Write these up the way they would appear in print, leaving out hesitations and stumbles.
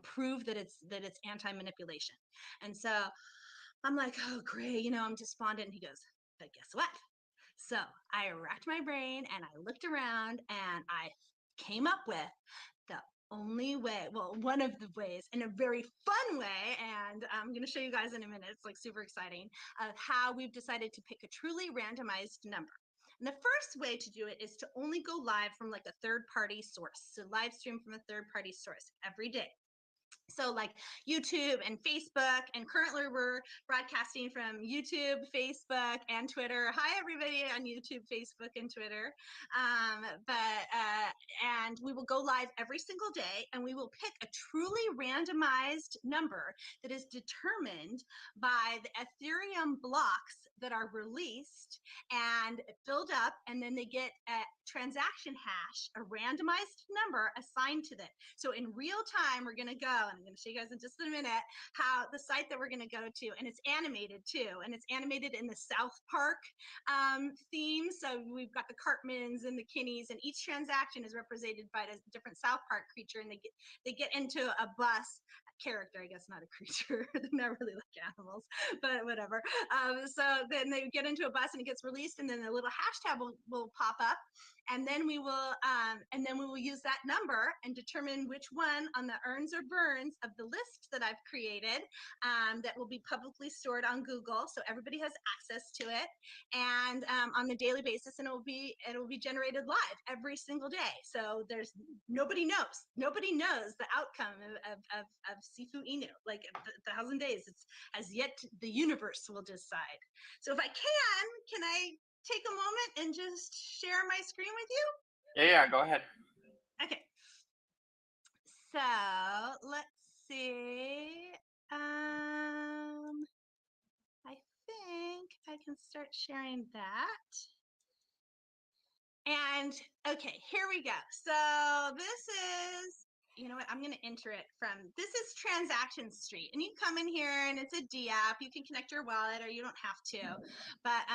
prove that it's anti-manipulation. And so I'm like, oh great, I'm despondent. And he goes, but guess what? So I racked my brain and I looked around and I came up with the only way, well, one of the ways, in a very fun way, and I'm going to show you guys in a minute, it's like super exciting, of how we've decided to pick a truly randomized number. And the first way to do it is to only go live from like a third-party source. So live stream from a third-party source every day. So like YouTube and Facebook, and currently we're broadcasting from YouTube, Facebook, and Twitter. Hi, everybody on YouTube, Facebook, and Twitter. And we will go live every single day, and we will pick a truly randomized number that is determined by the Ethereum blocks that are released and filled up, and then they get a transaction hash, a randomized number assigned to them. So in real time, we're going to go, and I'm going to show you guys in just a minute how the site that we're going to go to, and it's animated too, and it's animated in the South Park theme. So we've got the Cartmans and the Kinneys, and each transaction is represented by a different South Park creature, and they get into a bus. Character, I guess, not a creature. They're not really like animals, but whatever. So then they get into a bus and it gets released, and then a little hashtag will pop up, and then we will use that number and determine which one on the earns or burns of the list that I've created, that will be publicly stored on Google, so everybody has access to it, and on a daily basis, and it'll be generated live every single day. So there's nobody knows the outcome of Sifu Inu, like the 1,000 days. It's as yet the universe will decide. So if I can I take a moment and just share my screen with you? Yeah, go ahead. Okay. So let's see. I think I can start sharing that. And okay, here we go. So this is, you know what, I'm going to enter it from, this is Transaction Street, and you come in here and it's a D app. You can connect your wallet or you don't have to, but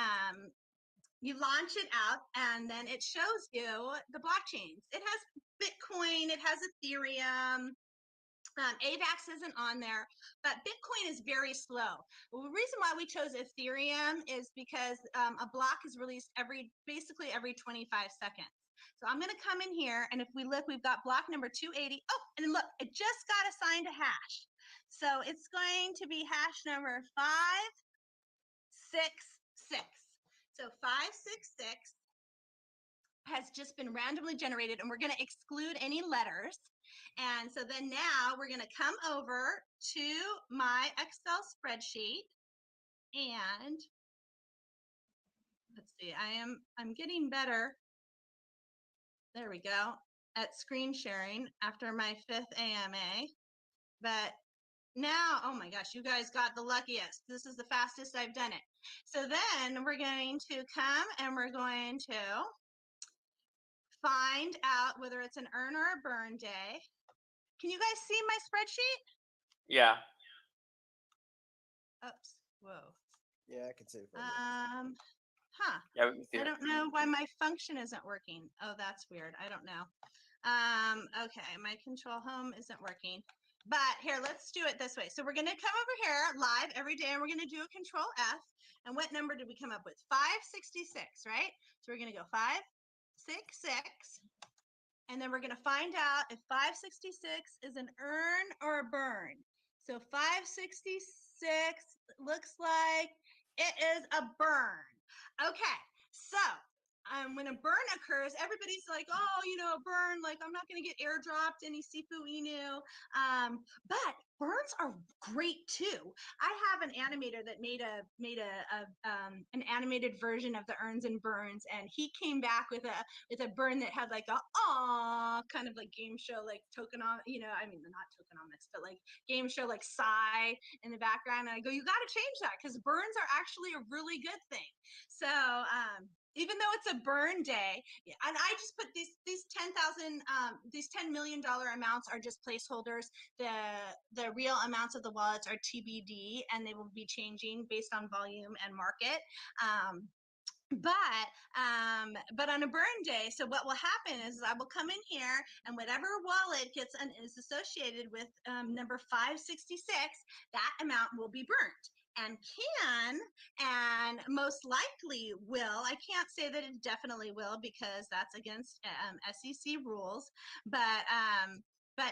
you launch it out and then it shows you the blockchains. It has Bitcoin, it has Ethereum. AVAX isn't on there, but Bitcoin is very slow. Well, the reason why we chose Ethereum is because a block is released basically every 25 seconds. So I'm going to come in here, and if we look, we've got block number 280. Oh, and look, it just got assigned a hash. So it's going to be hash number 566. So 566 has just been randomly generated, and we're going to exclude any letters. And so then now we're going to come over to my Excel spreadsheet, and let's see, I'm getting better. There we go, at screen sharing after my 5th AMA. But now, oh my gosh, you guys got the luckiest. This is the fastest I've done it. So then we're going to come and we're going to find out whether it's an earn or a burn day. Can you guys see my spreadsheet? Yeah. Oops. Whoa. Yeah, I can see it. Huh. Yeah, we can see I it. don't know why my function isn't working. Oh, that's weird. I don't know. Okay, my control home isn't working. But here, let's do it this way. So we're going to come over here live every day, and we're going to do a control F. And what number did we come up with? 566, right? So we're going to go 566. And then we're going to find out if 566 is an earn or a burn. So 566 looks like it is a burn. Okay, so when a burn occurs, everybody's like, oh, a burn, like I'm not going to get airdropped any Sifu Inu. But burns are great too. I have an animator that made an animated version of the earns and burns, and he came back with a burn that had like a kind of like game show like tokenomics, I mean not tokenomics, but like game show like sigh in the background. And I go, you got to change that because burns are actually a really good thing. So even though it's a burn day, and I just put these $10 million amounts are just placeholders. The real amounts of the wallets are TBD, and they will be changing based on volume and market. but on a burn day, so what will happen is I will come in here, and whatever wallet is associated with number 566, that amount will be burnt, and most likely will. I can't say that it definitely will because that's against SEC rules, but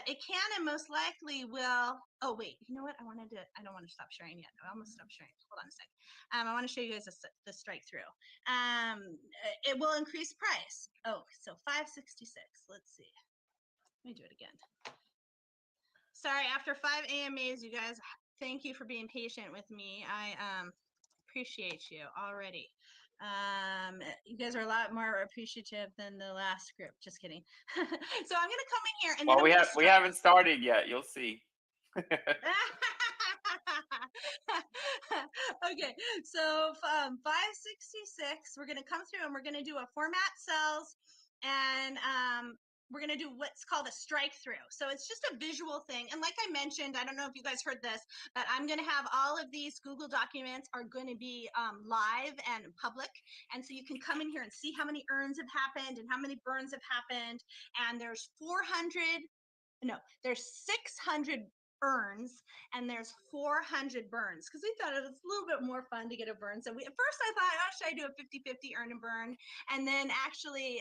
it can and most likely will. Oh wait, you know what? I don't want to stop sharing yet. I almost stopped sharing. Hold on a second. I want to show you guys the strike through. It will increase price. Oh, so 566. Let's see. Let me do it again. Sorry, after 5 AMAs, you guys, thank you for being patient with me. I appreciate you already. You guys are a lot more appreciative than the last group. Just kidding. So I'm gonna come in here and well, then we haven't started yet. You'll see. Okay, so 566, we're gonna come through and we're gonna do a format cells, and we're gonna do what's called a strike through. So it's just a visual thing, and like I mentioned, I don't know if you guys heard this, but I'm gonna have all of these Google documents are going to be live and public, and so you can come in here and see how many earns have happened and how many burns have happened. And there's 600 earns, and there's 400 burns, because we thought it was a little bit more fun to get a burn. So at first I thought, oh, should I do a 50-50 earn and burn? And then actually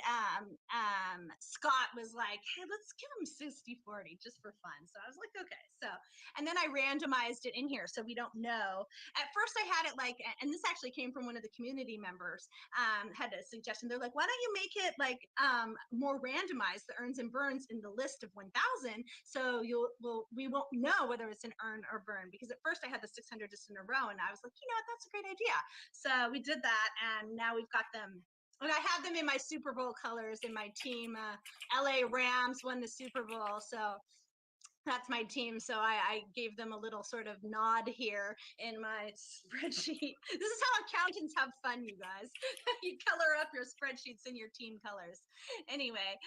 Scott was like, hey, let's give him 60-40 just for fun. So I was like, okay. So, and then I randomized it in here so we don't know. At first I had it like, and this actually came from one of the community members, had a suggestion. They're like, why don't you make it like more randomized, the earns and burns in the list of 1,000, so we won't know whether it's an earn or burn, because at first I had the 600 just in a row, and I was like, you know what, that's a great idea. So we did that, and now we've got them. And I have them in my Super Bowl colors, in my team. LA Rams won the Super Bowl, so that's my team. So I gave them a little sort of nod here in my spreadsheet. This is how accountants have fun, you guys. You color up your spreadsheets in your team colors. Anyway,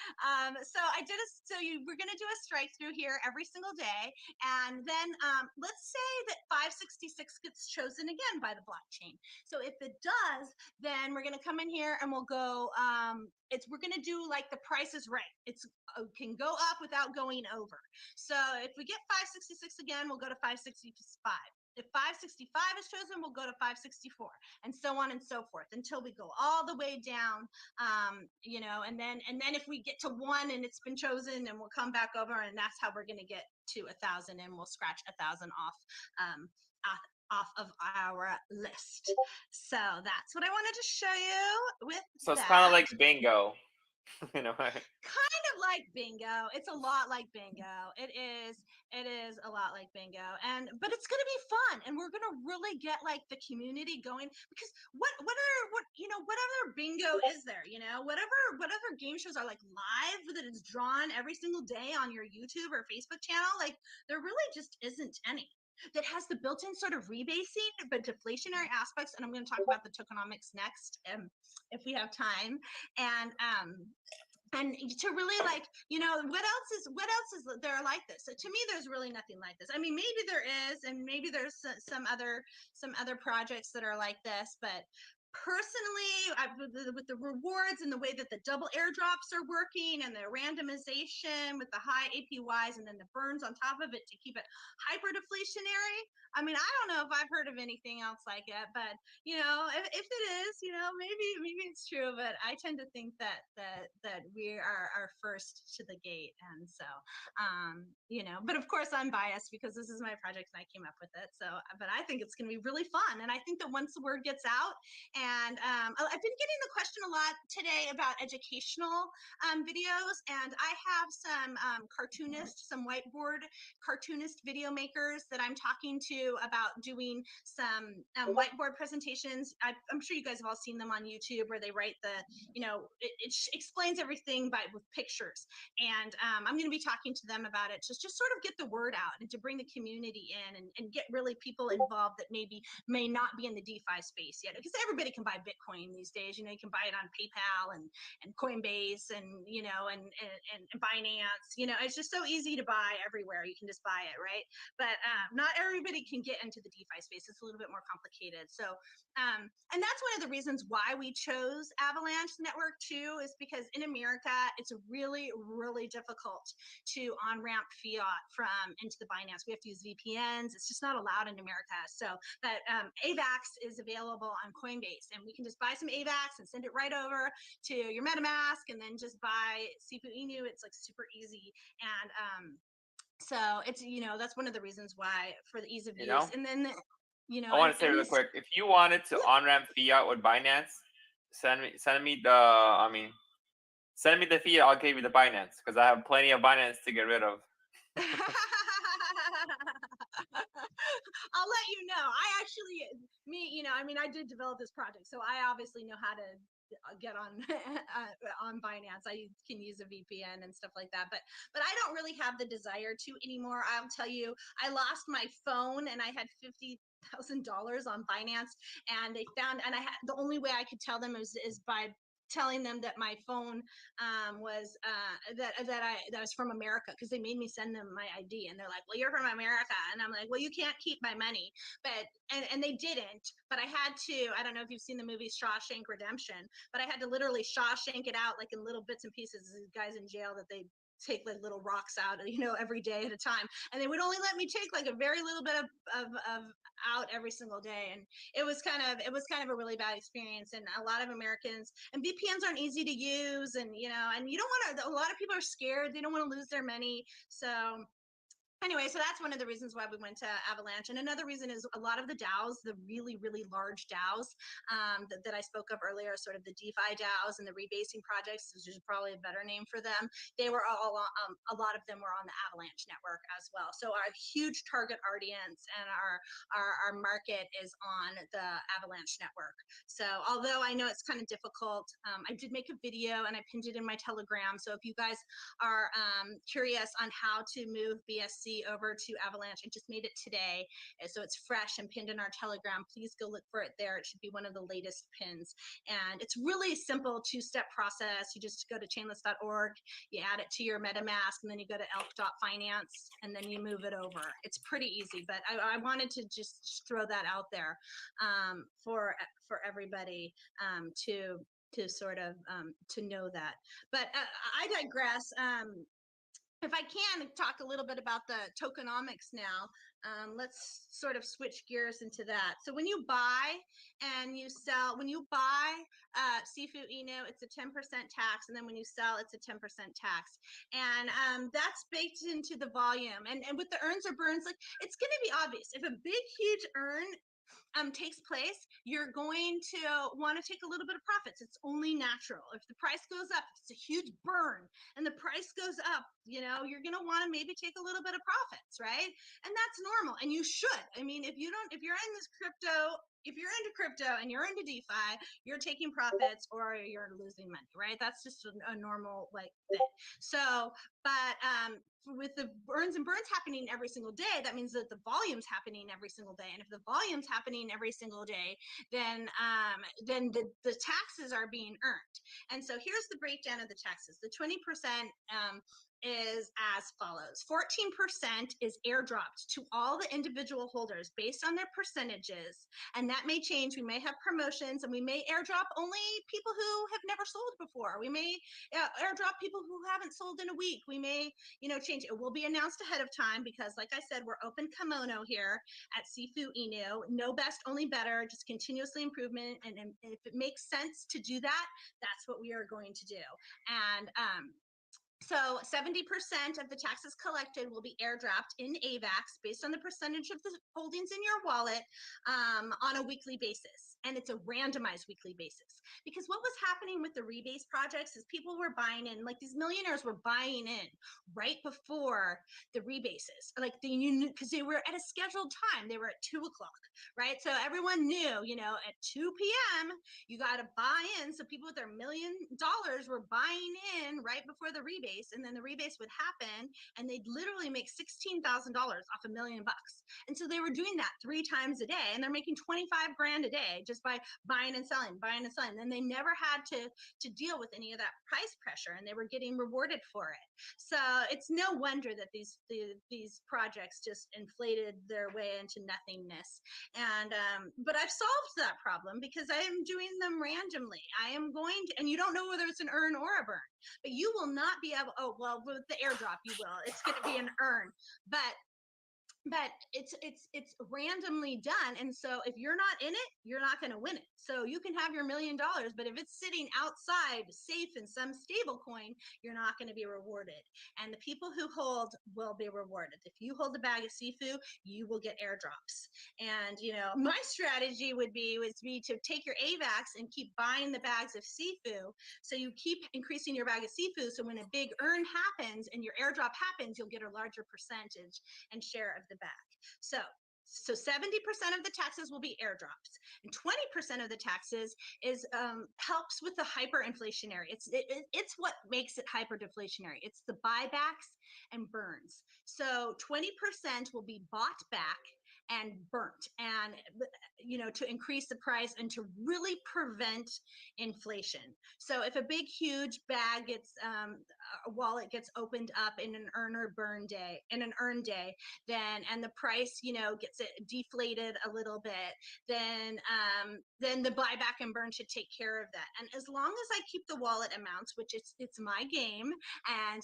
so we're going to do a strike through here every single day. And then let's say that 566 gets chosen again by the blockchain. So if it does, then we're going to come in here and we'll go, we're going to do like the Price is Right. It's can go up without going over. So if we get 566 again, we'll go to 565. If 565 is chosen, we'll go to 564, and so on and so forth until we go all the way down. And then if we get to 1 and it's been chosen, and we'll come back over, and that's how we're going to get to 1,000, and we'll scratch 1,000 off of our list. So that's what I wanted to show you with So it's that. kind of like bingo. Kind of like bingo. It's a lot like bingo. It is a lot like bingo. But it's going to be fun, and we're going to really get like the community going, because what other bingo is there? Whatever game shows are like live that is drawn every single day on your YouTube or Facebook channel, like there really just isn't any that has the built-in sort of rebasing but deflationary aspects. And I'm going to talk about the tokenomics next, if we have time. And to really like, what else is there like this? So to me, there's really nothing like this. I mean, maybe there is, and maybe there's some other projects that are like this, but personally, with the rewards and the way that the double airdrops are working, and the randomization with the high APYs, and then the burns on top of it to keep it hyper deflationary. I mean, I don't know if I've heard of anything else like it, but if it is, maybe it's true. But I tend to think that we are first to the gate, and so But of course, I'm biased because this is my project and I came up with it. So, but I think it's going to be really fun, and I think that once the word gets out. And I've been getting the question a lot today about educational videos, and I have some cartoonists, some whiteboard cartoonist video makers that I'm talking to about doing some whiteboard presentations. I'm sure you guys have all seen them on YouTube, where they write it explains everything with pictures. And I'm going to be talking to them about it to just sort of get the word out and to bring the community in, and get really people involved that may not be in the DeFi space yet, because everybody can buy Bitcoin these days. You can buy it on PayPal and Coinbase and, and Binance. It's just so easy to buy everywhere. You can just buy it, right? But not everybody can get into the DeFi space. It's a little bit more complicated. So, and that's one of the reasons why we chose Avalanche Network too, is because in America, it's really, really difficult to on-ramp fiat from into the Binance. We have to use VPNs. It's just not allowed in America. So, but AVAX is available on Coinbase, and we can just buy some AVAX and send it right over to your MetaMask, and then just buy Sifu Inu. It's like super easy. And so it's, that's one of the reasons why, for the ease of use. And then, I want to say real quick, if you wanted to on-ramp fiat with Binance, send me the fiat. I'll give you the Binance, because I have plenty of Binance to get rid of. I'll let you know. I did develop this project, so I obviously know how to get on on Binance. I can use a VPN and stuff like that, but I don't really have the desire to anymore. I'll tell you, I lost my phone and I had $50,000 on Binance, and I had, the only way I could tell them is by telling them that my phone was that was from America, because they made me send them my ID, and they're like, well, you're from America, and I'm like, well, you can't keep my money. But and they didn't, but I had to. I don't know if you've seen the movie Shawshank Redemption, but I had to literally Shawshank it out, like in little bits and pieces. These guys in jail that they take like little rocks out, every day at a time, and they would only let me take like a very little bit of out every single day. And it was kind of a really bad experience. And a lot of Americans, and VPNs aren't easy to use, and and you don't want to, a lot of people are scared, they don't want to lose their money. So anyway, so that's one of the reasons why we went to Avalanche. And another reason is a lot of the DAOs, the really, really large DAOs that I spoke of earlier, sort of the DeFi DAOs and the rebasing projects, which is probably a better name for them. They were all, a lot of them were on the Avalanche network as well. So our huge target audience and our market is on the Avalanche network. So although I know it's kind of difficult, I did make a video and I pinned it in my Telegram. So if you guys are curious on how to move BSC over to Avalanche, I just made it today, so it's fresh and pinned in our Telegram. Please go look for it there. It should be one of the latest pins, and it's really simple two-step process. You just go to chainless.org, you add it to your MetaMask, and then you go to elk.finance, and then you move it over. It's pretty easy, but I wanted to just throw that out there for everybody to sort of to know that. But I digress. If I can talk a little bit about the tokenomics now, let's sort of switch gears into that. So when you buy and you sell, when you buy Sifu Inu, it's a 10% tax, and then when you sell, it's a 10% tax, and that's baked into the volume. And with the earns or burns, like, it's going to be obvious if a big, huge earn takes place, you're going to want to take a little bit of profits. It's only natural. If the price goes up, if it's a huge burn and the price goes up, you're going to want to maybe take a little bit of profits, right? And that's normal. And you should. I mean, if you're in this crypto, if you're into crypto and you're into DeFi, you're taking profits or you're losing money, right? That's just a normal thing. So, but with the earns and burns happening every single day, that means that the volume's happening every single day. And if the volume's happening every single day, then the taxes are being earned. And so here's the breakdown of the taxes. The 20% is as follows. 14% is airdropped to all the individual holders based on their percentages, and that may change. We may have promotions, and we may airdrop only people who have never sold before. We may airdrop people who haven't sold in a week. We may, change. It will be announced ahead of time, because like I said, we're open kimono here at Sifu Inu. No best, only better, just continuously improvement. And if it makes sense to do that, that's what we are going to do. And so 70% of the taxes collected will be airdropped in AVAX based on the percentage of the holdings in your wallet on a weekly basis. And it's a randomized weekly basis. Because what was happening with the rebase projects is people were buying in, like these millionaires were buying in right before the rebases, because they were at a scheduled time. They were at 2 o'clock, right? So everyone knew, at 2 p.m., you got to buy in. So people with their $1 million were buying in right before the rebase. rebase, and then the rebase would happen, and they'd literally make $16,000 off $1 million. And so they were doing that 3 times a day, and they're making 25 grand a day just by buying and selling, buying and selling. And they never had to deal with any of that price pressure, and they were getting rewarded for it. So it's no wonder that these projects just inflated their way into nothingness. And but I've solved that problem because I am doing them randomly. I am going to, and you don't know whether it's an earn or a burn, but you will not be able, oh, well, with the airdrop, you will. It's going to be an earn, but it's randomly done. And so if you're not in it, you're not going to win it. So you can have your $1 million, but if it's sitting outside safe in some stable coin, you're not going to be rewarded. And the people who hold will be rewarded. If you hold a bag of Sifu, you will get airdrops. And you know, my strategy would be to take your AVAX and keep buying the bags of Sifu. So you keep increasing your bag of Sifu, so when a big earn happens and your airdrop happens, you'll get a larger percentage and share of the bag. So 70% of the taxes will be airdrops, and 20% of the taxes is helps with the hyperinflationary. It's what makes it hyperdeflationary. It's the buybacks and burns. So 20% will be bought back and burnt, and you know, to increase the price and to really prevent inflation. So if a big huge bag gets a wallet gets opened up in an earn or burn day, in an earn day, then, and the price, you know, gets it deflated a little bit, then the buyback and burn should take care of that. And as long as I keep the wallet amounts, which it's my game, and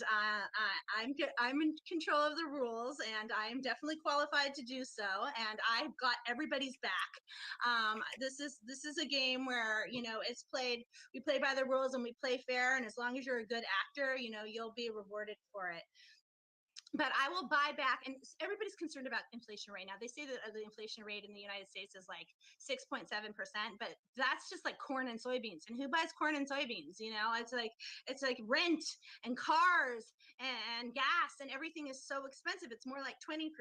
I'm in control of the rules, and I am definitely qualified to do so, and I've got everybody's back. This is a game where, you know, we play by the rules and we play fair, and as long as you're a good actor, you know, you'll be rewarded for it. But I will buy back, and everybody's concerned about inflation right now. They say that the inflation rate in the United States is like 6.7%, but that's just like corn and soybeans. And who buys corn and soybeans? You know, it's like rent and cars and gas, and everything is so expensive. It's more like 20%.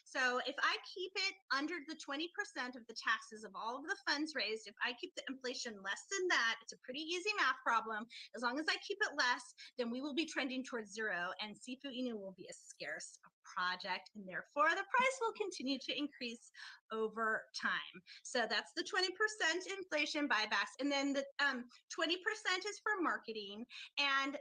So if I keep it under the 20% of the taxes of all of the funds raised, if I keep the inflation less than that, it's a pretty easy math problem. As long as I keep it less, then we will be trending towards zero, and Sifu Inu will be a scarce project, and therefore the price will continue to increase over time. So that's the 20% inflation buybacks, and then the 20% is for marketing, and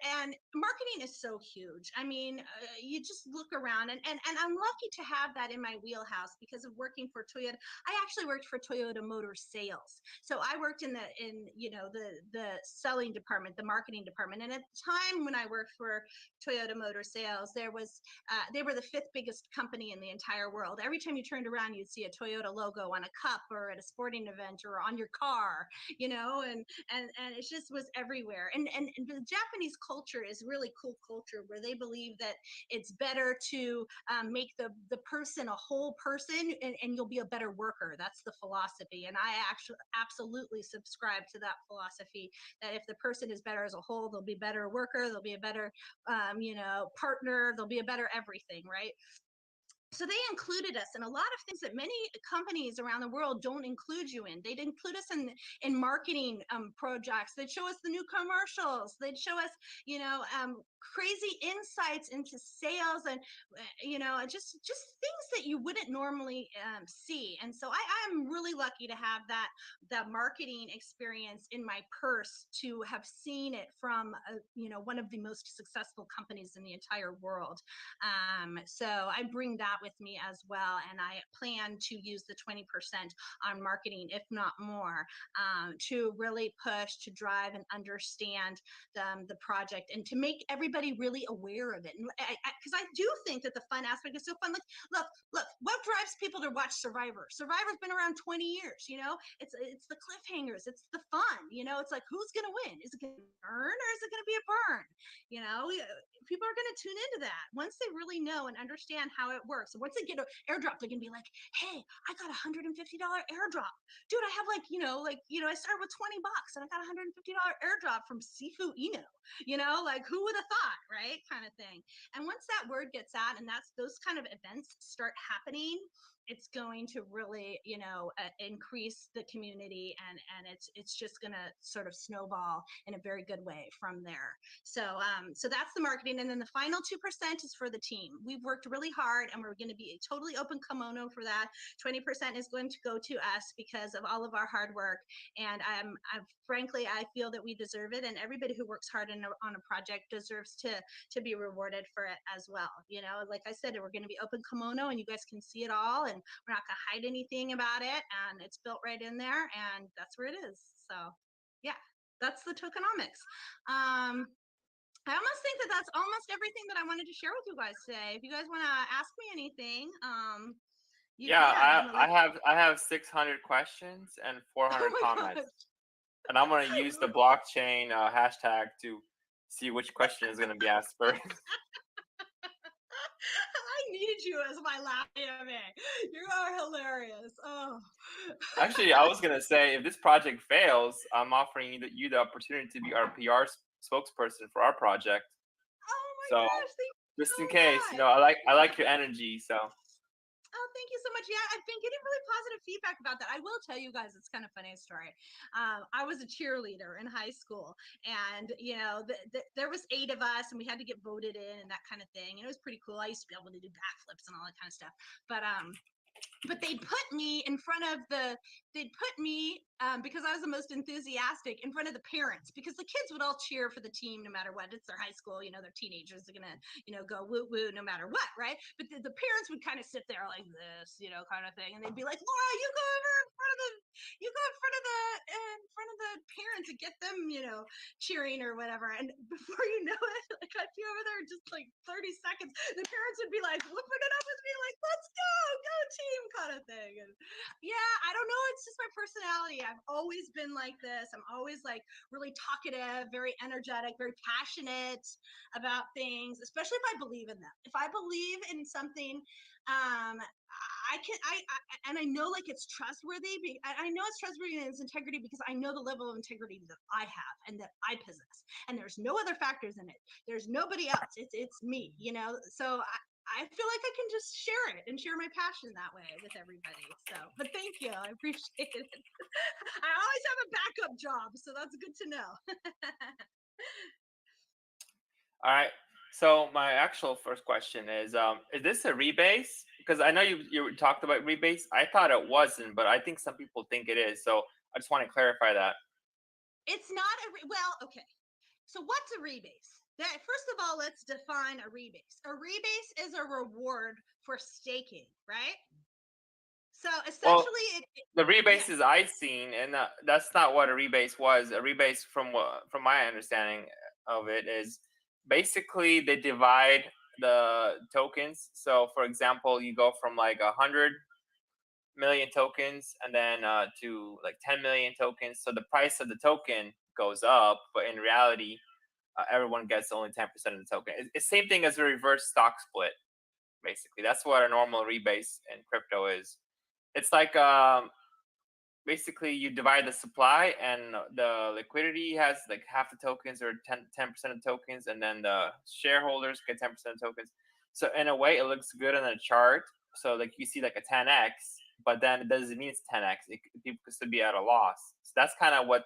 marketing is so huge. I mean, you just look around, and I'm lucky to have that in my wheelhouse because of working for Toyota. I actually worked for Toyota Motor Sales, so I worked in you know, the selling department, the marketing department. And at the time when I worked for Toyota Motor Sales, they were the 5th biggest company in the entire world. Every time you turned around, you'd see a Toyota logo on a cup or at a sporting event or on your car, you know, and it just was everywhere. And the Japanese culture is really cool culture, where they believe that it's better to make the person a whole person, and you'll be a better worker. That's the philosophy. And I actually absolutely subscribe to that philosophy, that if the person is better as a whole, they'll be a better worker, they'll be a better you know, partner, they'll be a better everything, right? So they included us in a lot of things that many companies around the world don't include you in. They'd include us in marketing projects. They'd show us the new commercials. They'd show us, you know, crazy insights into sales, and you know, just things that you wouldn't normally see. And so I'm really lucky to have that marketing experience in my purse, to have seen it from you know, one of the most successful companies in the entire world. So I bring that with me as well, and I plan to use the 20% on marketing, if not more, to really push, to drive and understand the project, and to make everybody really aware of it. And because I do think that the fun aspect is so fun. Look, what drives people to watch Survivor? Survivor's been around 20 years, you know. It's the cliffhangers, it's the fun, you know. It's like, who's gonna win? Is it gonna burn, or is it gonna be a burn? You know, people are going to tune into that once they really know and understand how it works. And once they get an airdrop, they're going to be like, hey, I got $150 airdrop. Dude, I have like, I started with $20 and I got $150 airdrop from Sifu Inu, you know, like who would have thought, right? Kind of thing. And once that word gets out, and those kind of events start happening, it's going to really, increase the community, and it's just going to sort of snowball in a very good way from there. So that's the marketing. And then the final 2% is for the team. We've worked really hard, and we're going to be a totally open kimono for that. 20% is going to go to us because of all of our hard work. And frankly, I feel that we deserve it. And everybody who works hard on a project deserves to be rewarded for it as well. Like I said, we're going to be open kimono, and you guys can see it all, and we're not going to hide anything about it. And it's built right in there, and that's where it is. So yeah, that's the tokenomics. I almost think that that's almost everything that I wanted to share with you guys today. If you guys want to ask me anything, you can. I have 600 questions and 400 comments, gosh. and I'm gonna use the blockchain hashtag to see which question is gonna be asked first. I need you as my last AMA. You are hilarious. Oh. Actually, I was gonna say, if this project fails, I'm offering you the opportunity to be our PR spokesperson for our project. Oh my so, gosh! Just in case, I like your energy. So. Oh, thank you so much. Yeah, I've been getting really positive feedback about that. I will tell you guys, it's kind of funny story. I was a cheerleader in high school, and there was 8 of us, and we had to get voted in and that kind of thing. And it was pretty cool. I used to be able to do backflips and all that kind of stuff. But they'd put me in front of because I was the most enthusiastic, in front of the parents, because the kids would all cheer for the team no matter what. It's their high school, they're teenagers, they're gonna, go woo woo no matter what, right? But the parents would kind of sit there like this, kind of thing, and they'd be like, Laura, you go over in front of the parents and get them, cheering or whatever. And before you know it, like I'd be over there just like 30 seconds, the parents would be like whooping it up with me, like, let's go team, kind of thing. And yeah, I don't know, it's just my personality. I've always been like this. I'm always like really talkative, very energetic, very passionate about things, especially if I believe in them. If I believe in something, and I know like it's trustworthy. I know it's trustworthy and it's integrity because I know the level of integrity that I have and that I possess, and there's no other factors in it. There's nobody else. It's me, So I feel like I can just share it and share my passion that way with everybody. So, but thank you. I appreciate it. I always have a backup job, so that's good to know. All right. So my actual first question is this a rebase? Because I know you talked about rebase. I thought it wasn't, but I think some people think it is. So I just want to clarify that. It's not okay. So what's a rebase? First of all, let's define a rebase. A rebase is a reward for staking, right? So essentially, the rebases I've seen, and that's not what a rebase was. A rebase, from my understanding of it, is basically they divide the tokens. So, for example, you go from like 100 million tokens, and then to like 10 million tokens. So the price of the token goes up, but in reality, everyone gets only 10% of the token. It's the same thing as a reverse stock split. Basically, that's what a normal rebase in crypto is. It's like basically you divide the supply, and the liquidity has like half the tokens, or 10% of tokens, and then the shareholders get 10% of tokens. So in a way, it looks good on a chart. So like you see like a 10x, but then it doesn't mean it's 10x. People could still be at a loss. So that's kind of what,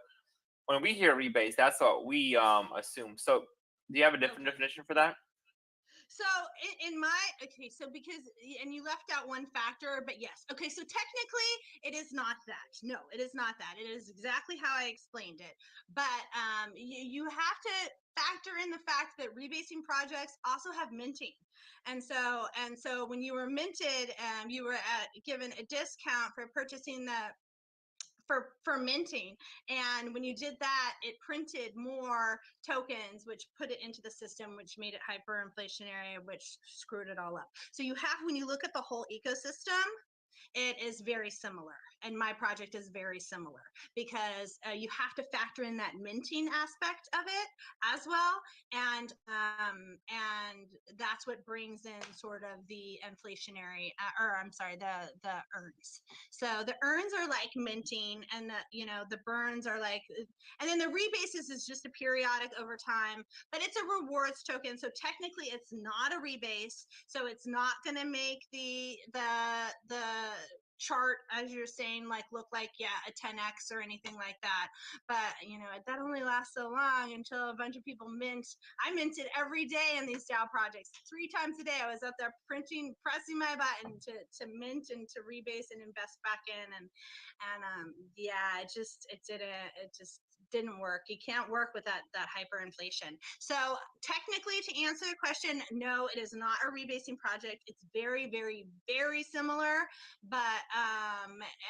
when we hear rebase, that's what we assume. So do you have a different definition for that? So because, and you left out one factor, but yes. Okay, so technically it is not that. No, it is not that. It is exactly how I explained it. But you have to factor in the fact that rebasing projects also have minting. And so when you were minted, you were given a discount for purchasing for minting, and when you did that, it printed more tokens, which put it into the system, which made it hyperinflationary, which screwed it all up. So when you look at the whole ecosystem, it is very similar, and my project is very similar, because you have to factor in that minting aspect of it as well, and that's what brings in sort of the inflationary, the earns. So the earns are like minting, and the burns are like, and then the rebases is just a periodic over time, but it's a rewards token. So technically, it's not a rebase. So it's not going to make the chart, as you're saying, like look like a 10x or anything like that. But that only lasts so long until a bunch of people mint. I minted every day in these DAO projects. 3 times a day I was up there pressing my button to mint and to rebase and invest back in, and it just didn't work. You can't work with that hyperinflation. So technically, to answer the question, no, it is not a rebasing project. It's very, very, very similar, but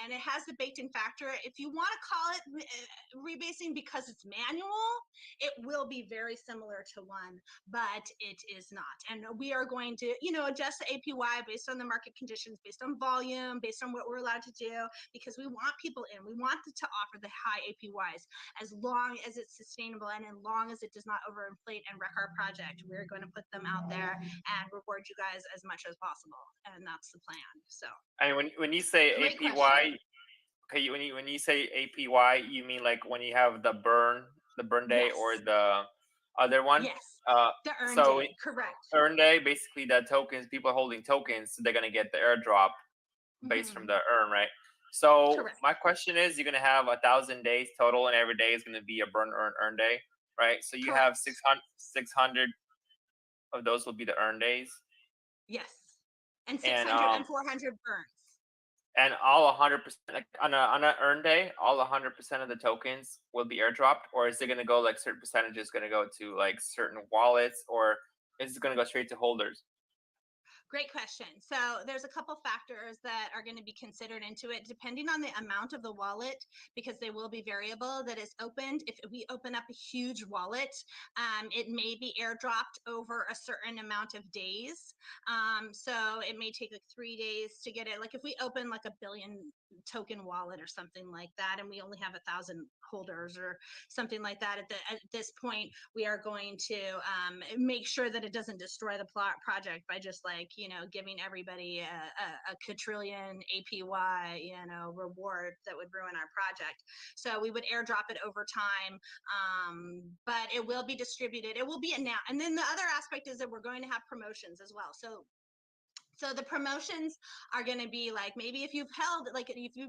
and it has the baked in factor. If you want to call it rebasing because it's manual, it will be very similar to one, but it is not. And we are going to, adjust the APY based on the market conditions, based on volume, based on what we're allowed to do, because we want people in. We want to offer the high APYs as long as it's sustainable and as long as it does not overinflate and wreck our project. We're going to put them out there and reward you guys as much as possible, and that's the plan. So, and when you say great APY, question. okay, when you say APY, you mean like when you have the burn day, Yes. or the other one? Yes. The earn So date, correct. earn day, basically the tokens, people are holding tokens, so they're gonna get the airdrop based from the earn, right? So Correct. my question is, you're gonna have 1,000 days total, and every day is gonna be a burn earn day, right? So you have Correct. 600 of those will be the earn days, Yes. And and 600 and 400 burns. and all 100%, like on a earn day, all 100% of the tokens will be airdropped, or is it gonna go like certain percentages gonna go to like certain wallets, or is it gonna go straight to holders? Great question. So there's a couple factors that are going to be considered into it, depending on the amount of the wallet, because they will be variable that is opened. If we open up a huge wallet, it may be airdropped over a certain amount of days. So it may take like 3 days to get it. Like if we open like a billion token wallet or something like that, and we only have 1,000 holders or something like that, at this point, we are going to make sure that it doesn't destroy the project by just like giving everybody a quadrillion APY reward that would ruin our project. So we would airdrop it over time, but it will be distributed. It will be announced. And then the other aspect is that we're going to have promotions as well. So the promotions are going to be like, maybe if you've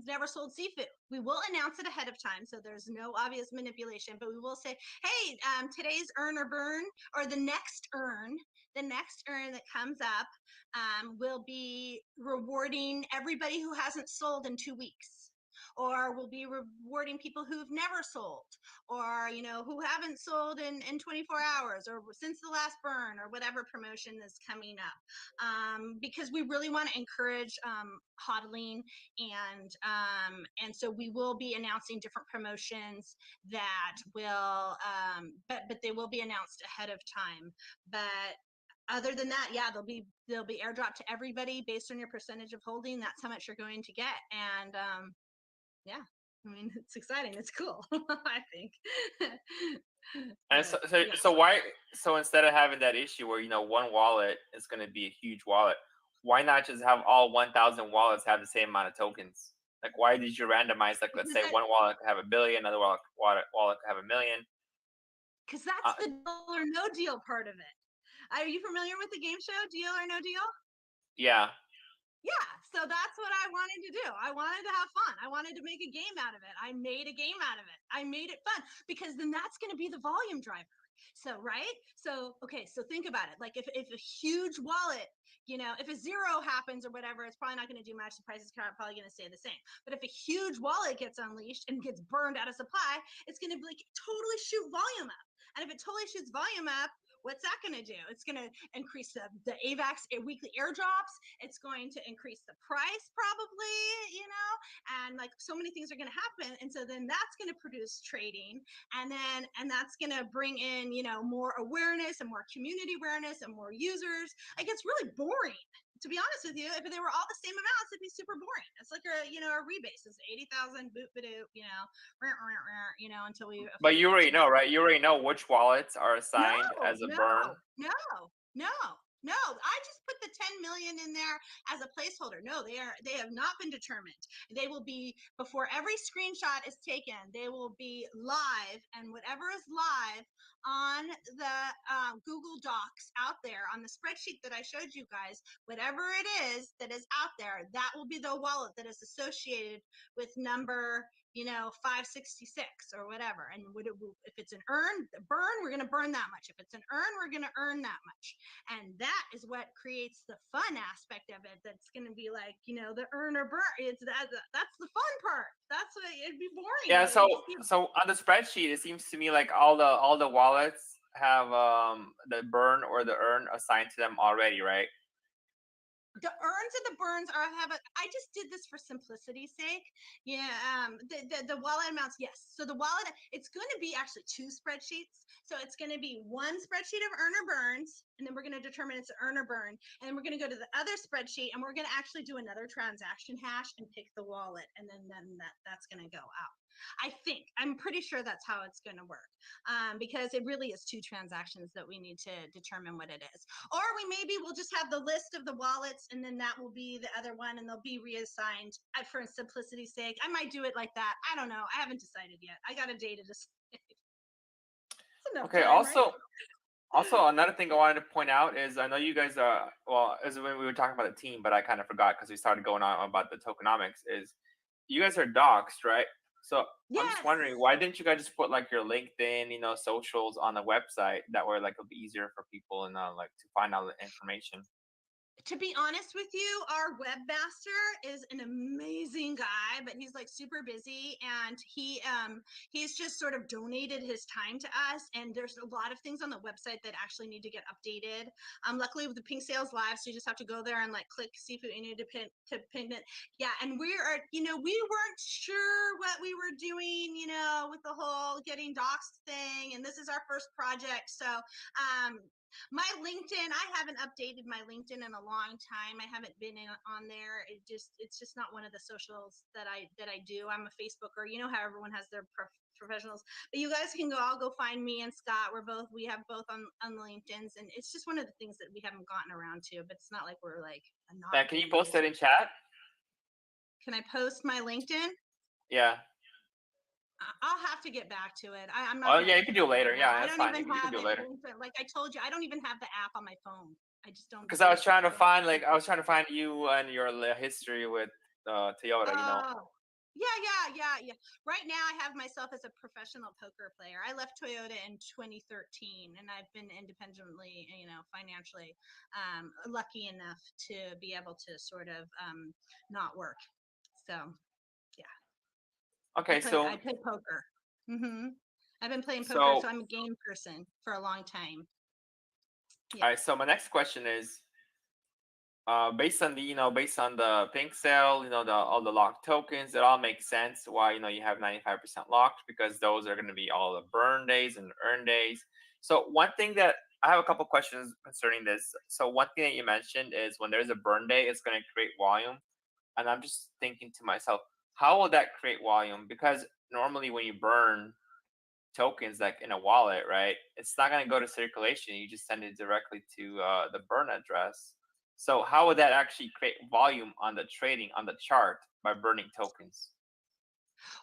never sold Sifu, we will announce it ahead of time, so there's no obvious manipulation, but we will say, hey, today's earn or burn, or the next earn that comes up will be rewarding everybody who hasn't sold in 2 weeks, or we'll be rewarding people who've never sold, or who haven't sold in 24 hours or since the last burn, or whatever promotion is coming up, because we really want to encourage hodling, and so we will be announcing different promotions that will but they will be announced ahead of time. But other than that, yeah, they'll be airdropped to everybody based on your percentage of holding. That's how much you're going to get. And yeah, I mean, it's exciting, it's cool. I think. And But, so yeah. so why, so instead of having that issue where one wallet is going to be a huge wallet, why not just have all 1,000 wallets have the same amount of tokens? Like, why did you randomize, like, let's Because say one wallet could have a billion, another wallet could have a million? that's the deal or no deal part of it. Are you familiar with the game show Deal or No Deal? Yeah. Yeah, so that's what I wanted to do. I wanted to have fun. I wanted to make a game out of it. I made a game out of it. I made it fun, because then that's going to be the volume driver. So, right? So, okay, so think about it. Like if a huge wallet, if a zero happens or whatever, it's probably not going to do much. The prices are probably going to stay the same. But if a huge wallet gets unleashed and gets burned out of supply, it's going to like totally shoot volume up. And if it totally shoots volume up, what's that going to do? It's going to increase the AVAX weekly airdrops. It's going to increase the price probably, and like so many things are going to happen. And so then that's going to produce trading, and that's going to bring in, more awareness and more community awareness and more users. Like it's really boring. To be honest with you, if they were all the same amounts, it'd be super boring. It's like a rebase is 80,000 boot badoop, until we But you get already to know, right? You already know which wallets are no, assigned as a no, burn. no, no. No, I just put the 10 million in there as a placeholder. No, they have not been determined. They will be, before every screenshot is taken, they will be live, and whatever is live on the Google Docs out there on the spreadsheet that I showed you guys, whatever it is that is out there, that will be the wallet that is associated with number 566 or whatever. And if it's an burn, we're going to burn that much. If it's an earn, we're going to earn that much. And that is what creates the fun aspect of it. That's going to be like, the earn or burn. It's that's the fun part. That's what it'd be boring. Yeah, so on the spreadsheet, it seems to me like all the wallets have the burn or the earn assigned to them already, right? The earns and the burns I just did this for simplicity's sake. Yeah. The wallet amounts, yes. So the wallet, it's going to be actually two spreadsheets. So it's going to be one spreadsheet of earn or burns, and then we're going to determine it's an earn or burn. And then we're going to go to the other spreadsheet, and we're going to actually do another transaction hash and pick the wallet. And then that's going to go out. I'm pretty sure that's how it's going to work, because it really is two transactions that we need to determine what it is. Or we'll just have the list of the wallets, and then that will be the other one, and they'll be reassigned for simplicity's sake. I might do it like that. I don't know. I haven't decided yet. I got a day to decide. Okay. Time, Also, another thing I wanted to point out is I know you guys as when we were talking about the team, but I kind of forgot because we started going on about the tokenomics. Is you guys are doxed, right? So I'm just wondering, why didn't you guys just put like your LinkedIn, socials on the website? That way, like it'll be easier for people and like to find out the information. To be honest with you, our webmaster is an amazing guy, but he's like super busy, and he's just sort of donated his time to us. And there's a lot of things on the website that actually need to get updated. Luckily with the Pink Sales Live, so you just have to go there and like click Sifu Inu to pin it. Yeah, and we weren't sure what we were doing, with the whole getting doxed thing, and this is our first project, so my LinkedIn, I haven't updated my LinkedIn in a long time. I haven't been on there. It's just not one of the socials that I do. I'm a Facebooker. You know how everyone has their professionals, but you guys can all go find me and Scott. We have both on the LinkedIn's, and it's just one of the things that we haven't gotten around to, but it's not like we're like not. Can you post that in chat? Can I post my LinkedIn? Yeah. I'll have to get back to it. I'm not. Oh yeah, you can do it later. Yeah, that's fine. You can do it later. Like I told you, I don't even have the app on my phone. I just don't. Because I was trying to find you and your history with Toyota. Yeah. Right now, I have myself as a professional poker player. I left Toyota in 2013, and I've been independently, financially lucky enough to be able to sort of not work. So, yeah. Okay, I play poker. I've been playing poker, so I'm a game person for a long time. Yeah. All right. So my next question is, based on the pink sale, all the locked tokens, it all makes sense why you have 95% locked, because those are going to be all the burn days and earn days. So one thing that I have a couple questions concerning this. So one thing that you mentioned is when there's a burn day, it's going to create volume, and I'm just thinking to myself, how will that create volume? Because normally when you burn tokens like in a wallet, right, it's not going to go to circulation. You just send it directly to the burn address. So how would that actually create volume on the trading on the chart by burning tokens?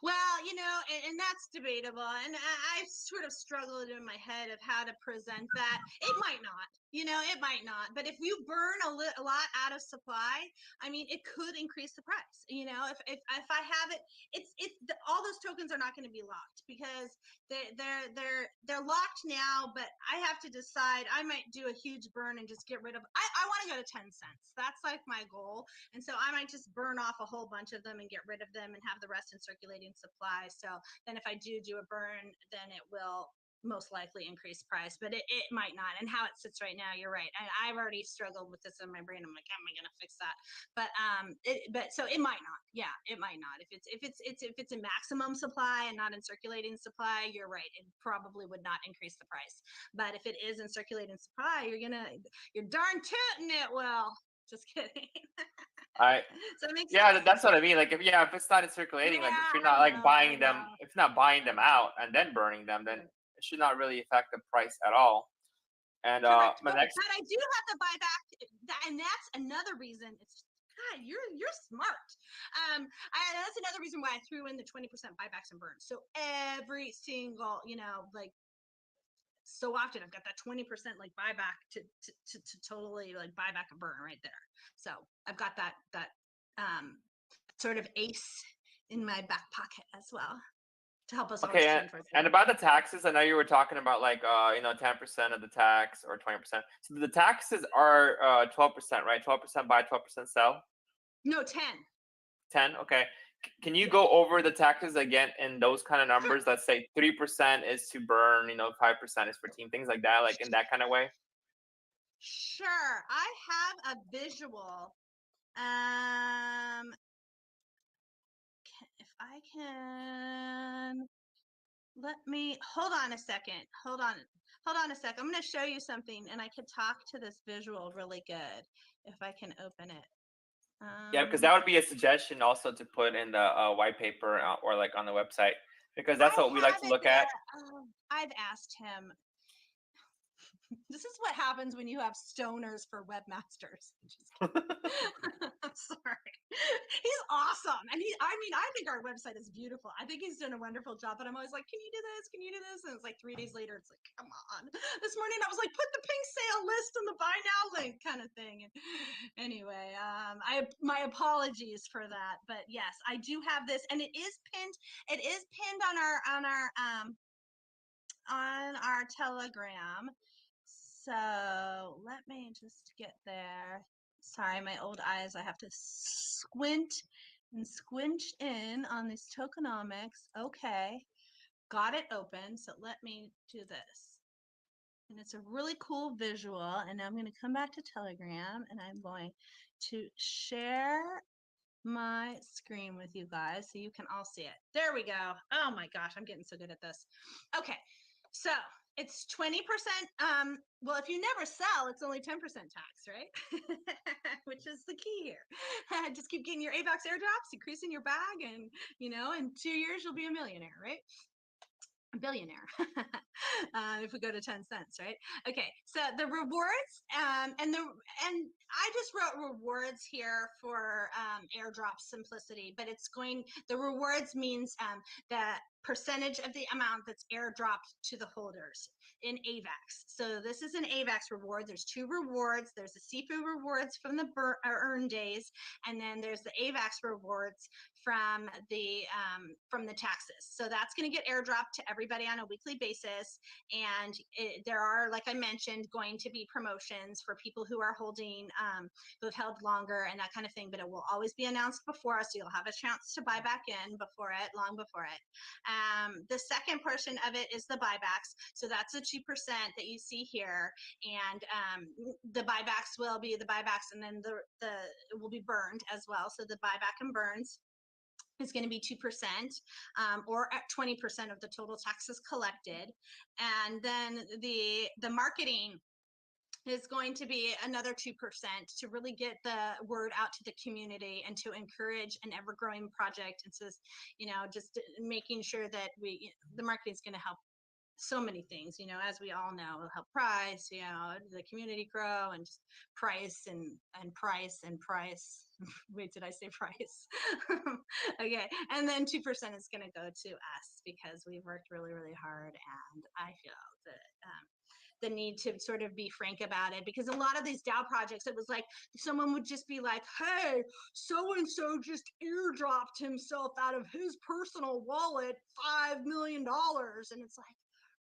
Well, and that's debatable. And I sort of struggled in my head of how to present that. It might not, it might not. But if you burn a lot out of supply, I mean, it could increase the price. If I have it, all those tokens are not going to be locked, because they're locked now. But I have to decide. I might do a huge burn and just get rid of. I want to go to 10 cents. That's like my goal. And so I might just burn off a whole bunch of them and get rid of them and have the rest in circulating supply. So then if I do a burn, then it will most likely increase price, but it might not. And how it sits right now, you're right. I've already struggled with this in my brain. I'm like, how am I going to fix that? But so it might not. Yeah, it might not. If it's a maximum supply and not in circulating supply, you're right. It probably would not increase the price. But if it is in circulating supply, you're darn tootin' it will. Just kidding. All right. So it makes sense. Sense. That's what I mean. Like if it's not in circulating, like if you're not like buying them, if you're not buying them out and then burning them, then it should not really affect the price at all. And Correct. my next, But I do have the buyback, and that's another reason. It's God, you're smart. That's another reason why I threw in the 20% buybacks and burns. So every single, like so often I've got that 20% like buyback to totally like buyback and burn right there. So I've got that sort of ace in my back pocket as well to help us always okay, trend towards and the about the taxes, I know you were talking about like 10% of the tax or 20%. So the taxes are 12%, right? 12% buy, 12% sell. no 10. 10. Okay. Can you Yeah, go over the taxes again in those kind of sure. numbers? Let's say 3% is to burn, 5% is for team, things like that, like in that kind of way. Sure. I have a visual. If I can, let me hold on a second. Hold on a sec. I'm going to show you something, and I could talk to this visual really good if I can open it. Yeah, because that would be a suggestion also to put in the white paper or like on the website, because that's I what we like have to it look at. there. I've asked him. This is what happens when you have stoners for webmasters. I'm sorry. He's awesome. And I think our website is beautiful. I think he's done a wonderful job. But I'm always like, can you do this? Can you do this? And it's like 3 days later, it's like, come on. This morning I was like, put the pink sale list on the buy now link kind of thing. And anyway, my apologies for that. But yes, I do have this, and it is pinned. It is pinned on our Telegram. So let me just get there. Sorry, my old eyes. I have to squint and squinch in on these tokenomics. Okay, got it open. So let me do this. And it's a really cool visual. And now I'm going to come back to Telegram, and I'm going to share my screen with you guys so you can all see it. There we go. Oh my gosh, I'm getting so good at this. Okay, so it's 20%. Well, if you never sell, it's only 10% tax, right? Which is the key here. Just keep getting your AVAX airdrops, increasing your bag, and in 2 years you'll be a millionaire, right? A billionaire. If we go to 10 cents, right? Okay, so the rewards, and I just wrote rewards here for airdrop simplicity, but the rewards means the percentage of the amount that's airdropped to the holders in AVAX. So this is an AVAX reward. There's 2 rewards. There's the Sifu rewards from the earn days, and then there's the AVAX rewards from the taxes. So that's going to get airdropped to everybody on a weekly basis. And there are, like I mentioned, going to be promotions for people who are holding, who have held longer and that kind of thing. But it will always be announced before us. So you'll have a chance to buy back in before it, long before it. The second portion of it is the buybacks. So that's the 2% that you see here. And the buybacks will be the buybacks, and then it will be burned as well. So the buyback and burns is going to be 2%, or at 20% of the total taxes collected. And then the marketing is going to be another 2% to really get the word out to the community and to encourage an ever-growing project. And so, just making sure that the marketing is going to help so many things, as we all know, it'll help price, the community grow, and just price and price and price. Wait, did I say price? Okay. And then 2% is going to go to us because we've worked really, really hard. And I feel that, the need to sort of be frank about it, because a lot of these DAO projects, it was like someone would just be like, hey, so-and-so just airdropped himself out of his personal wallet $5 million. And it's like,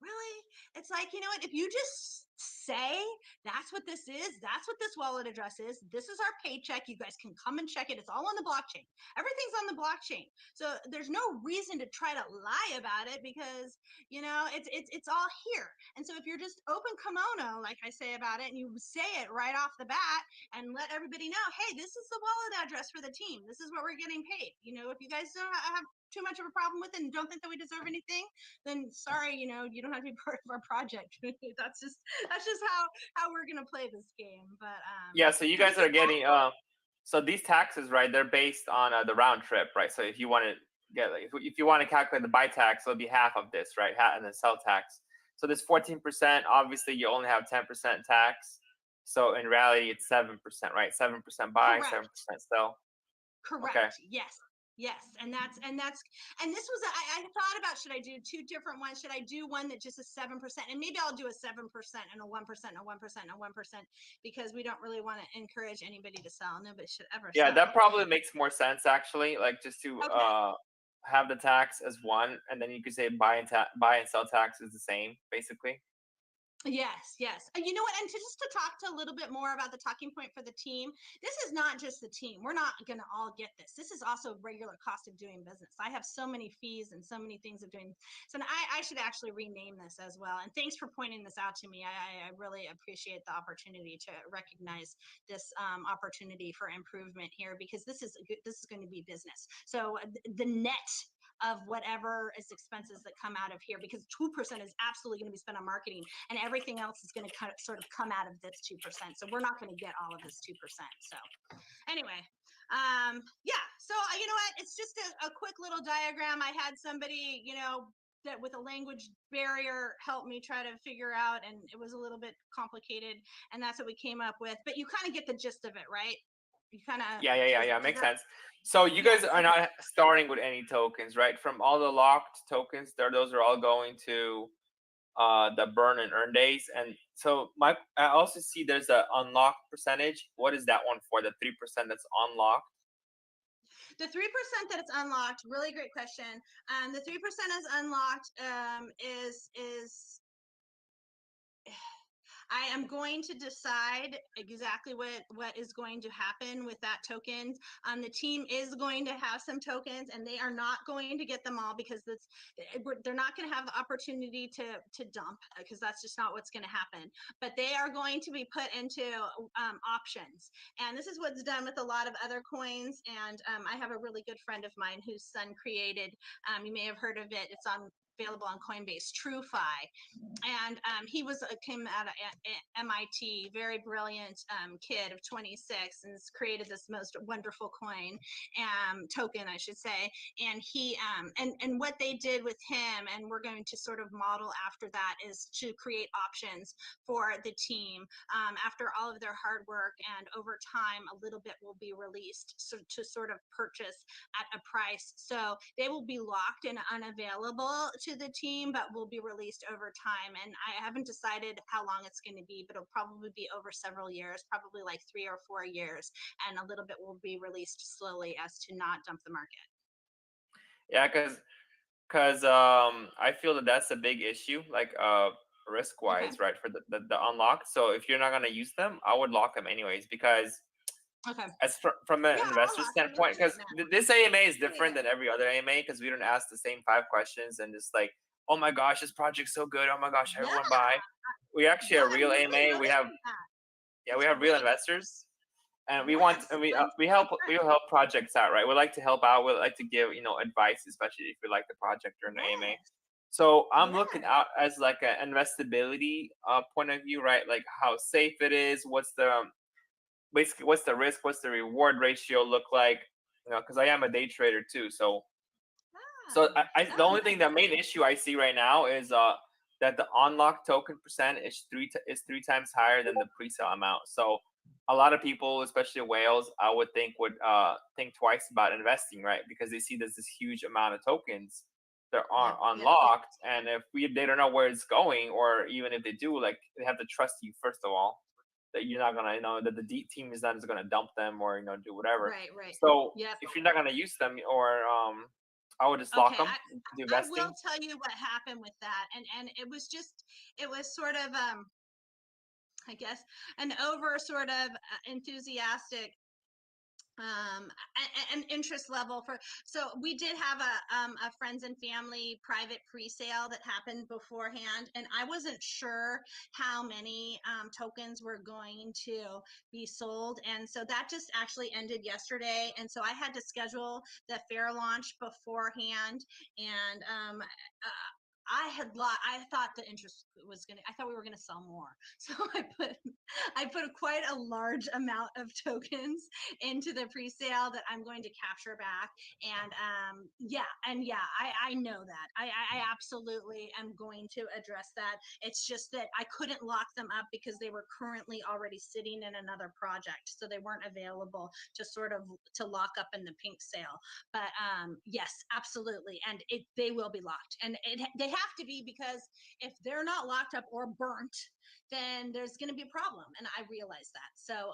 really? It's like, you know what? If you just say that's what this is, that's what this wallet address is, this is our paycheck, you guys can come and check it. It's all on the blockchain. Everything's on the blockchain. So there's no reason to try to lie about it, because it's all here. And so if you're just open kimono, like I say about it, and you say it right off the bat and let everybody know, hey, this is the wallet address for the team, this is what we're getting paid. If you guys don't have too much of a problem with it and don't think that we deserve anything, then sorry, you don't have to be part of our project. that's just how we're gonna play this game. But Yeah, so you guys are getting so these taxes, right? They're based on the round trip, right? So if you want to get, like, if you want to calculate the buy tax, it'll be half of this, right? And then sell tax. So this 14%, obviously you only have 10% tax. So in reality, it's 7%, right? 7% buy, Correct. 7% sell. Okay. Correct. Yes. Yes. And this was, I thought about, should I do two different ones? Should I do one that just is 7%? And maybe I'll do a 7% and a 1% and a 1% and a 1% because we don't really want to encourage anybody to sell. Nobody should ever Yeah, that sell. probably makes more sense actually. Like just to Okay. have the tax as one, and then you could say buy and sell tax is the same, basically. Yes, yes. And you know what? And to just to talk to a little bit more about the talking point for the team, this is not just the team. We're not going to all get this. This is also regular cost of doing business. I have so many fees and so many things of doing. So I should actually rename this as well. And thanks for pointing this out to me. I really appreciate the opportunity to recognize this opportunity for improvement here because this is going to be business. So the net of whatever is expenses that come out of here because 2% is absolutely going to be spent on marketing and everything else is going to kind of sort of come out of this 2%. So we're not going to get all of this 2%. So anyway, yeah. So you know what? It's just a quick little diagram. I had somebody, that with a language barrier help me try to figure out, and it was a little bit complicated, and that's what we came up with. But you kind of get the gist of it, right? You kind of Yeah. Makes sense. So you yeah. guys are Okay. not starting with any tokens, right? From all the locked tokens, those are all going to the burn and earn days. And so I also see there's a unlocked percentage. What is that one for? The 3% that's unlocked? The 3% that it's unlocked, really great question. The 3% is unlocked is I am going to decide exactly what is going to happen with that token. The team is going to have some tokens, and they are not going to get them all because they're not going to have the opportunity to dump because that's just not what's going to happen. But they are going to be put into options, and this is what's done with a lot of other coins. And I have a really good friend of mine whose son created. You may have heard of it. It's available on Coinbase, TrueFi, and he came out of MIT, very brilliant kid of 26, and has created this most wonderful coin token, I should say. And he and what they did with him, and we're going to sort of model after that, is to create options for the team. After all of their hard work, and over time, a little bit will be released to sort of purchase at a price. So they will be locked and unavailable to the team, but will be released over time. And I haven't decided how long it's going to be, but it'll probably be over several years, probably like 3 or 4 years. And a little bit will be released slowly as to not dump the market. Yeah, because I feel that that's a big issue, like risk Okay. wise, right? For the unlocked. So if you're not gonna use them, I would lock them anyways because Okay. as from an Yeah, I'll investor lock them. It standpoint, doesn't because matter. this AMA is Yeah. different than every other AMA because we don't ask the same 5 questions and just like, oh my gosh, this project's so good. Oh my gosh, Yeah. everyone buy. We actually Yeah. a I'm real really AMA. We have noticing that. yeah, we It's have real really investors, and we want yes. and we I'm we impressed. help projects out, right? We like to help out. We like to give advice, especially if you like the project or an AMA. Yes. So I'm looking Yes. out as like an investability point of view, right? Like how safe it is. What's the basically what's the risk? What's the reward ratio look like? Because I am a day trader too. So Ah. the Oh, only thing, nice. the main issue I see right now is that the unlocked token percent is three times higher than the pre-sale amount. So a lot of people, especially whales, I would would think twice about investing, right? Because they see there's this huge amount of tokens that are Yep. Yep. Yep. unlocked, and if they don't know where it's going, or even if they do, like they have to trust you first of all that you're not gonna that the team is not just gonna dump them or do whatever. Right. Right. So Yep. if you're not gonna use them, or I would just lock Okay. them, do I will investing. tell you what happened with that, and it was sort of I guess an over sort of enthusiastic an interest level for. So we did have a friends and family private pre-sale that happened beforehand, and I wasn't sure how many tokens were going to be sold, and so that just actually ended yesterday, and so I had to schedule the fair launch beforehand, and I thought the interest was I thought we were gonna sell more. So I put quite a large amount of tokens into the pre-sale that I'm going to capture back. And I know that. I absolutely am going to address that. It's just that I couldn't lock them up because they were currently already sitting in another project. So they weren't available to sort of to lock up in the pink sale. But yes, absolutely. And they will be locked. And they have to be, because if they're not locked up or burnt, then there's going to be a problem. And I realize that. So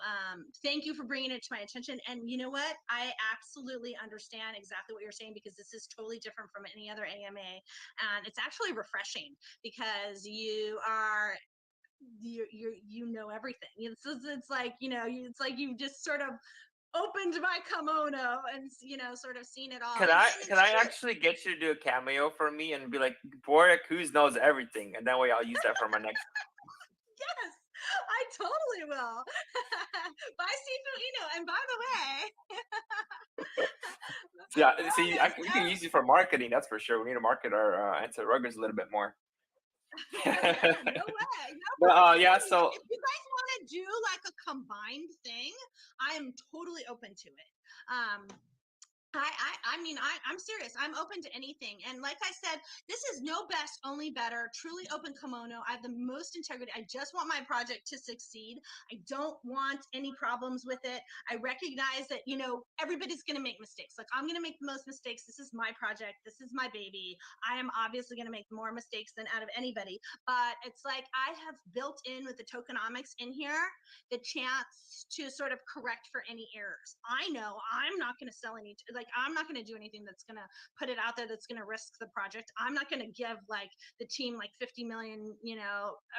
thank you for bringing it to my attention. And you know what? I absolutely understand exactly what you're saying, because this is totally different from any other AMA. And it's actually refreshing, because you know everything. It's like, it's like you just sort of opened my kimono and sort of seen it all. Can And can it's I true. actually get you to do a cameo for me and be like, Boria Kuz knows everything, and that way I'll use that for my next. Yes, I totally will. Bye, Sifu Inu. And by the way, Yeah, see, bonus. we can use you for marketing. That's for sure. We need to market our Anti Ruggers a little bit more. Yeah, no way. No But problem. yeah, If so you guys want to do like a combined thing, I am totally open to it. I'm serious. I'm open to anything. And like I said, this is no best, only better, truly open kimono. I have the most integrity. I just want my project to succeed. I don't want any problems with it. I recognize that, everybody's going to make mistakes. Like, I'm going to make the most mistakes. This is my project. This is my baby. I am obviously going to make more mistakes than out of anybody. But it's like I have built in with the tokenomics in here the chance to sort of correct for any errors. I know I'm not going to sell any, like, I'm not going to do anything that's going to put it out there that's going to risk the project. I'm not going to give like the team like 50 million,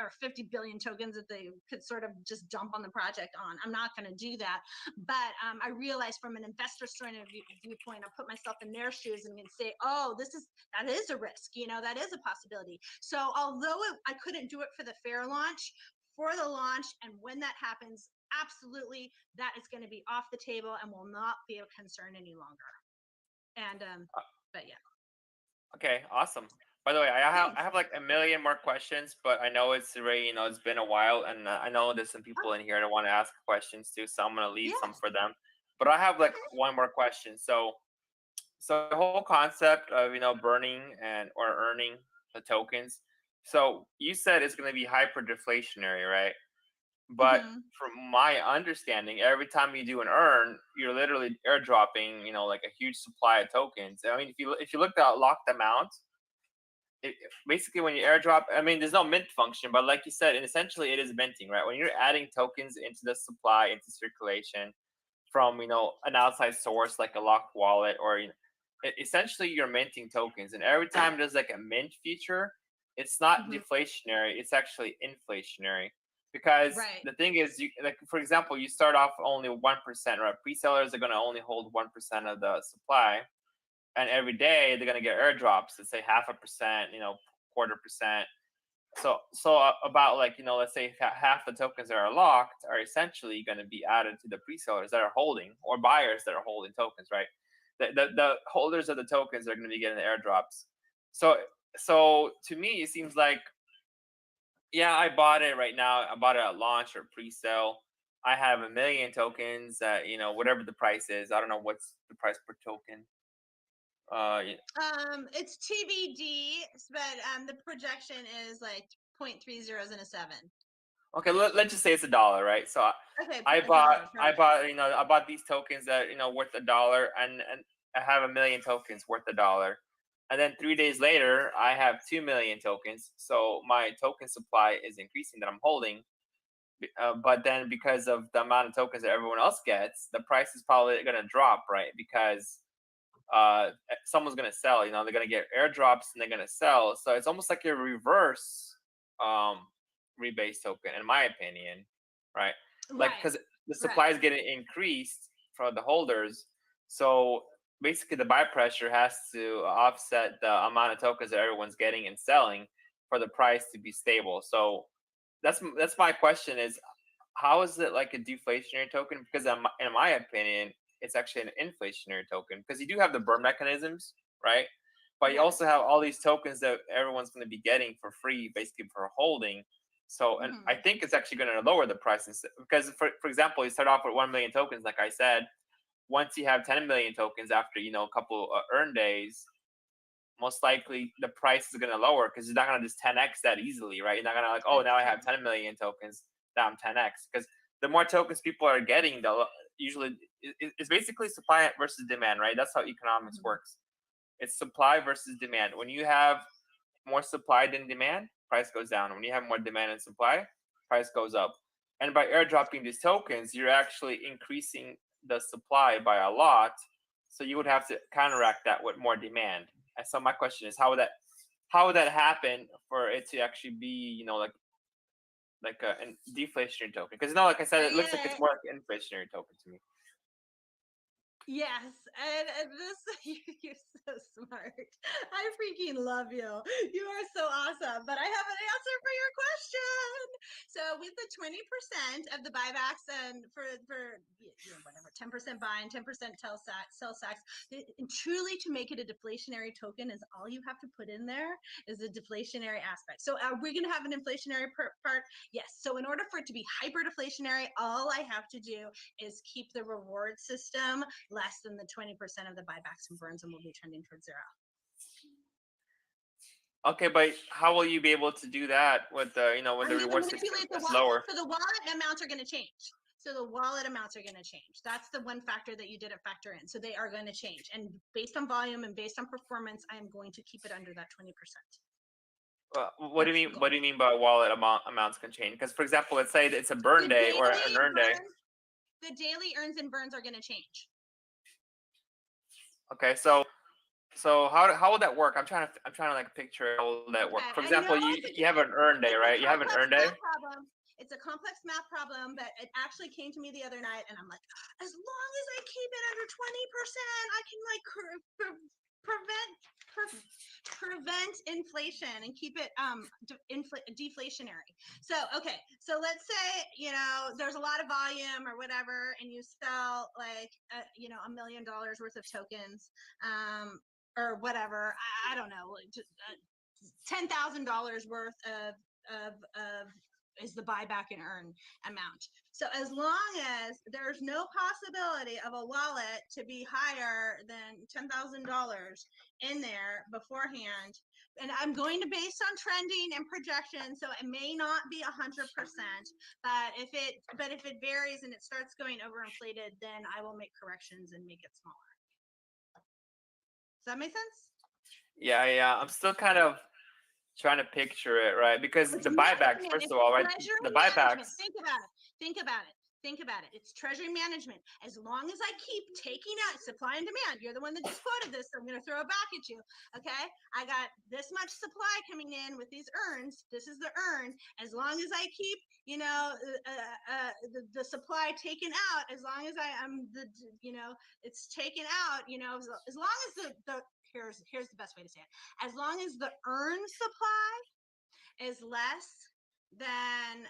or 50 billion tokens that they could sort of just dump on the project on. I'm not going to do that. But I realize from an investor's point of viewpoint, I put myself in their shoes and can say, oh, that is a risk, that is a possibility. So although I couldn't do it for the fair launch, for the launch, and when that happens, absolutely, that is going to be off the table and will not be a concern any longer. And but yeah. okay, awesome. By the way, I have like a million more questions, but I know it's already, it's been a while, and I know there's some people in here that want to ask questions too, so I'm gonna leave some for them. But I have like one more question. So the whole concept of burning or earning the tokens. So you said it's gonna be hyper deflationary, right? But from my understanding, every time you do an earn, you're literally airdropping, like a huge supply of tokens. I mean, if you look at locked amount, basically when you airdrop, I mean, there's no mint function, but like you said, and essentially it is minting, right? When you're adding tokens into the supply, into circulation from an outside source like a locked wallet, or essentially you're minting tokens, and every time there's like a mint feature, it's not deflationary, it's actually inflationary. Because the thing is, like, for example, you start off only 1%, right? Pre-sellers are going to only hold 1% of the supply, and every day they're going to get airdrops, let's say 0.5%, quarter percent. So about, like, let's say half the tokens that are locked are essentially going to be added to the pre-sellers that are holding, or buyers that are holding tokens, right? The holders of the tokens are going to be getting the airdrops. So to me, it seems like, yeah, I bought it right now. I bought it at launch or pre-sale. I have 1 million tokens at, whatever the price is. I don't know what's the price per token. It's TBD, but the projection is like 0.3 zeros and a 7. Okay, let's just say it's $1, right? So Okay, I $1. Perfect. I bought these tokens that worth $1, and I have 1 million tokens worth $1. And then 3 days later, I have 2 million tokens. So my token supply is increasing that I'm holding. But then because of the amount of tokens that everyone else gets, the price is probably going to drop, right? Because someone's going to sell. They're going to get airdrops and they're going to sell. So it's almost like a reverse rebase token, in my opinion, right? Like, because the supply is getting increased for the holders, so basically the buy pressure has to offset the amount of tokens that everyone's getting and selling for the price to be stable. So that's my question: is how is it like a deflationary token? Because in my opinion, it's actually an inflationary token, because you do have the burn mechanisms, right? but you also have all these tokens that everyone's going to be getting for free, basically for holding. So, and I think it's actually going to lower the price because, for example, you start off with 1 million tokens, like I said. Once you have 10 million tokens after a couple earn days, most likely the price is going to lower because you're not going to just 10x that easily, right? You're not going to like, oh, now I have 10 million tokens, now I'm 10x. Because the more tokens people are getting, usually it's basically supply versus demand, right? That's how economics works. It's supply versus demand. When you have more supply than demand, price goes down. When you have more demand and supply, price goes up. And by airdropping these tokens, you're actually increasing the supply by a lot. So you would have to counteract that with more demand. And so my question is, how would that happen for it to actually be, like a deflationary token? Because like I said, it looks like it's more like an inflationary token to me. Yes, and this you're so smart. I freaking love you. You are so awesome. But I have an answer for your question. So with the 20% of the buybacks and for whatever 10% buy and 10% sell stocks, truly to make it a deflationary token is all you have to put in there is the deflationary aspect. So are we going to have an inflationary part? Yes. So in order for it to be hyper deflationary, all I have to do is keep the reward system less than the 20% of the buybacks and burns, and we'll be trending towards zero. Okay, but how will you be able to do that with the when the reward system is lower? So the wallet amounts are going to change. So the wallet amounts are going to change. That's the one factor that you didn't factor in. So they are going to change, and based on volume and based on performance, I am going to keep it under that 20%. What do you mean? What do you mean by wallet amounts can change? Because, for example, let's say it's a burn day or an earn day. The daily earns and burns are going to change. Okay, so how will that work? I'm trying to like picture how will that work. For example, you have an earn day, right? You have an earn day. It's a complex math problem, but it actually came to me the other night, and I'm like, as long as I keep it under 20%, I can like prevent inflation and keep it deflationary. So okay, so let's say there's a lot of volume or whatever, and you sell like $1 million worth of tokens, or whatever. I don't know, just $10,000 worth of is the buyback and earn amount. So as long as there's no possibility of a wallet to be higher than $10,000 in there beforehand, and I'm going to base on trending and projection, so it may not be 100%, but if it varies and it starts going overinflated, then I will make corrections and make it smaller. Does that make sense? Yeah. I'm still kind of trying to picture it, right? Because the buybacks, first of all, right? The buybacks. Think about it. It's treasury management. As long as I keep taking out supply and demand, you're the one that just quoted this, so I'm going to throw it back at you. Okay, I got this much supply coming in with these earns. This is the earn. As long as I keep, the supply taken out. As long as it's taken out. As long as the here's the best way to say it. As long as the earn supply is less than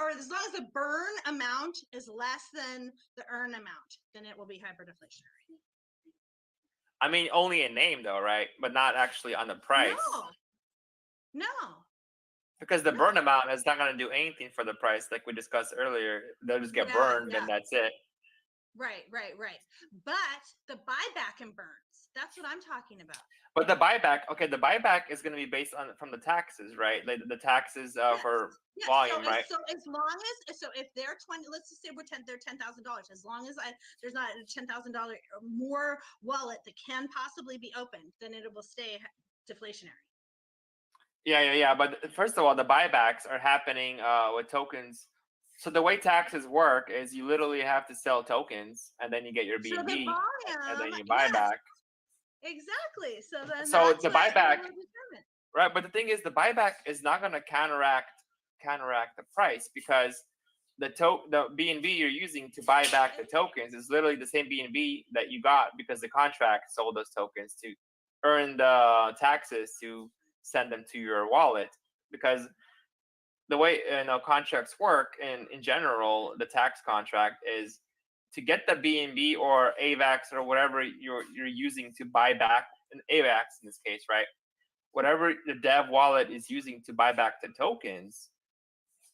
or as long as the burn amount is less than the earn amount, then it will be hyperdeflationary. I mean, only in name though, right? But not actually on the price. No. Because the burn amount is not going to do anything for the price, like we discussed earlier. They'll just get burned, and that's it. Right. But the buyback and burns, that's what I'm talking about. But the buyback is going to be based on from the taxes, right? Like the taxes for volume, right? So as long as if they're 20, let's just say they're $10,000. As long as there's not a $10,000 or more wallet that can possibly be opened, then it will stay deflationary. Yeah. But first of all, the buybacks are happening with tokens. So the way taxes work is you literally have to sell tokens, and then you get your BNB, and then you buy back. Exactly. So then the buyback, right? But the thing is, the buyback is not going to counteract the price, because the BNB you're using to buy back the tokens is literally the same BNB that you got because the contract sold those tokens to earn the taxes to send them to your wallet. Because the way contracts work in general, the tax contract is to get the BNB or AVAX or whatever you're using to buy back an AVAX in this case, right? Whatever the dev wallet is using to buy back the tokens,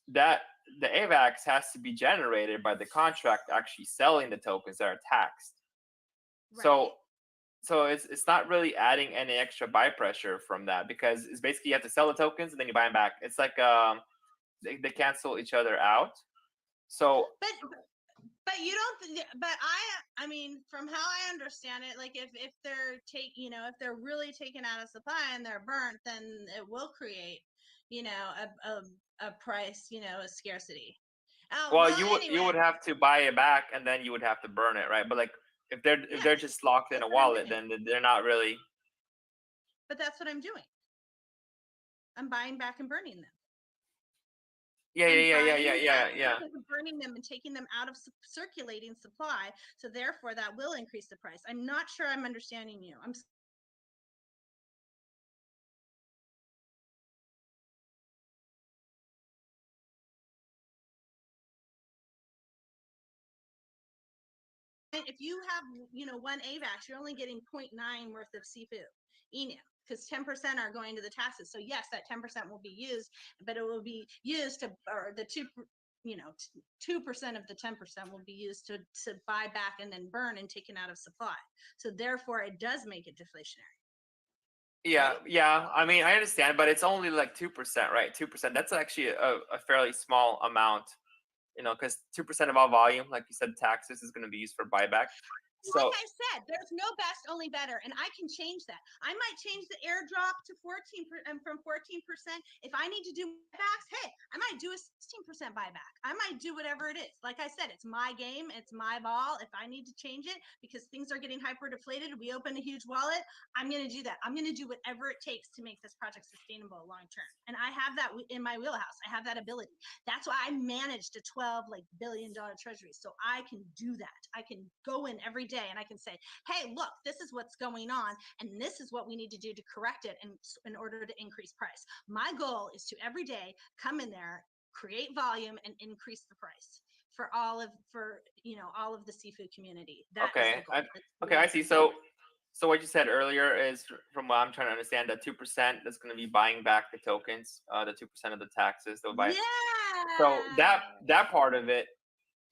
that the AVAX has to be generated by the contract actually selling the tokens that are taxed. Right. So it's not really adding any extra buy pressure from that, because it's basically you have to sell the tokens and then you buy them back. It's like they cancel each other out. So but you don't but I mean, from how I understand it, like if they're if they're really taken out of supply and they're burnt, then it will create a price, a scarcity. well, Well, you anyway, would have to buy it back and then you would have to burn it, right? But like if yeah, they're just locked in that's a what I'm wallet, doing. then they're not really. But that's what I'm doing. I'm buying back and burning them. Yeah, I'm yeah, yeah, yeah, buying yeah, yeah, back yeah. and burning them and taking them out of circulating supply. So therefore, that will increase the price. I'm not sure I'm understanding you. If you have, one AVAX, you're only getting 0.9 worth of Sifu Inu, because 10% are going to the taxes. So yes, that 10% will be used, but it will be used to, or the 2% of the 10% will be used to buy back and then burn and taken out of supply. So therefore, it does make it deflationary. Yeah, Right? yeah. I mean, I understand, but it's only like 2%, right? 2%. That's actually a fairly small amount, because 2% of all volume, like you said, taxes is going to be used for buyback. Like So I said, there's no best, only better, and I can change that. I might change the airdrop to 14% from 14%. If I need to do buybacks, hey, I might do a 16% buyback. I might do whatever it is. Like I said, it's my game, it's my ball. If I need to change it because things are getting hyper deflated, we open a huge wallet, I'm going to do that. I'm going to do whatever it takes to make this project sustainable long term. And I have that in my wheelhouse. I have that ability. That's why I managed a $12 billion treasury. So I can do that. I can go in every day and I can say, hey, look, this is what's going on and this is what we need to do to correct it in order to increase price. My goal is to every day come in there, create volume, and increase the price for all of the seafood community. That is okay, the goal. okay, I see. So what you said earlier is, from what I'm trying to understand, that 2% is going to be buying back the tokens, the 2% of the taxes they'll buy. So Yeah. that part of it,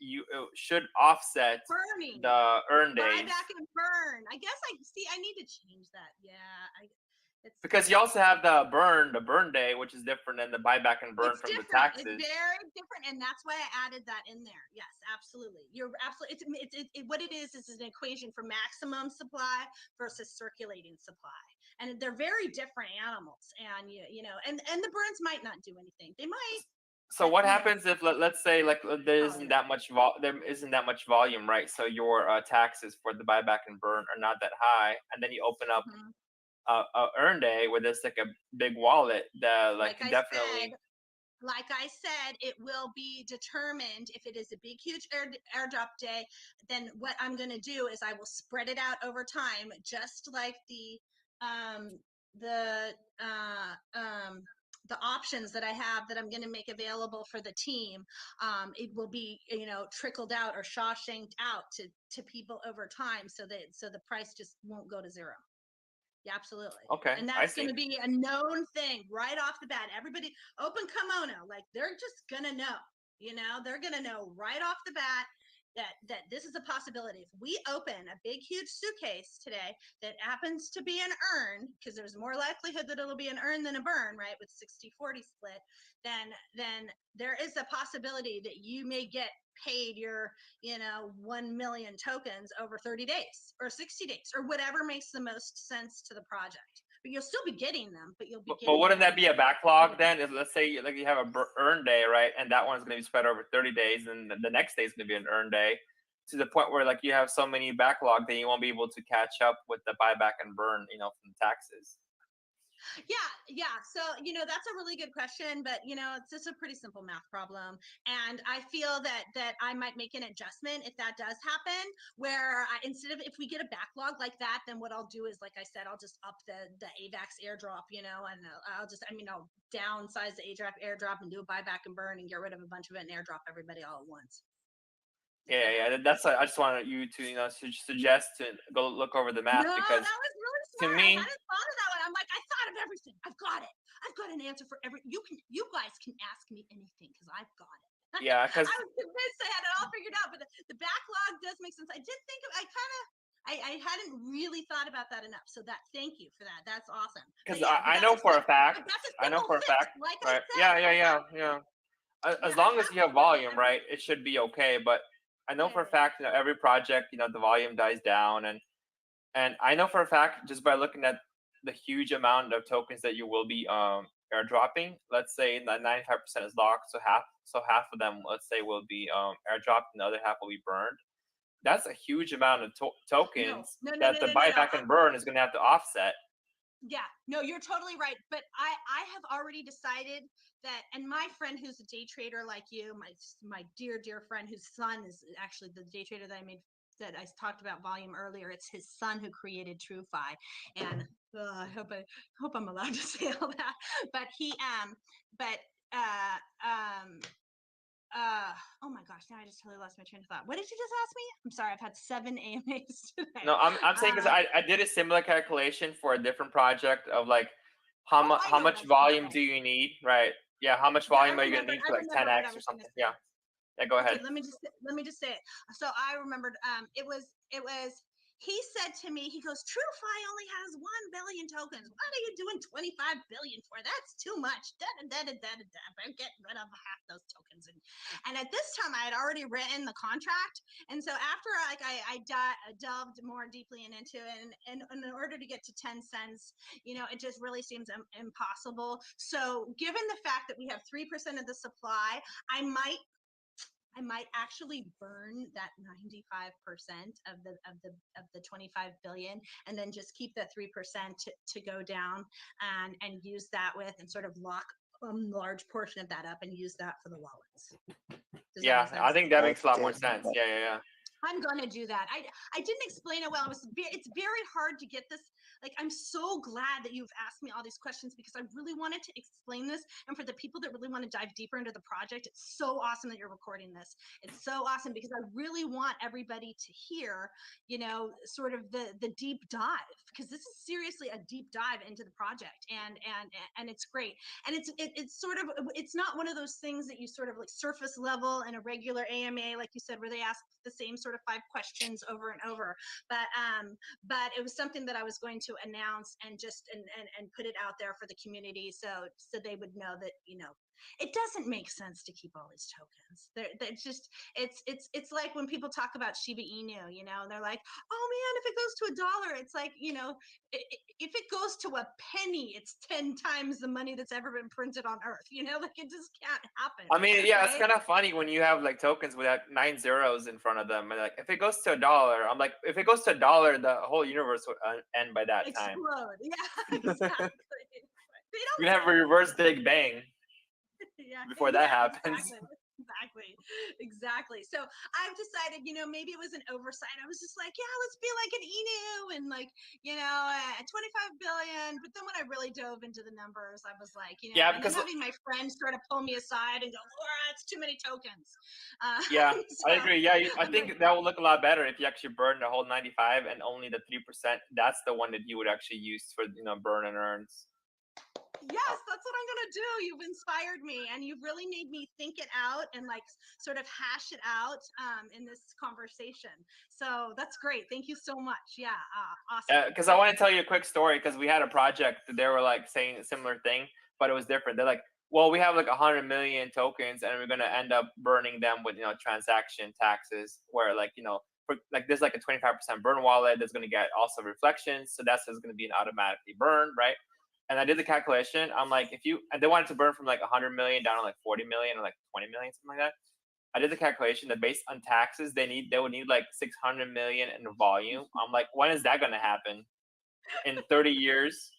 it should offset Burning. the earn Buy days. back and burn. I guess I need to change that. Yeah. Because you also have the burn day, which is different than the buyback and burn It's from the different. It's taxes. very different, and that's why I added that in there. Yes, absolutely. You're absolutely. What it is an equation for maximum supply versus circulating supply, and they're very different animals. And and the burns might not do anything. They might. So But, what happens if let's say like there oh, isn't that much there isn't that much volume, right? So your taxes for the buyback and burn are not that high, and then you open up mm-hmm. a earn day where there's like a big wallet that like definitely. Like I said, it will be determined if it is a big, huge airdrop day. Then what I'm going to do is I will spread it out over time, just like um, the the options that I have that I'm going to make available for the team. It will be trickled out or Shawshanked out to people over time, so the price just won't go to zero. Yeah, absolutely. Okay, And I that's going see. to be a known thing right off the bat. Everybody open kimono, like they're just going to know, they're going to know right off the bat that this is a possibility. If we open a big, huge suitcase today that happens to be an urn, because there's more likelihood that it'll be an urn than a burn, right? With 60-40 split, then there is a possibility that you may get paid your 1 million tokens over 30 days or 60 days or whatever makes the most sense to the project. But you'll still be getting them, but you'll be But getting wouldn't them. that be a backlog then? If let's say like you have a earn day, right, and that one's going to be spread over 30 days, and the next day is going to be an earn day, to the point where like you have so many backlog that you won't be able to catch up with the buyback and burn, from taxes. Yeah. So, that's a really good question, but it's just a pretty simple math problem. And I feel that I might make an adjustment if that does happen, where instead of, if we get a backlog like that, then what I'll do is, like I said, I'll just up the AVAX airdrop, and I'll downsize the airdrop and do a buyback and burn and get rid of a bunch of it and airdrop everybody all at once. Yeah. That's I just wanted you to suggest to go look over the math, No, because that was really to smart. me, I hadn't thought of that one. I'm like, I thought of everything. I've got it. I've got an answer for every. You guys can ask me anything because I've got it. yeah, because I was convinced I had it all figured out, but the backlog does make sense. I did think of. I hadn't really thought about that enough. So thank you for that. That's awesome. because Yeah, I know for a fact, that's a I know simple for a fix. fact, Like I right? said, Yeah. As yeah, I long as have you to have do it. volume, right, it should be okay. But I know for a Right. fact, every project, the volume dies down, and I know for a fact just by looking at the huge amount of tokens that you will be airdropping. Let's say that 95% is locked, so half of them, let's say, will be airdropped, and the other half will be burned. That's a huge amount of tokens No. that the buyback and burn is going to have to offset. Yeah, no, you're totally right. But I have already decided that, and my friend who's a day trader like you, my dear friend whose son is actually the day trader that I talked about volume earlier. It's his son who created TrueFi, and I hope I'm allowed to say all that. But but uh, um, oh my gosh, now I just totally lost my train of thought. What did you just ask me? I'm sorry, I've had 7 AMAs today. No, I'm saying because I did a similar calculation for a different project of like how I know what I much was gonna volume say. do you need, right? Yeah, how much Yeah, I volume are you going to remembered. need I for like remembered what I 10x or was gonna something? say. Yeah, go Okay, ahead. let me just say it. So I remembered. It was. He said to me, he goes, TrueFi only has 1 billion tokens. What are you doing 25 billion for? That's too much. I'm getting rid of half those tokens. And at this time, I had already written the contract. And so after I delved more deeply into it, and in order to get to 10 cents, it just really seems impossible. So given the fact that we have 3% of the supply, I might actually burn that 95% of the 25 billion, and then just keep the 3% to go down, and use that with, and sort of lock a large portion of that up and use that for the wallets. Does that make sense? I think that makes a lot more sense. Yeah. I'm gonna do that. I didn't explain it well. It's very hard to get this. Like, I'm so glad that you've asked me all these questions, because I really wanted to explain this. And for the people that really want to dive deeper into the project, it's so awesome that you're recording this. It's so awesome because I really want everybody to hear, sort of the deep dive, because this is seriously a deep dive into the project, and it's great. And it's sort of, it's not one of those things that you sort of like surface level in a regular AMA, like you said, where they ask the same sort of 5 questions over and over. But it was something that I was going to announce and just and put it out there for the community, so they would know that it doesn't make sense to keep all these tokens. They're just, it's like when people talk about Shiba Inu, they're like, oh man, if it goes to $1, it's like, if it goes to a penny, it's 10 times the money that's ever been printed on Earth. Like, it just can't happen. I mean, yeah, it's right? kind of funny when you have like tokens with like 9 zeros in front of them, and like if it goes to $1, I'm like, if it goes to $1, the whole universe would end by that time. Explode. Yeah, exactly. They You don't have a reverse Big Bang before that happens. Exactly. So I've decided, maybe it was an oversight. I was just like, yeah, let's be like an Inu, and like, 25 billion. But then when I really dove into the numbers, I was like, Yeah, and then because having my friends sort of pull me aside and go, Laura, it's too many tokens. yeah, So I agree. Yeah, I I'm think like, that will look a lot better if you actually burn the whole 95 and only the 3%. That's the one that you would actually use for burn and earns. yes, that's what I'm gonna do. You've inspired me, and you've really made me think it out and like sort of hash it out in this conversation. So that's great. Thank you so much. Yeah, awesome. Because I want to tell you a quick story, because we had a project that they were like saying a similar thing, but it was different. They're like, well, we have like 100 million tokens, and we're gonna end up burning them with transaction taxes, where like like there's like a 25% burn wallet that's gonna get also reflections, so that's just gonna be an automatically burn, right? And I did the calculation. I'm like, and they wanted to burn from like 100 million down to like 40 million or like 20 million, something like that. I did the calculation that based on taxes, they would need like 600 million in volume. I'm like, when is that going to happen? In 30 years?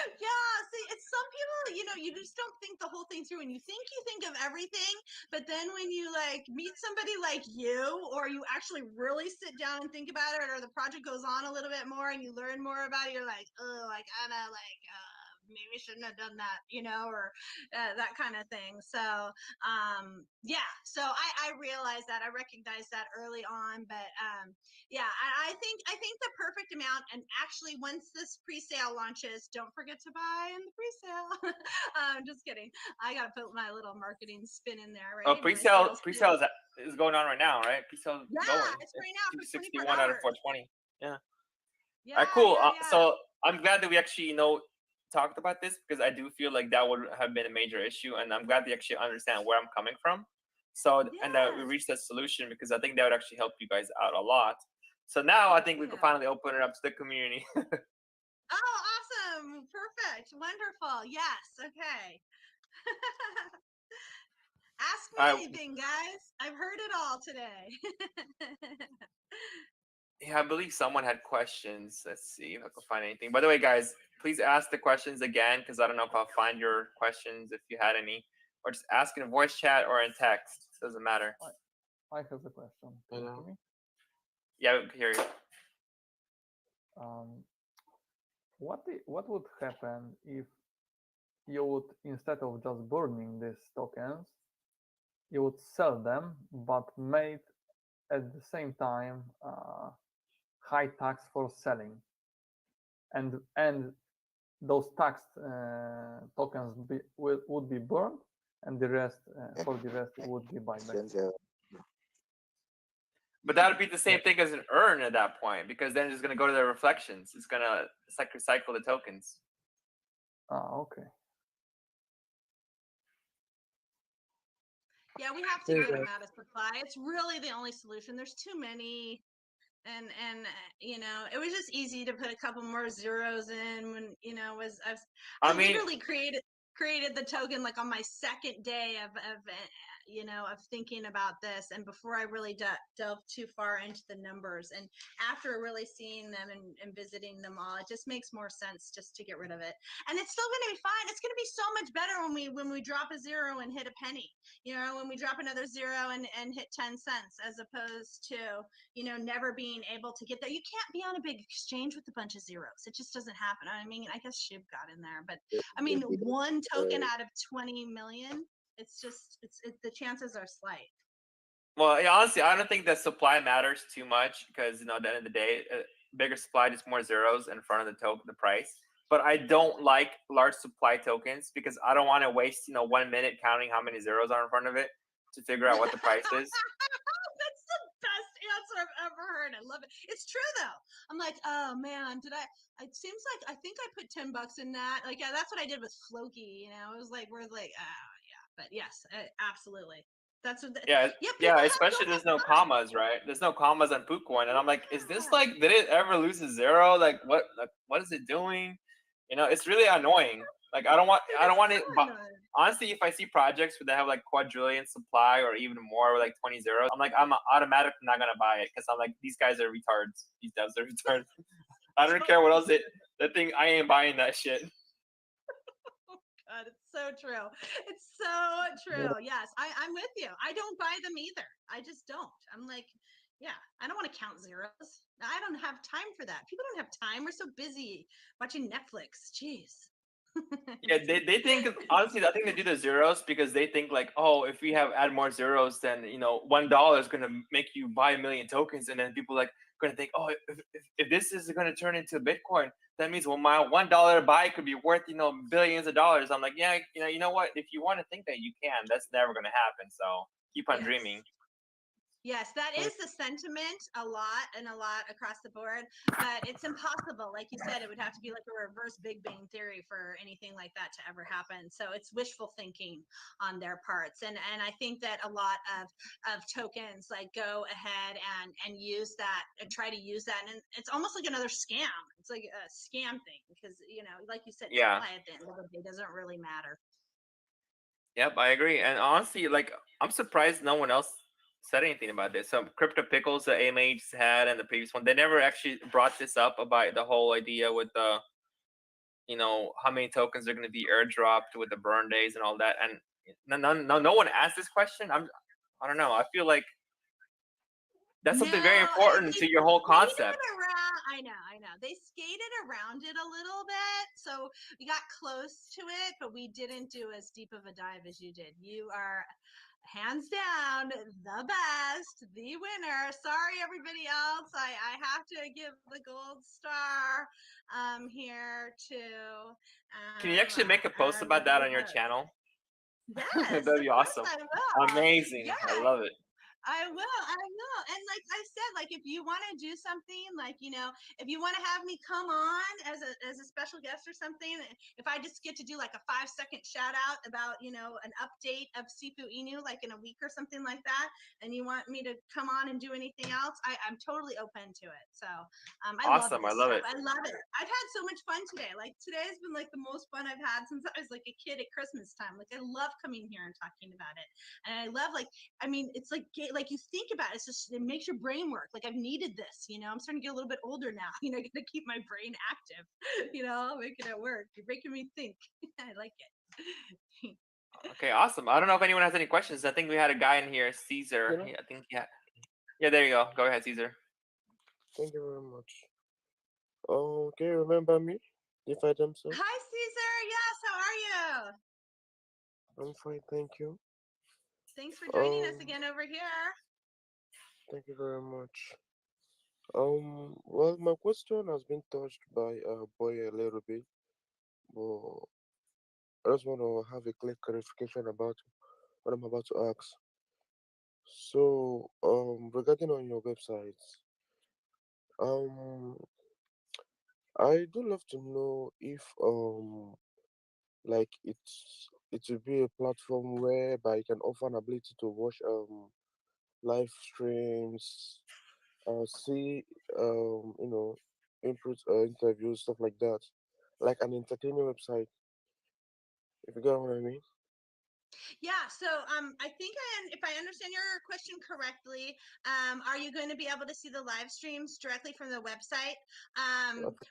Yeah, see, it's some people, you just don't think the whole thing through, and you think of everything, but then when you like meet somebody like you, or you actually really sit down and think about it, or the project goes on a little bit more and you learn more about it, you're like, oh, I gotta like maybe we shouldn't have done that, or that kind of thing. So yeah, so I realized that, I recognized that early on, but yeah, I think the perfect amount, and actually once this pre-sale launches, don't forget to buy in the pre-sale. I'm just kidding. I gotta put my little marketing spin in there, right? Oh, pre-sale is going on right now, right? Pre-sale Yeah, going. it's right now for 261 out of 420. Yeah. Yeah, All right, cool. yeah. So I'm glad that we actually talked about this, because I do feel like that would have been a major issue, and I'm glad they actually understand where I'm coming from. So and that we reached that solution, because I think that would actually help you guys out a lot. So now I think we can finally open it up to the community. Oh, awesome. Perfect. Wonderful. Yes. Okay. Ask me anything, guys. I've heard it all today. Yeah, I believe someone had questions. Let's see if I can find anything. By the way, guys, please ask the questions again, because I don't know if I'll find your questions if you had any, or just ask in a voice chat or in text. It doesn't matter. I have a question. Can you hear me? Yeah, we can hear you. What would happen if you would, instead of just burning these tokens, you would sell them, but made at the same time high tax for selling, and those taxed tokens would be burned, and the rest for the rest would be buyback. But that would be the same thing as an earn at that point, because then it's going to go to the reflections. It's going to recycle the tokens. Okay. Yeah, we have to get them out of supply. It's really the only solution. There's too many, and it was just easy to put a couple more zeros in when I literally created the token like on my second day of thinking about this, and before I really delved too far into the numbers, and after really seeing them and visiting them all, it just makes more sense just to get rid of it. And it's still going to be fine. It's going to be so much better when we drop a zero and hit a penny, when we drop another zero and hit 10 cents, as opposed to never being able to get there. You can't be on a big exchange with a bunch of zeros. It just doesn't happen. I mean, I guess Shib got in there, but I mean, one token out of 20 million, it's just the chances are slight. Well, yeah, honestly, I don't think that supply matters too much, because at the end of the day, bigger supply is more zeros in front of the price. But I don't like large supply tokens, because I don't want to waste 1 minute counting how many zeros are in front of it to figure out what the price is. That's the best answer I've ever heard. I love it. It's true though. I'm like, oh man, it seems like I think I put $10 in that. Like, yeah, that's what I did with Floki. It was like, we're like, yeah, but yes, absolutely. That's what. Yeah. Especially there's no commas, right? There's no commas on Pucoin, and I'm like, is this did it ever lose a zero? Like, what is it doing? It's really annoying. Like, I don't want it. Honestly, if I see projects that have like quadrillion supply or even more, with like 20 zeros, I'm automatically not gonna buy it, because I'm like, these guys are retards. These devs are retards. I don't care what else that thing. I ain't buying that shit. God, it's so true. It's so true. Yes, I'm with you. I don't buy them either. I just don't. I'm like, yeah, I don't want to count zeros. I don't have time for that. People don't have time. We're so busy watching Netflix. Jeez. Yeah, they think, honestly, I think they do the zeros because they think like, oh, if we add more zeros, then $1 is gonna make you buy 1 million tokens, and then people gonna think, oh, if this is gonna turn into Bitcoin, that means my $1 buy could be worth billions of dollars. I'm like, yeah, you know what? If you want to think that, you can. That's never gonna happen. So keep on dreaming. Yes, that is the sentiment a lot across the board, but it's impossible. Like you said, it would have to be like a reverse Big Bang theory for anything like that to ever happen. So it's wishful thinking on their parts. And I think that a lot of tokens go ahead and use that and try to use that. And it's almost like another scam. It's like a scam thing because, like you said, supply at the end of the day doesn't really matter. Yep, I agree. And honestly, I'm surprised no one else said anything about this. Some Crypto Pickles that AMH had and the previous one, they never actually brought this up about the whole idea with the, how many tokens are going to be airdropped with the burn days and all that. And no one asked this question. I don't know. I feel like that's something very important to your whole concept. I know. They skated around it a little bit, so we got close to it, but we didn't do as deep of a dive as you did. You are hands down the best, the winner. Sorry, everybody else. I have to give the gold star here to. Can you actually make a post about that on your channel? Yes, That'd be of course awesome. I will. Amazing. Yeah. I love it. I will. And like I said, like if you want to do something, like, if you want to have me come on as a special guest or something, if I just get to do like a 5-second shout out about, an update of Sifu Inu, like in a week or something like that, and you want me to come on and do anything else, I'm totally open to it. So I love Awesome. I this love stuff. it. I love it. I've had so much fun today. Like today has been like the most fun I've had since I was like a kid at Christmas time. Like I love coming here and talking about it. And I love it's like you think about it, it makes your brain work. Like I've needed this, I'm starting to get a little bit older now. I got to keep my brain active, making it work. You're making me think. I like it. Okay, awesome. I don't know if anyone has any questions. I think we had a guy in here, Caesar. I think yeah, there you go. Go ahead, Caesar. Thank you very much. Oh, can you remember me? If I am so. Hi, Caesar. Yes, how are you? I'm fine, thank you. Thanks for joining us again over here. Thank you very much. Well, my question has been touched by Boy a little bit, but I just want to have a clear clarification about what I'm about to ask. So, regarding on your websites, um, I do love to know if like it will be a platform whereby you can offer an ability to watch live streams, see input interviews, stuff like that, like an entertaining website. If you get what I mean. Yeah, so I think if I understand your question correctly, are you going to be able to see the live streams directly from the website?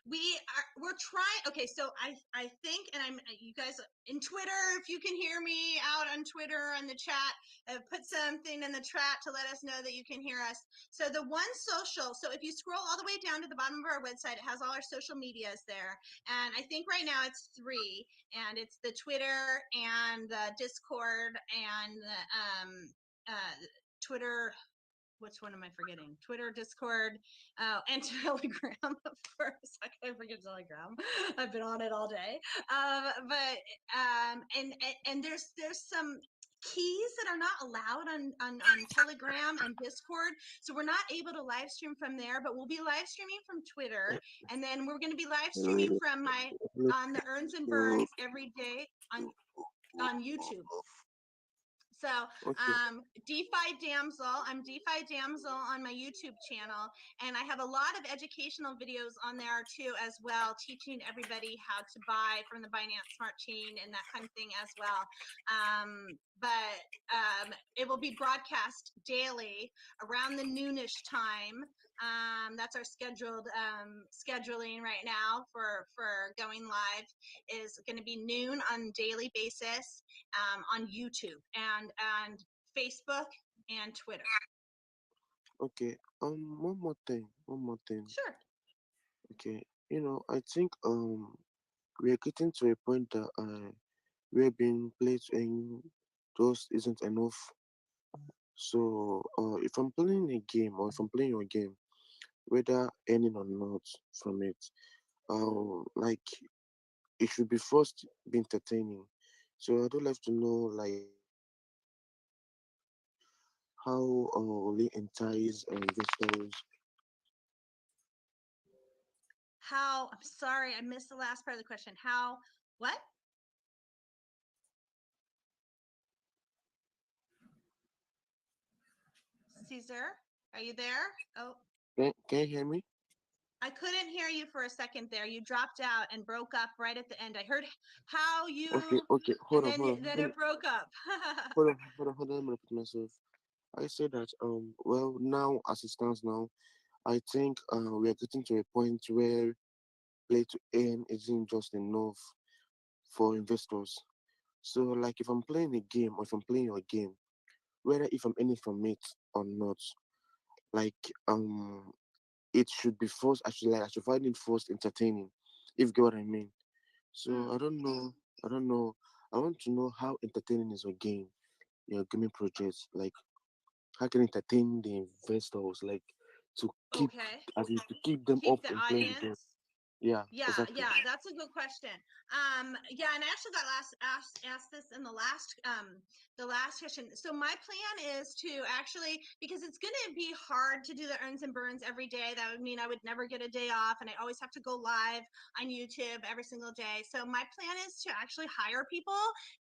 We're trying. Okay, so I think, and you guys in Twitter, if you can hear me out on Twitter on the chat, put something in the chat to let us know that you can hear us. So the one social. So if you scroll all the way down to the bottom of our website, it has all our social medias there, and I think right now it's 3. And it's the Twitter and the Discord and the Twitter. Which one am I forgetting? Twitter, Discord, and Telegram, of course. I can't forget Telegram. I've been on it all day. And there's some keys that are not allowed on Telegram and Discord, so we're not able to live stream from there, but we'll be live streaming from Twitter, and then we're going to be live streaming from on the Earns and Burns every day on YouTube. So DeFi Damsel, I'm DeFi Damsel on my YouTube channel, and I have a lot of educational videos on there too as well, teaching everybody how to buy from the Binance Smart Chain and that kind of thing as well. But it will be broadcast daily around the noonish time. That's our scheduling right now for going live is going to be noon on daily basis on YouTube and Facebook and Twitter. Okay. One more thing. Sure. Okay. I think we are getting to a point that we're being played in just isn't enough. So if I'm playing a game or if I'm playing your game, whether earning or not from it, like it should be first be entertaining. So I do like to know like how will it entice investors. How, I'm sorry, I missed the last part of the question. How, what? Caesar, are you there? Oh, Can you hear me? I couldn't hear you for a second there. You dropped out and broke up right at the end. I heard how you, Okay, hold on, then it broke up. hold on, let me repeat myself. I said that well, now as it stands now, I think we are getting to a point where play to earn isn't just enough for investors. So like if I'm playing a game or if I'm playing your game, whether if I'm earning from it or not, like it should be first. I should find it first entertaining, if you get what I mean. So Mm. I don't know. I don't know. I want to know how entertaining is your gaming projects. Like, how can entertain the investors, like, to keep, Okay. as in to keep them up Keep the and playing the game. audience. Yeah, Yeah, exactly. yeah, that's a good question. Yeah, and I actually got asked this in the last question. So my plan is to actually, because it's going to be hard to do the earns and burns every day. That would mean I would never get a day off, and I always have to go live on YouTube every single day. So my plan is to actually hire people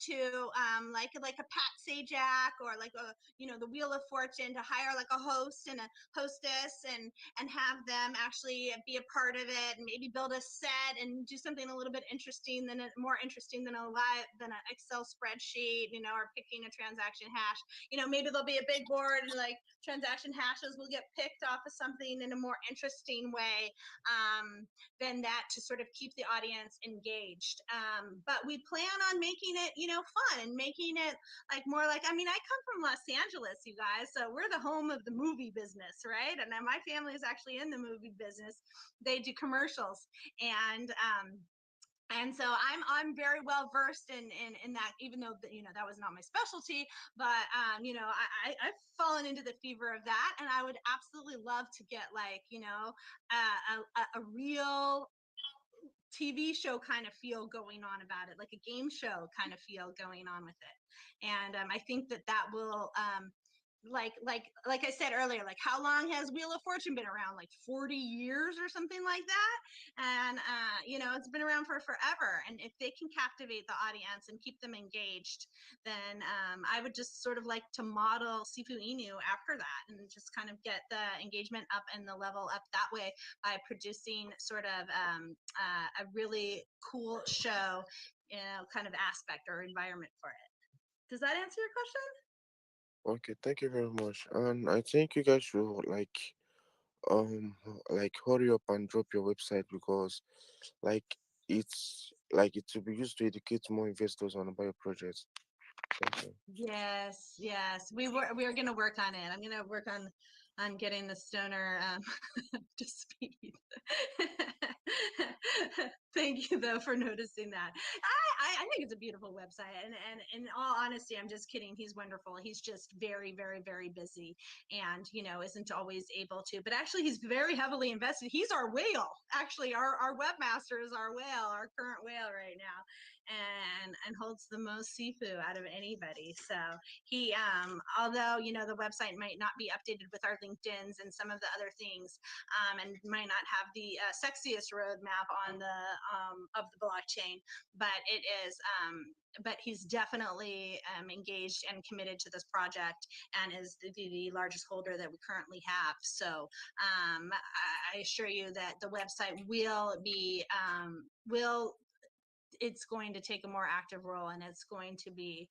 to like a Pat Sajak or like a the Wheel of Fortune, to hire like a host and a hostess and have them actually be a part of it, and maybe build a set and do something a little bit more interesting than an Excel spreadsheet, or picking a transaction hash. Maybe there'll be a big board and like transaction hashes will get picked off of something in a more interesting way than that, to sort of keep the audience engaged. But we plan on making it, fun, and making it like more like, I come from Los Angeles, you guys, so we're the home of the movie business, right? And then my family is actually in the movie business. They do commercials, and so I'm very well versed in that, even though that was not my specialty. But I've fallen into the fever of that, and I would absolutely love to get like a real TV show kind of feel going on about it, like a game show kind of feel going on with it. And I think that will like I said earlier, like, how long has Wheel of Fortune been around? Like 40 years or something like that. And it's been around for forever, and if they can captivate the audience and keep them engaged, then I would just sort of like to model Sifu Inu after that, and just kind of get the engagement up and the level up that way, by producing sort of a really cool show, kind of aspect or environment for it. Does that answer your question? Okay, thank you very much. And I think you guys should um hurry up and drop your website, because like it will be used to educate more investors on about your projects. Thank you. Yes, yes. We're gonna work on it. I'm gonna work on getting the stoner to speed. Thank you though for noticing that. I think it's a beautiful website, and in all honesty, I'm just kidding. He's wonderful. He's just very, very, very busy, and isn't always able to. But actually, he's very heavily invested. He's our whale. Actually, our webmaster is our whale, our current whale right now, and holds the most Sifu out of anybody. So he, although the website might not be updated with our LinkedIn's and some of the other things, and might not have the sexiest roadmap on the of the blockchain, but it is. But he's definitely engaged and committed to this project, and is the largest holder that we currently have. So I assure you that the website will it's going to take a more active role, and it's going to be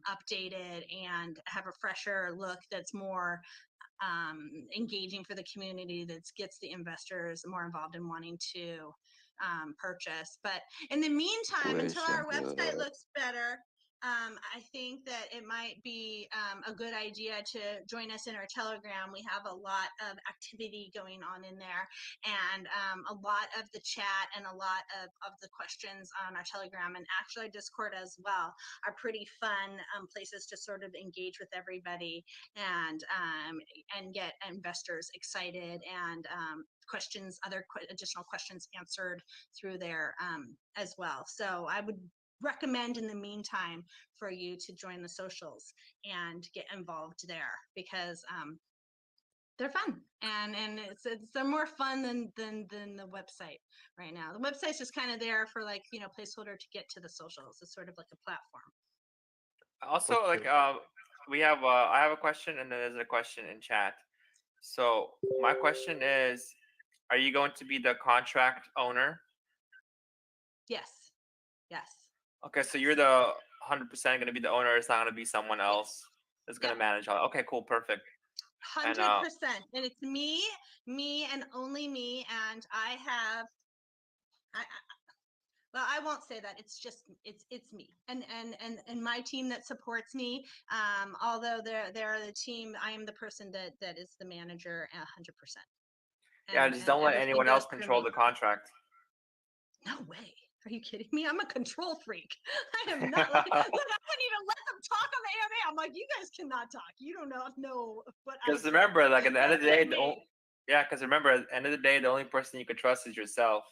updated and have a fresher look that's more engaging for the community, that gets the investors more involved in wanting to purchase. But in the meantime, until our website looks better, I think that it might be a good idea to join us in our Telegram. We have a lot of activity going on in there, and a lot of the chat and a lot of the questions on our Telegram, and actually Discord as well, are pretty fun places to sort of engage with everybody, and get investors excited, and additional questions answered through there as well. So I would recommend in the meantime for you to join the socials and get involved there, because they're fun, and they're more fun than the website right now. The website's just kind of there for like placeholder to get to the socials. It's sort of like a platform. Also, like Okay. we have I have a question, and then there's a question in chat. So my question is, are you going to be the contract owner? Yes. Yes. Okay, so you're the 100% going to be the owner. It's not going to be someone Yes. else that's going Yep. to manage all. Okay, cool, perfect. 100%. And it's me and only me. And I Well, I won't say that. It's just it's me and my team that supports me. Although they're the team, I am the person that is the manager 100%. Yeah, just don't let anyone else control the contract. No way. Are you kidding me? I'm a control freak. I am not like, look, I wouldn't even let them talk on the AMA. I'm like, you guys cannot talk. You don't know what I Because remember, like at the end of the day, yeah, because remember, at the end of the day, the only person you can trust is yourself.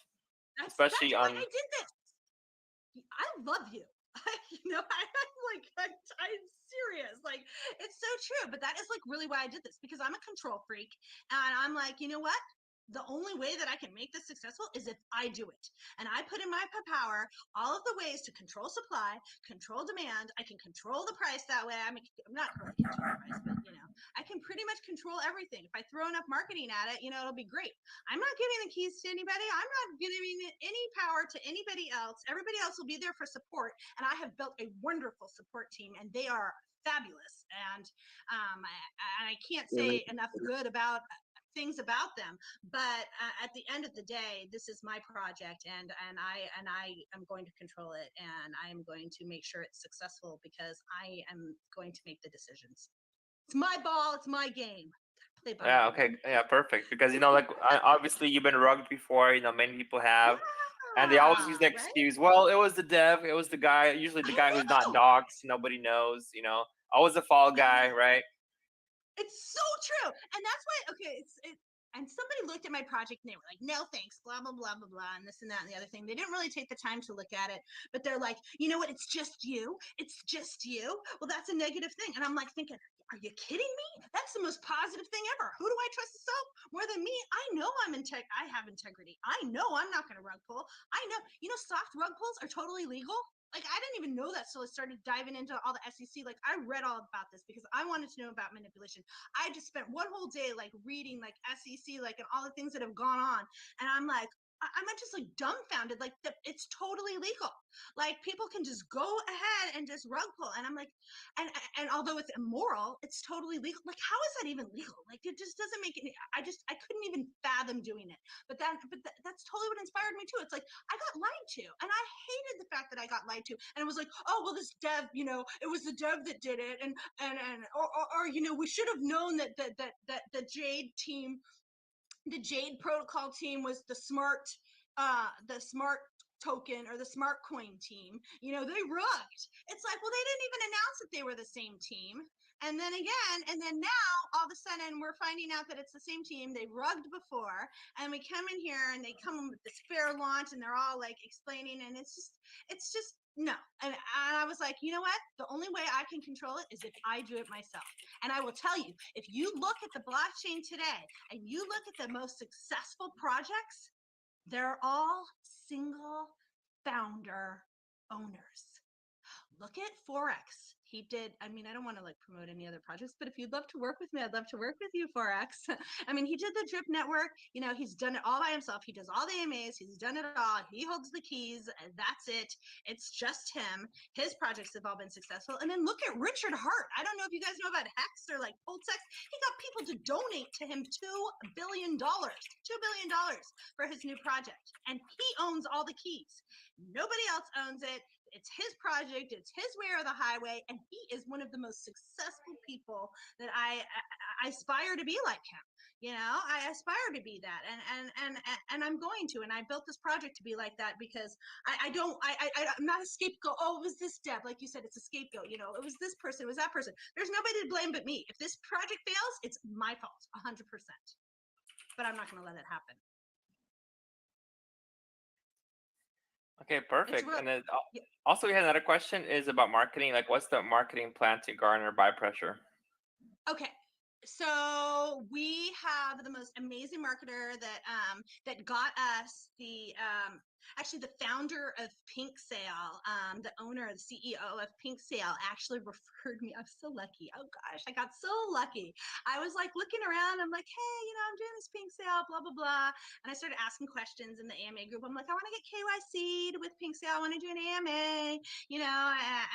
Especially that's on. why I did this. I love you. I'm serious. Like, it's so true. But that is like really why I did this, because I'm a control freak. And I'm like, you know what? The only way that I can make this successful is if I do it. And I put in my power all of the ways to control supply, control demand. I can control the price that way. I'm not really control the price, but I can pretty much control everything. If I throw enough marketing at it, it'll be great. I'm not giving the keys to anybody. I'm not giving any power to anybody else. Everybody else will be there for support. And I have built a wonderful support team, and they are fabulous. And I can't say enough good about things about them, but at the end of the day, this is my project, and I am going to control it, and I am going to make sure it's successful, because I am going to make the decisions. It's my ball, it's my game. Play by Yeah. Okay. Yeah. Perfect. Because like obviously you've been rugged before. Many people have, and they always use the excuse. Right? Well, it was the dev. It was the guy. Usually the guy who's not doxed. Nobody knows. I was a fall guy, right? It's so true, and that's why. Okay, and somebody looked at my project and they were like, no thanks, blah blah blah blah blah, and this and that and the other thing. They didn't really take the time to look at it, but they're like, you know what, it's just you. Well, that's a negative thing. And I'm like thinking, are you kidding me? That's the most positive thing ever. Who do I trust to sell more than me? I know I have integrity. I know I'm not going to rug pull. I know, soft rug pulls are totally legal. Like, I didn't even know that till I started diving into all the SEC. Like, I read all about this because I wanted to know about manipulation. I just spent one whole day like reading like SEC, like, and all the things that have gone on. And I'm like, I'm just like dumbfounded. Like, it's totally legal. Like, people can just go ahead and just rug pull. And I'm like, and although it's immoral, it's totally legal. Like, how is that even legal? Like, it just doesn't make any. I couldn't even fathom doing it. But that's totally what inspired me too. It's like, I got lied to, and I hated the fact that I got lied to. And it was like, oh well, this dev, it was the dev that did it, or we should have known that the Jade team, the Jade protocol team was the smart token or the smart coin team. They rugged. It's like, well, they didn't even announce that they were the same team. And then now all of a sudden we're finding out that it's the same team. They rugged before, and we come in here and they come with this FAIRLAUNCH, and they're all like explaining, and it's just no. And I was like, you know what? The only way I can control it is if I do it myself. And I will tell you, if you look at the blockchain today and you look at the most successful projects, they're all single founder owners. Look at Forex. He did, I don't want to like promote any other projects, but if you'd love to work with me, I'd love to work with you, Forex. He did the drip network. He's done it all by himself. He does all the AMAs. He's done it all. He holds the keys. That's it. It's just him. His projects have all been successful. And then look at Richard Hart. I don't know if you guys know about Hex or like Pulsex. He got people to donate to him $2 billion for his new project. And he owns all the keys. Nobody else owns it. It's his project. It's his way or the highway. And he is one of the most successful people that I aspire to be like him. I aspire to be that. And I'm going to. And I built this project to be like that because I'm not a scapegoat. Oh, it was this dev. Like you said, it's a scapegoat. It was this person. It was that person. There's nobody to blame but me. If this project fails, it's my fault, 100%. But I'm not going to let it happen. Okay, perfect. And then also we had another question is about marketing. Like, what's the marketing plan to garner buy pressure? Okay, so we have the most amazing marketer that got us the founder of Pink Sale, the owner, the CEO of Pink Sale actually referred me. I'm so lucky. Oh gosh, I got so lucky. I was like looking around. I'm like, hey, I'm doing this Pink Sale, blah blah blah, and I started asking questions in the AMA group. I'm like, I want to get KYC'd with Pink Sale. I want to do an AMA,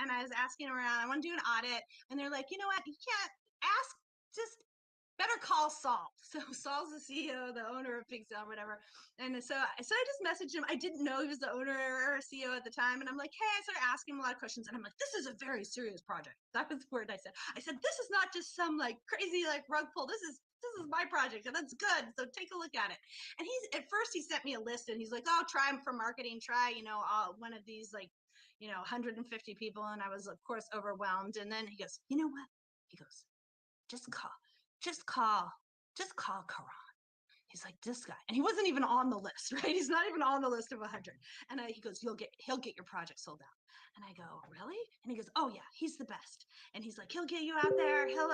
and I was asking around. I want to do an audit, and they're like, you know what, you can't ask, just better call Saul. So Saul's the CEO, the owner of Pig Sale, whatever. And so I just messaged him. I didn't know he was the owner or CEO at the time. And I'm like, hey, I started asking him a lot of questions. And I'm like, this is a very serious project. That was the word I said. I said, this is not just some like crazy like rug pull. This is my project and that's good. So take a look at it. And at first he sent me a list and he's like, oh, try them for marketing. Try, one of these like, 150 people. And I was of course overwhelmed. And then he goes, you know what? He goes, just call Karan. He's like, this guy, and he wasn't even on the list, right? He's not even on the list of 100. And he goes, he'll get your project sold out. And I go, really? And he goes, oh yeah, he's the best. And he's like, he'll get you out there. He'll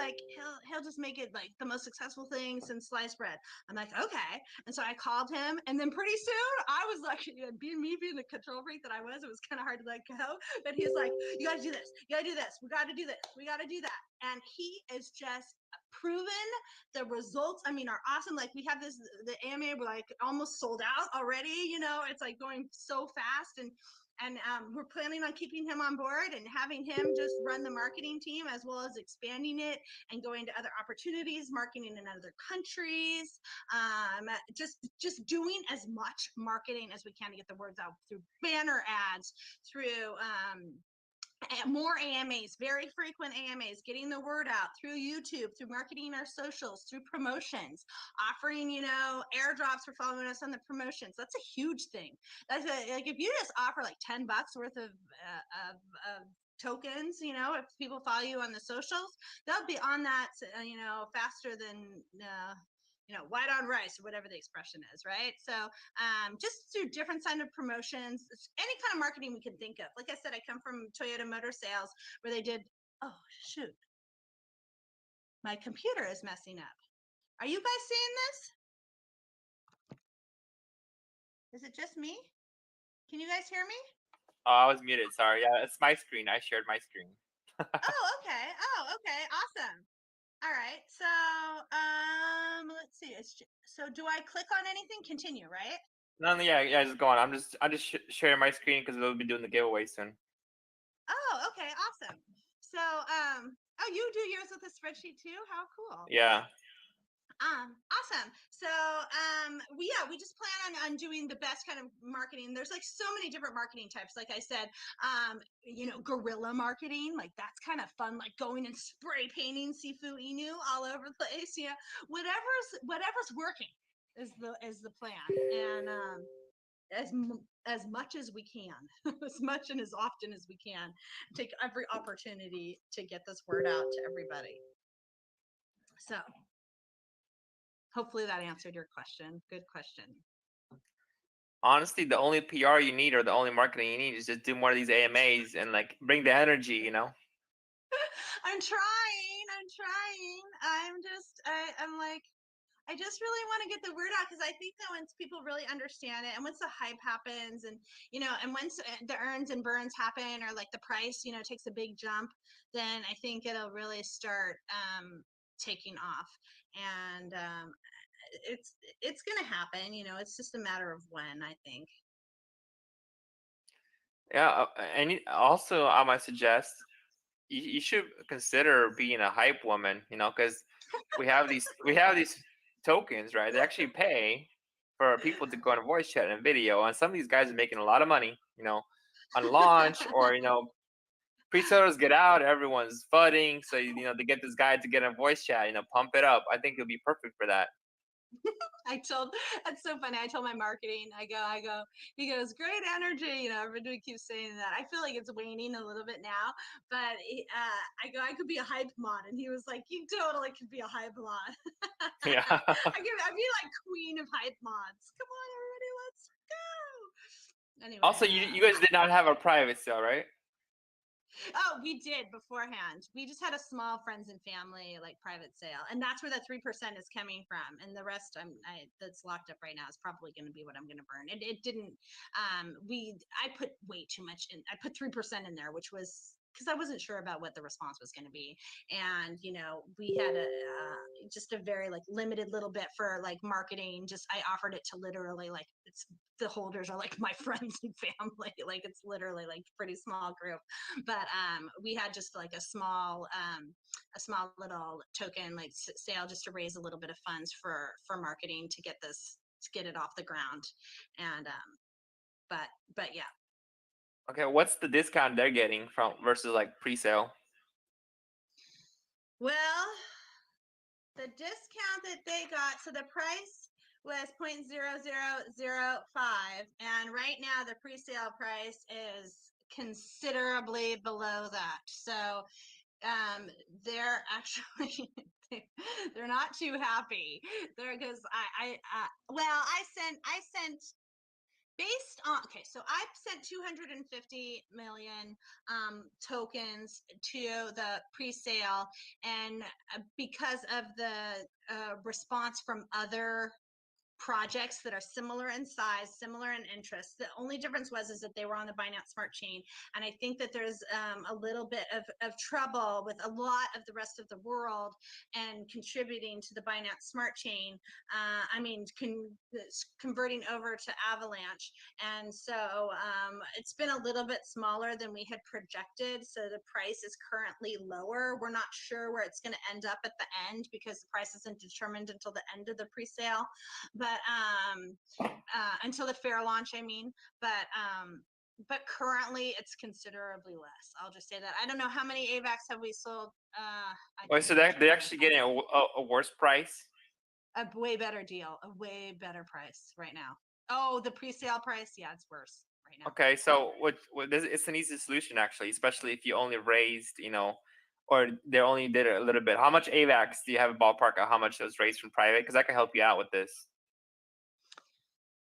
just make it like the most successful thing since sliced bread. I'm like, okay. And so I called him, and then pretty soon I was like, being the control freak that I was, it was kind of hard to let go. But he's like, you got to do this. You got to do this. We got to do this. We got to do that. And he is just proven. The results, I mean, are awesome. Like we have the AMA, we're like almost sold out already. It's like going so fast, and we're planning on keeping him on board and having him just run the marketing team as well as expanding it and going to other opportunities, marketing in other countries, just doing as much marketing as we can to get the words out through banner ads, through more AMAs, very frequent AMAs, getting the word out through YouTube, through marketing our socials, through promotions, offering, airdrops for following us on the promotions. That's a huge thing. That's like if you just offer like $10 worth of tokens, if people follow you on the socials, they'll be on that, faster than white on rice or whatever the expression is, right? So just through different kind of promotions, any kind of marketing we can think of. Like I said, I come from Toyota Motor Sales where they did, oh shoot, my computer is messing up. Are you guys seeing this? Is it just me? Can you guys hear me? Oh, I was muted. Sorry. Yeah, it's my screen. I shared my screen. Oh, okay. Awesome. All right. So let's see. So do I click on anything? Continue, right? No, yeah, just go on. I'm just sharing my screen because we'll be doing the giveaway soon. Oh, okay, awesome. So, oh, you do yours with a spreadsheet too? How cool. Yeah. Awesome. So, we just plan on doing the best kind of marketing. There's like so many different marketing types. Like I said, guerrilla marketing, like that's kind of fun, like going and spray painting Sifu Inu all over the place. Whatever's working is the plan. And, as much as we can, as much and as often as we can, take every opportunity to get this word out to everybody. So hopefully that answered your question. Good question. Honestly, the only PR you need or the only marketing you need is just do more of these AMAs and like bring the energy, I'm trying. I'm like, I just really want to get the word out because I think that once people really understand it and once the hype happens and, and once the earns and burns happen or like the price, takes a big jump, then I think it'll really start taking off. And it's going to happen, it's just a matter of when, I think. Yeah, and also I might suggest you should consider being a hype woman, because we have these tokens, right? They actually pay for people to go on a voice chat and video, and some of these guys are making a lot of money, on launch or pre-sales get out, everyone's flooding, so they get this guy to get a voice chat, pump it up. I think it'll be perfect for that. That's so funny. I told my marketing, I go, he goes, great energy. Everybody keeps saying that. I feel like it's waning a little bit now, but I go, I could be a hype mod. And he was like, you totally could be a hype mod. Yeah. I'd be like queen of hype mods. Come on, everybody, let's go. Anyway. Also, you guys did not have a private sale, right? Oh, we did beforehand. We just had a small friends and family like private sale, and that's where the 3% is coming from. And the rest, that's locked up right now is probably going to be what I'm going to burn. It didn't. I put way too much in. I put 3% in there, which was because I wasn't sure about what the response was going to be. And, you know, we had just a very like limited little bit for like marketing. Just, I offered it to literally like, the holders are like my friends and family. Like it's literally like pretty small group, but we had just like a small little token like sale just to raise a little bit of funds for marketing to get it off the ground. And but yeah. Okay, what's the discount they're getting from versus like pre-sale? Well, the discount that they got, so the price was 0.0005, and right now the pre-sale price is considerably below that. So they're actually they're not too happy there, because I sent based on, okay, so I sent 250 million tokens to the pre-sale, and because of the response from other projects that are similar in size, similar in interest. The only difference was is that they were on the Binance Smart Chain, and I think that there's a little bit of trouble with a lot of the rest of the world and contributing to the Binance Smart Chain. I mean, converting over to Avalanche, and so it's been a little bit smaller than we had projected. So the price is currently lower. We're not sure where it's going to end up at the end because the price isn't determined until the end of the pre-sale. But until the fair launch, I mean, but currently it's considerably less. I'll just say that. I don't know how many AVAX have we sold. Wait, so they're actually getting a worse price? A way better deal, a way better price right now. Oh, the pre-sale price, yeah, it's worse right now. Okay, so it's an easy solution actually, especially if you only raised, you know, or they only did a little bit. How much AVAX do you have a ballpark of how much was raised from private? Because I can help you out with this.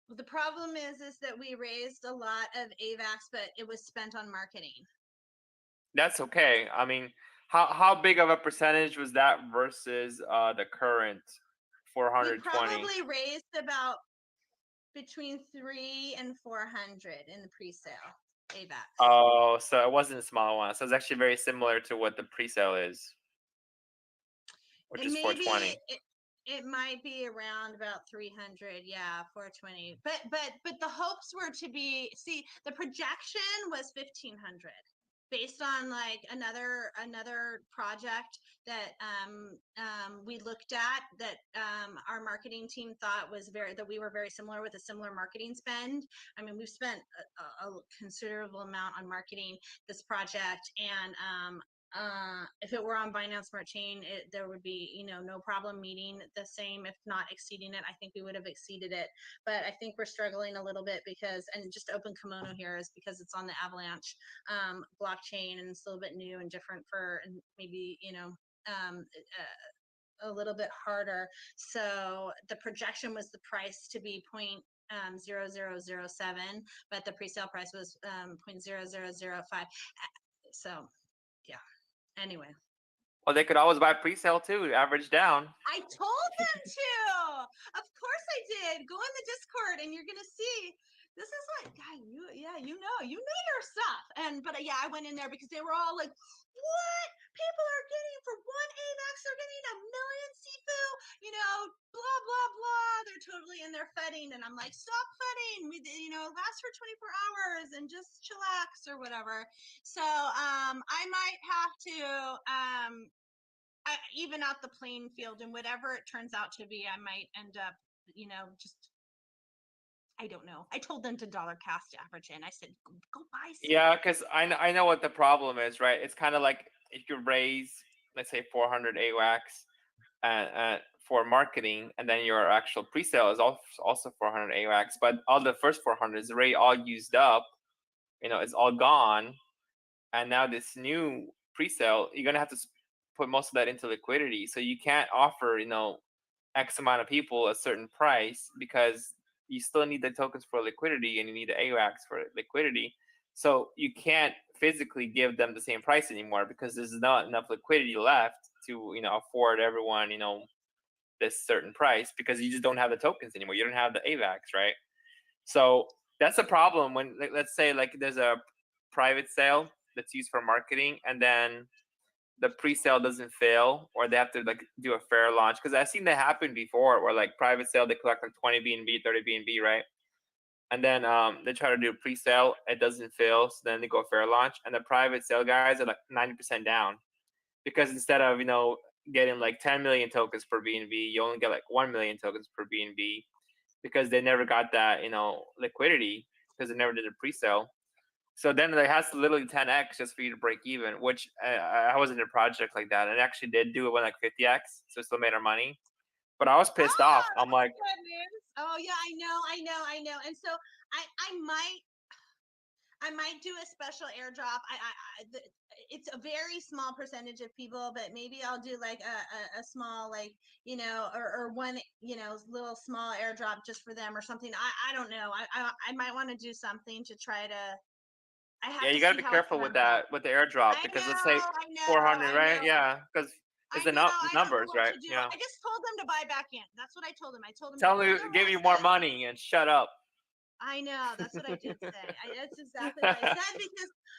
Well, the problem is that we raised a lot of AVAX, but it was spent on marketing. That's okay. I mean, how big of a percentage was that versus the current 420? We probably raised about between 300 and 400 in the pre-sale AVAX. Oh, so it wasn't a small one. So it's actually very similar to what the pre-sale is, which is 420. It might be around about 300, yeah, 420. But the hopes were to be, see, the projection was 1,500 based on like another project that we looked at that our marketing team thought was that we were very similar with a similar marketing spend. I mean, we've spent a considerable amount on marketing this project, and if it were on Binance Smart Chain, there would be, you know, no problem meeting the same, if not exceeding it. I think we would have exceeded it, but I think we're struggling a little bit because, and just open kimono here is because it's on the Avalanche blockchain, and it's a little bit new and different for, and maybe, you know, a little bit harder. So the projection was the price to be 0.0007, but the pre-sale price was 0.0005. So yeah. Anyway. Well, they could always buy pre-sale too, average down. I told them to. Of course I did. Go in the Discord and you're gonna see. This is like, God, you know your stuff. But yeah, I went in there because they were all like, what? People are getting for one AVAX, they're getting 1 million Sifu, you know, blah blah blah. They're totally in there fetting, and I'm like, stop fetting. You know, last for 24 hours and just chillax or whatever. So I might have to even out the playing field, and whatever it turns out to be, I might end up, you know, just, I don't know. I told them to dollar cost average in. I said, go buy some. Yeah, because I know what the problem is, right? It's kind of like if you raise, let's say 400 AVAX for marketing, and then your actual pre-sale is also 400 AVAX, but all the first 400 is already all used up, you know, it's all gone, and now this new pre-sale, you're gonna have to put most of that into liquidity, so you can't offer, you know, X amount of people a certain price because you still need the tokens for liquidity and you need the AVAX for liquidity. So you can't physically give them the same price anymore because there's not enough liquidity left to, you know, afford everyone, you know, this certain price because you just don't have the tokens anymore. You don't have the AVAX, right? So that's a problem when, let's say, like there's a private sale that's used for marketing, and then the pre-sale doesn't fail, or they have to like do a fair launch. Because I've seen that happen before, where like private sale they collect like 20 BNB, 30 BNB, right? And then they try to do a pre-sale, it doesn't fail, so then they go fair launch, and the private sale guys are like 90% down, because instead of getting like 10 million tokens per BNB, you only get like 1 million tokens per BNB, because they never got that liquidity, because they never did a pre-sale. So then it has to literally 10x just for you to break even, which I was in a project like that, and it actually did do it with like 50x, so it still made our money. But I was pissed off. I'm like, good news. Oh yeah, I know. And so I might do a special airdrop. It's a very small percentage of people, but maybe I'll do like a small, like, or one, little small airdrop just for them or something. I don't know. I might want to do something to try to. I have yeah, to you got to see be how it careful with turns out. that, with the airdrop, I because let's say know, 400, I right? know. Yeah, because it's the I don't know numbers, what right? to do. Yeah. I just told them to buy back in. That's what I told them. I told them Tell to me, hold their give you more horses. money and shut up. I know. That's what I did say. That's exactly what I said,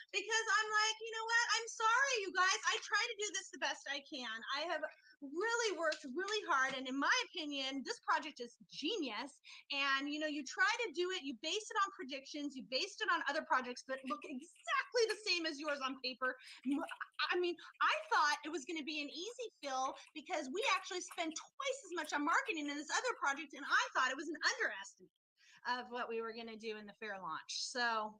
because I'm like, you know what? I'm sorry, you guys. I try to do this the best I can. I have really worked really hard, and in my opinion, this project is genius. And you try to do it. You base it on predictions. You based it on other projects that look exactly the same as yours on paper. I mean, I thought it was going to be an easy fill because we actually spend twice as much on marketing in this other project, and I thought it was an underestimate of what we were going to do in the fair launch. So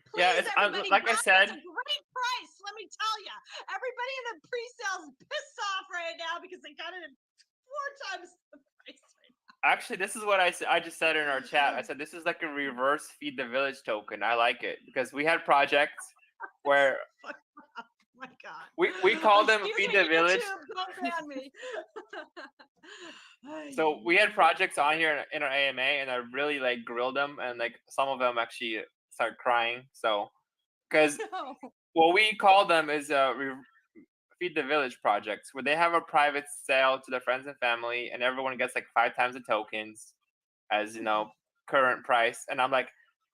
please, Yeah, it's everybody, like I buy. said. It's a great price. Let me tell you, everybody in the pre-sales pissed off right now because they got it at 4 times the price right now. Actually, this is what I just said in our chat. I said this is like a reverse feed the village token. I like it because we had projects where Oh my God. we call them Excuse feed me, the village. YouTube, don't ban me. So we had projects on here in our AMA, and I really like grilled them, and like some of them actually start crying. So because No. what we call them is feed the village projects, where they have a private sale to their friends and family, and everyone gets like 5 times the tokens as current price. And I'm like,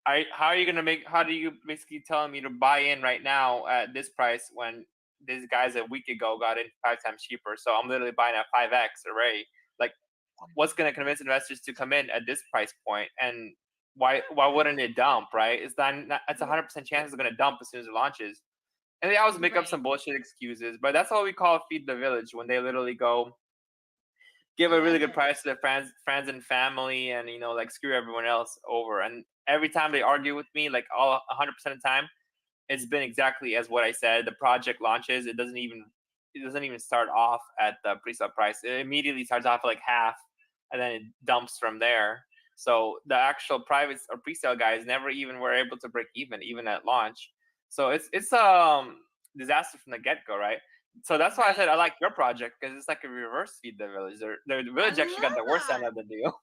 how are you gonna how do you basically telling me to buy in right now at this price when these guys a week ago got in 5 times cheaper? So I'm literally buying at 5x already. Like, what's gonna convince investors to come in at this price point? And why wouldn't it dump, right? It's it's 100% chance it's gonna dump as soon as it launches. And they always make up some bullshit excuses, but that's what we call feed the village, when they literally go give a really good price to their friends and family, and like screw everyone else over. And every time they argue with me, like 100% of the time, it's been exactly as what I said. The project launches, it doesn't even start off at the pre-sale price. It immediately starts off at like half, and then it dumps from there. So the actual private or pre-sale guys never even were able to break even at launch. So it's disaster from the get-go, right? So that's why I said I like your project, because it's like a reverse feed the village. The village actually got the worst end of the deal.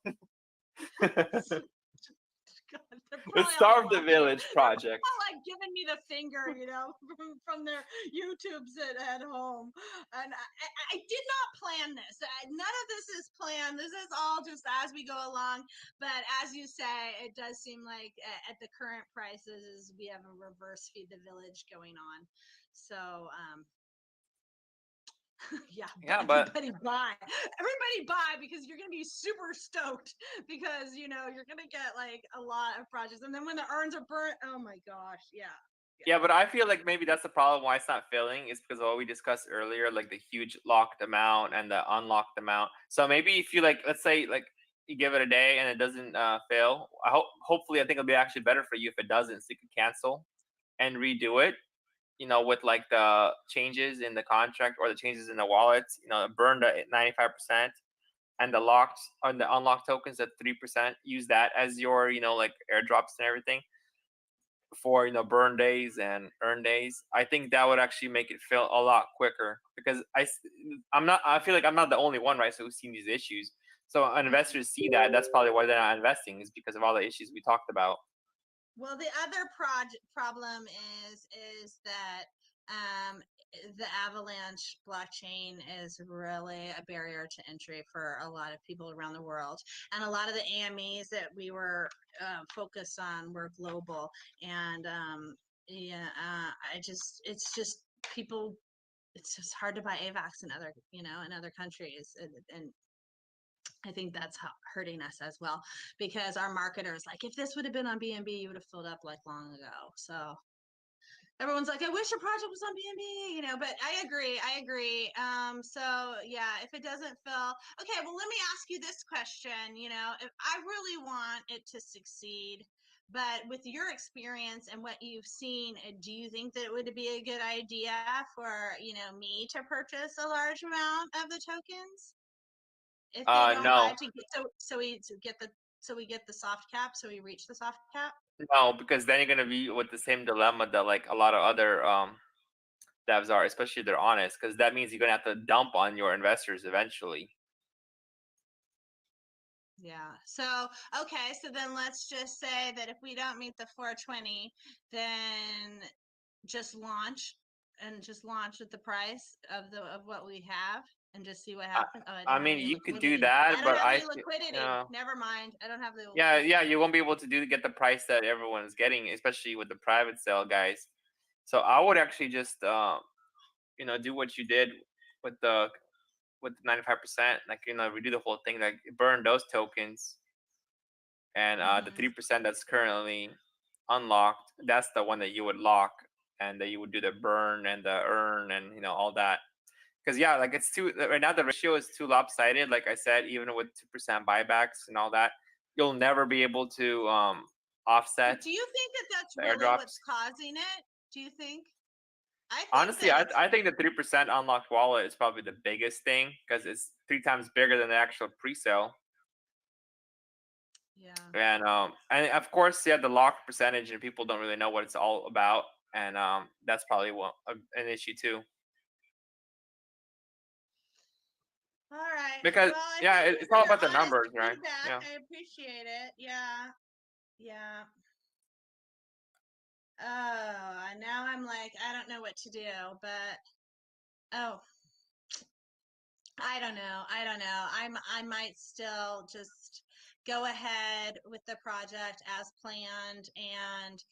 It's Starve the Village project. They're all like giving me the finger, from their YouTubes at home. And I did not plan this. None of this is planned. This is all just as we go along. But as you say, it does seem like at the current prices, we have a reverse feed the village going on. So, yeah, but everybody buy, because you're gonna be super stoked, because you're gonna get like a lot of projects, and then when the urns are burnt, oh my gosh, yeah, but I feel like maybe that's the problem why it's not filling, is because of what we discussed earlier, like the huge locked amount and the unlocked amount. So maybe if you let's say you give it a day and it doesn't fail, hopefully I think it'll be actually better for you if it doesn't, so you can cancel and redo it, with like the changes in the contract or the changes in the wallets, burned at 95%, and the unlocked tokens at 3%. Use that as your, like airdrops and everything for burn days and earn days. I think that would actually make it feel a lot quicker, because I feel like I'm not the only one, right? So who's seen these issues. So investors see that. That's probably why they're not investing, is because of all the issues we talked about. Well, the other problem is that the Avalanche blockchain is really a barrier to entry for a lot of people around the world, and a lot of the AMEs that we were focused on were global, and Yeah, it's just people. It's just hard to buy AVAX in other, in other countries, and I think that's hurting us as well, because our marketers like, if this would have been on BNB, you would have filled up like long ago. So everyone's like, I wish your project was on BNB, but I agree. So yeah, if it doesn't fill, okay, well, let me ask you this question, if I really want it to succeed, but with your experience and what you've seen, do you think that it would be a good idea for, me to purchase a large amount of the tokens? If they don't No, buy to get, so we get the soft cap, so we reach the soft cap. no, because then you're gonna be with the same dilemma that like a lot of other devs are, especially if they're honest, because that means you're gonna have to dump on your investors eventually. Yeah. So, okay. So then let's just say that if we don't meet the 420, then just launch at the price of what we have and just see what happens. Oh, I I don't have mean, any you could do liquidity. that, I don't but have I, any liquidity. Never mind. I don't have the yeah, liquidity. you won't be able to get the price that everyone's getting, especially with the private sale guys. So I would actually just, do what you did with the 95%, like redo the whole thing, like burn those tokens, and the 3% that's currently unlocked, that's the one that you would lock, and that you would do the burn and the earn and all that. Because yeah, like it's too right now the ratio is too lopsided. Like I said, even with 2% buybacks and all that, you'll never be able to offset But do you think that that's the really airdrops. what's causing it? Do you think? I think Honestly, that it's I think the 3% unlocked wallet is probably the biggest thing, because it's 3 times bigger than the actual pre-sale. yeah. And of course, yeah, the lock percentage, and people don't really know what it's all about, and that's probably an issue too. All right. Because Well, I yeah, thank you it's for all your about the honest numbers, right? feedback. Yeah. I appreciate it. Yeah. Yeah. Oh, now I'm like, I don't know what to do, but oh, I don't know. I might still just go ahead with the project as planned, and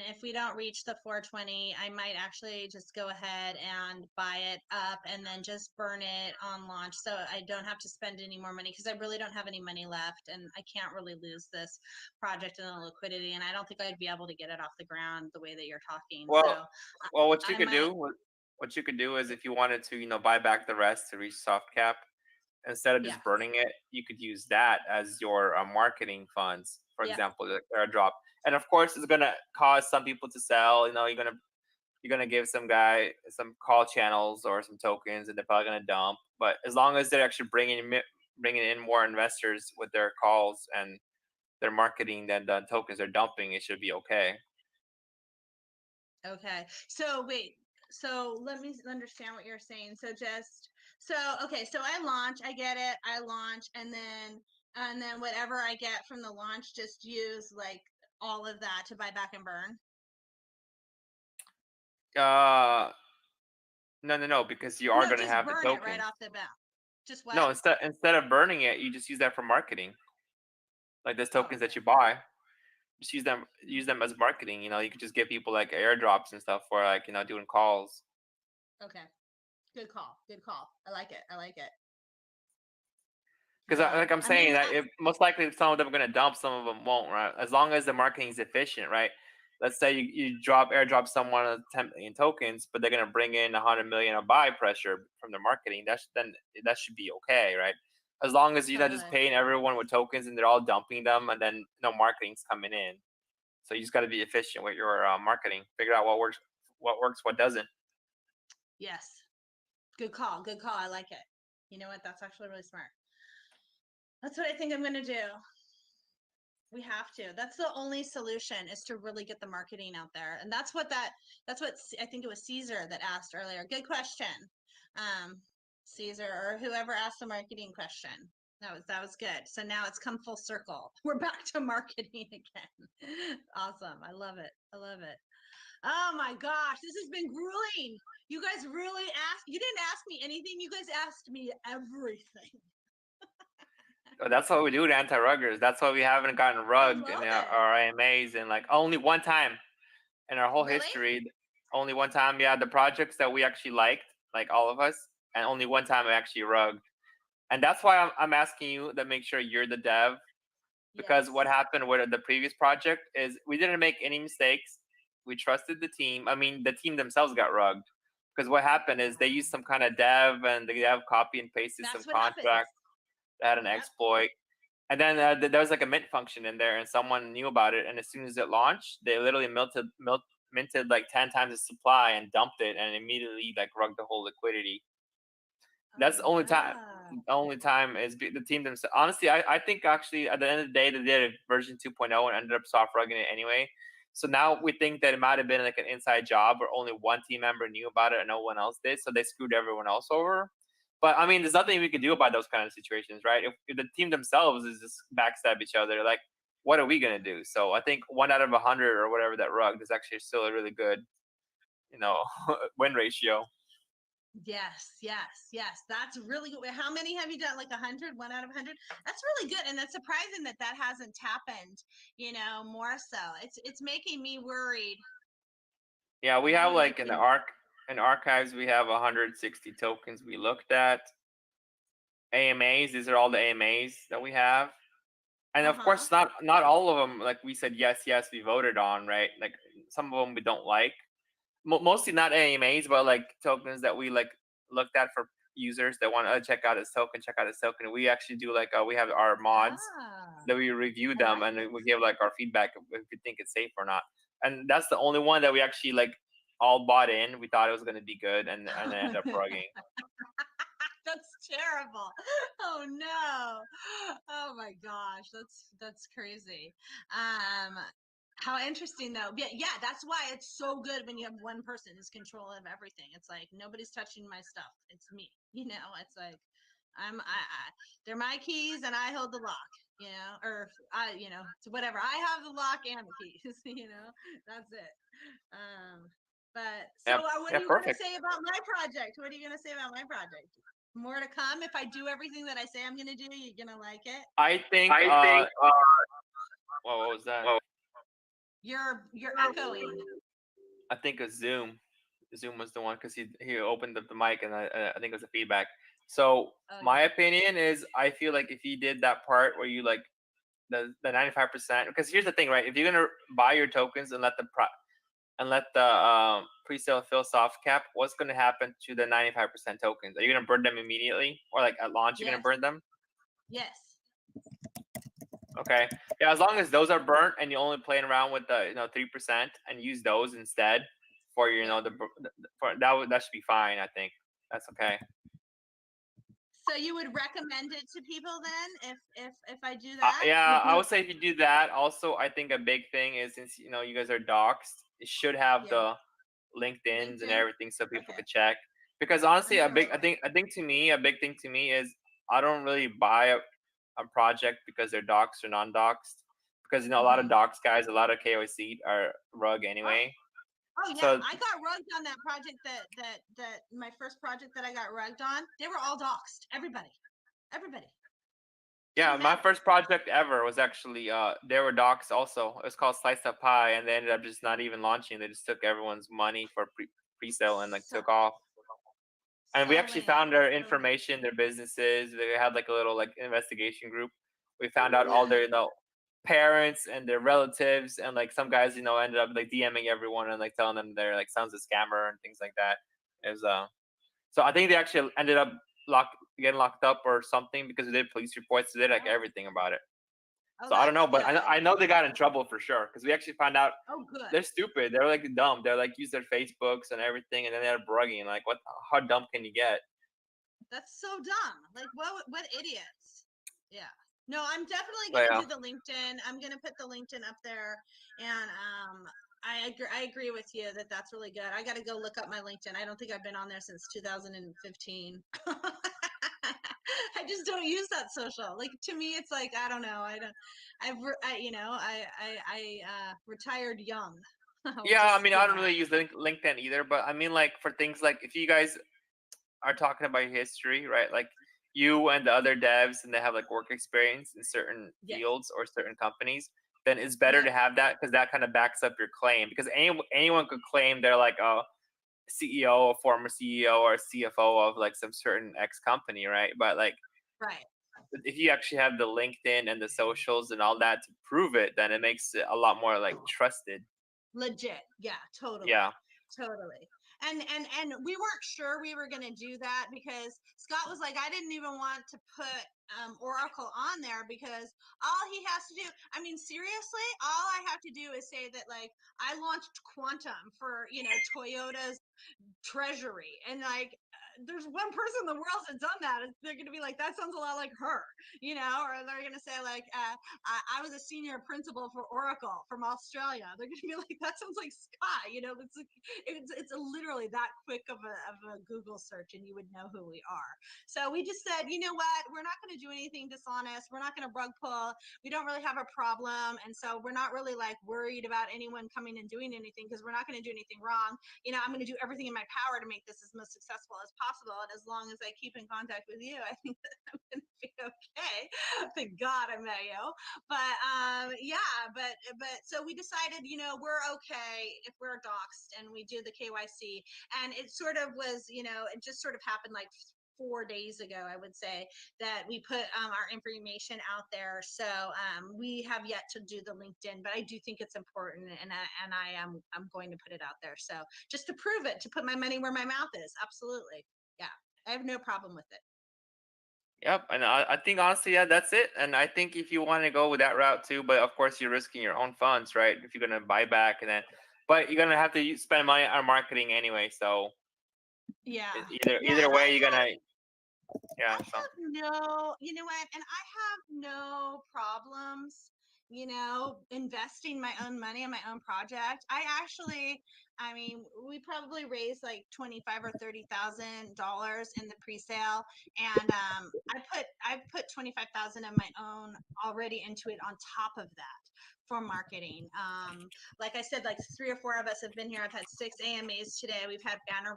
if we don't reach the 420, I might actually just go ahead and buy it up and then just burn it on launch, so I don't have to spend any more money, because I really don't have any money left, and I can't really lose this project in the liquidity, and I don't think I'd be able to get it off the ground the way that you're talking. Well, So what you I could might. do, what you could do is, if you wanted to, buy back the rest to reach soft cap, instead of Yeah. just burning it, you could use that as your marketing funds. For Yeah. example, the airdrop, and of course, it's gonna cause some people to sell. You're gonna give some guy some call channels or some tokens, and they're probably gonna dump. But as long as they're actually bringing in more investors with their calls and their marketing than the tokens they're dumping, it should be okay. Okay. So wait. So let me understand what you're saying. Okay, so I launch, I get it, I launch, and then whatever I get from the launch, just use like all of that to buy back and burn. No, because you are No, gonna just have the burn it right tokens. off the bat. Just what? No, instead of burning it, you just use that for marketing. Like those Oh, tokens that okay. you buy, just use them as marketing. You could just give people like airdrops and stuff for like doing calls. Okay. Good call. Good call. I like it. I like it. Because Yeah. like I'm I mean, saying, that most likely some of them are gonna dump, some of them won't, right? As long as the marketing is efficient, right? Let's say you airdrop someone 10 million tokens, but they're gonna bring in 100 million of buy pressure from the marketing. Then that should be okay, right? As long as you're not just totally. paying everyone with tokens and they're all dumping them, and then no marketing's coming in. So you just got to be efficient with your marketing. Figure out what works, what doesn't. Yes. Good call. Good call. I like it. You know what? That's actually really smart. That's what I think I'm going to do. We have to. That's the only solution, is to really get the marketing out there. And that's what I think it was Caesar that asked earlier. Good question. Caesar, or whoever asked the marketing question. That was good. So now it's come full circle. We're back to marketing again. Awesome. I love it. I love it. Oh my gosh, this has been grueling. You guys really you didn't ask me anything. You guys asked me everything. That's what we do with anti-ruggers. That's why we haven't gotten rugged in it. our AMAs, and like only one time. in our whole Really? history, only one time, yeah, the projects that we actually liked, like all of us, and only one time I actually rugged. And that's why I'm asking you to make sure you're the dev, because what Yes. happened with the previous project is we didn't make any mistakes. We trusted the team. I mean, the team themselves got rugged because what happened is they used some kind of dev and the dev copy and pasted some That's what happens. contract that had an Yep. exploit. And then there was like a mint function in there, and someone knew about it. And as soon as it launched, they literally minted like 10 times the supply and dumped it, and immediately like rugged the whole liquidity. That's the Oh, only time. wow. The only time is the team themselves. Honestly, I think actually at the end of the day they did a version 2.0 and ended up soft rugging it anyway. So now we think that it might have been like an inside job where only one team member knew about it and no one else did. So they screwed everyone else over. But I mean, there's nothing we could do about those kind of situations, right? If the team themselves is just backstab each other, like, what are we gonna do? So I think 1 out of 100 or whatever that rugged is actually still a really good, win ratio. Yes, yes, yes. That's really good. How many have you done? Like 100, 1 out of 100? That's really good. And that's surprising that that hasn't happened, more so. It's making me worried. Yeah, we have Really like making in archives we have 160 tokens we looked at. AMAs, these are all the AMAs that we have. And of Uh-huh. course not all of them like we said yes we voted on, right? Like some of them we don't like. Mostly not AMAs, but like tokens that we like looked at for users that want to check out this token. We actually do like we have our mods Ah, that we review I them like and it. we give like our feedback if we think it's safe or not. And that's the only one that we actually like all bought in. We thought it was gonna be good and it ended up rugging. That's terrible. Oh no. Oh my gosh. That's crazy. How interesting though. Yeah, that's why it's so good when you have one person who's control of everything. It's like nobody's touching my stuff. It's me. It's like they're my keys and I hold the lock, or it's whatever. I have the lock and the keys, That's it. But so Yeah, what yeah, are you going to perfect. say about my project? What are you going to say about my project? More to come. If I do everything that I say I'm going to do, you're going to like it. I think what was that? You're echoing. I think a Zoom. Zoom was the one because he opened up the mic and I think it was a feedback. So Oh my yeah. opinion is I feel like if you did that part where you like the 95%, because here's the thing, right? If you're gonna buy your tokens and let the pre-sale fill soft cap, what's gonna happen to the 95% tokens? Are you gonna burn them immediately or like at launch you're Yes. gonna burn them? Yes. Okay. Yeah, as long as those are burnt and you're only playing around with the 3% and use those instead for Yeah. for that should be fine. I think that's okay. So you would recommend it to people then if I do that? Yeah, I would say if you do that. Also, I think a big thing is since you guys are doxxed, it should have Yeah. the LinkedIn's and LinkedIn? everything so people Okay. could check. Because honestly, I'm sure. I think to me, a big thing to me is I don't really buy a project because they're doxxed or non-doxxed. Because a lot of dox guys, a lot of KOC are rug anyway. Oh yeah, So I got rugged on that project that my first project that I got rugged on. They were all doxxed. Everybody. yeah, Didn't my matter. first project ever was actually they were docs also. It was called Sliced Up Pie, and they ended up just not even launching. They just took everyone's money for pre-sale and like So, took off. And we so actually lame. found their So lame. information, their businesses. They had like a little like investigation group. We found out all their parents and their relatives, and like some guys ended up like DMing everyone and like telling them they're like sounds a scammer and things like that. It was so I think they actually ended up getting locked up or something because they did police reports. They did like everything about it. Oh, So I don't that's know, but good. I know they got in trouble for sure because we actually found out Oh, good. they're stupid. They're like dumb. They're like use their Facebooks and everything, and then they're brugging. Like, what? How dumb can you get? That's so dumb. Like, what idiots? Yeah. No, I'm definitely But gonna yeah, do the LinkedIn. I'm gonna put the LinkedIn up there, and I agree with you that that's really good. I got to go look up my LinkedIn. I don't think I've been on there since 2015. I just don't use that social. Like to me, it's like I don't know. I retired young. yeah. I mean, I don't really use LinkedIn either, but I mean, like for things like if you guys are talking about your history, right? Like you and the other devs, and they have like work experience in certain Yes. fields or certain companies. then it's better to have that, because that kind of backs up your claim. Because anyone could claim they're like a CEO, a former CEO, or a CFO of like some certain X company, right? But like, Right. if you actually have the LinkedIn and the socials and all that to prove it, then it makes it a lot more like trusted. Legit. Yeah, totally. Yeah. Totally. And we weren't sure we were going to do that, because Scott was like, I didn't even want to put Oracle on there, because all he has to do, I mean, seriously, all I have to do is say that, like, I launched Quantum for, you know, Toyota's treasury, and like, there's one person in the world that's done that. They're going to be like, that sounds a lot like her, you know, or they're going to say like, I was a senior principal for Oracle from Australia. They're going to be like, that sounds like Scott, you know. It's like, it's literally that quick of a Google search, and you would know who we are. So we just said, you know what, we're not going to do anything dishonest. We're not going to rug pull. We don't really have a problem, and so we're not really like worried about anyone coming and doing anything, because we're not going to do anything wrong. You know, I'm going to do everything in my power to make this as most successful as possible. And as long as I keep in contact with you, I think that I'm going to be okay. Thank God I met you. But yeah, but so we decided, you know, we're okay if we're doxxed and we do the KYC. And it sort of was, you know, it just sort of happened like 4 days ago, I would say, that we put our information out there. So we have yet to do the LinkedIn, but I do think it's important, and I'm going to put it out there. So just to prove it, to put my money where my mouth is. Absolutely. Yeah. I have no problem with it. Yep, and I think honestly, yeah, that's it. And I think if you want to go with that route too, but of course you're risking your own funds, right? If you're gonna buy back, and then, but you're gonna have to spend money on marketing anyway. So yeah, either way, you're gonna, yeah. I have no, you know what, and I have no problems, you know, investing my own money in my own project. I mean, we probably raised like $25,000 or $30,000 in the pre-sale, and I've put 25,000 of my own already into it on top of that for marketing. Like I said, like 3 or 4 of us have been here. I've had 6 AMAs today. We've had banner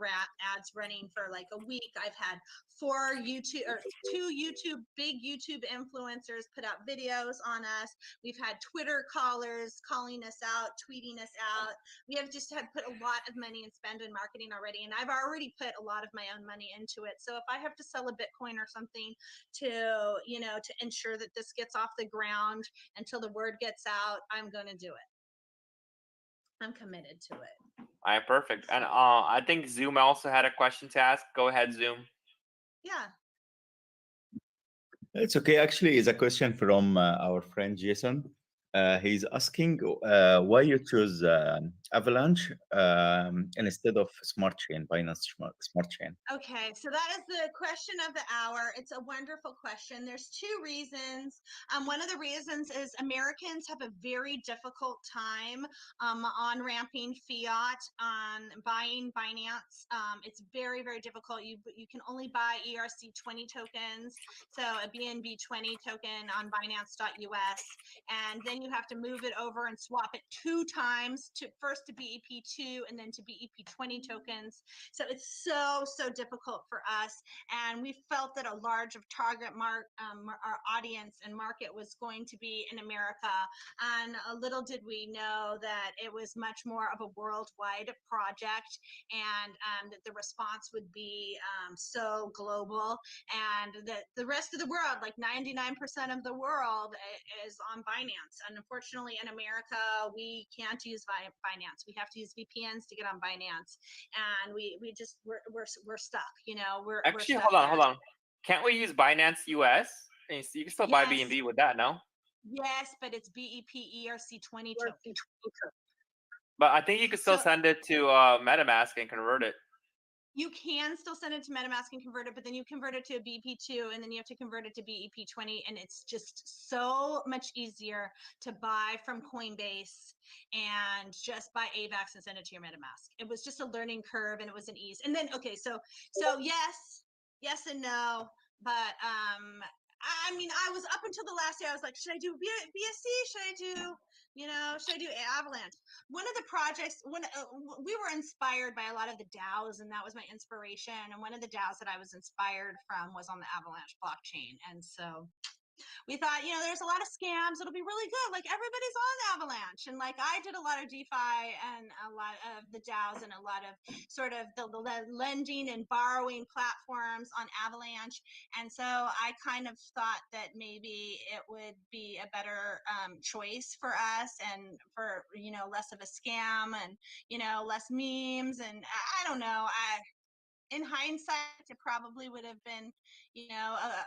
ads running for like a week. I've had 4 YouTube or 2 big YouTube influencers put out videos on us. We've had Twitter callers calling us out, tweeting us out. We have just had put a lot of money and spend in marketing already. And I've already put a lot of my own money into it. So if I have to sell a Bitcoin or something to, you know, to ensure that this gets off the ground until the word gets out, I'm going to do it. I'm committed to it. All right, perfect. And I think Zoom also had a question to ask. Go ahead, Zoom. Yeah. It's okay. Actually, it's a question from our friend Jason. He's asking why you choose Avalanche instead of Smart Chain, Binance Smart Chain. Okay, so that is the question of the hour. It's a wonderful question. There's 2 reasons. One of the reasons is Americans have a very difficult time on ramping fiat, on buying Binance. It's very, very difficult. You can only buy ERC20 tokens, so a BNB20 token on Binance.us, and then you have to move it over and swap it 2 times, to first to BEP2 and then to BEP20 tokens. So it's so difficult for us, and we felt that a large of target our audience and market was going to be in America, and little did we know that it was much more of a worldwide project, and that the response would be so global, and that the rest of the world, like 99% of the world, is on Binance. And unfortunately in America, we can't use Binance. We have to use VPNs to get on Binance, and we're stuck, you know. Actually, we're stuck hold on. Can't we use Binance US? And you can still buy Yes. BNB with that, no? Yes, but it's BEP ERC20 token. But I think you can still So- send it to MetaMask and convert it. You can still send it to MetaMask and convert it, but then you convert it to a BP2, and then you have to convert it to BEP20, and it's just so much easier to buy from Coinbase and just buy AVAX and send it to your MetaMask. It was just a learning curve, and it was an ease. And then, okay, so yes and no, but I mean, I was up until the last day, I was like, should I do BSC? Should I do, you know, should I do Avalanche? One of the projects, we were inspired by a lot of the DAOs, and that was my inspiration. And one of the DAOs that I was inspired from was on the Avalanche blockchain. And so we thought, there's a lot of scams. It'll be really good. Like everybody's on Avalanche. And like I did a lot of DeFi and a lot of the DAOs and a lot of sort of the lending and borrowing platforms on Avalanche. And so I kind of thought that maybe it would be a better choice for us and for, less of a scam and, less memes. And I don't know. In hindsight, it probably would have been,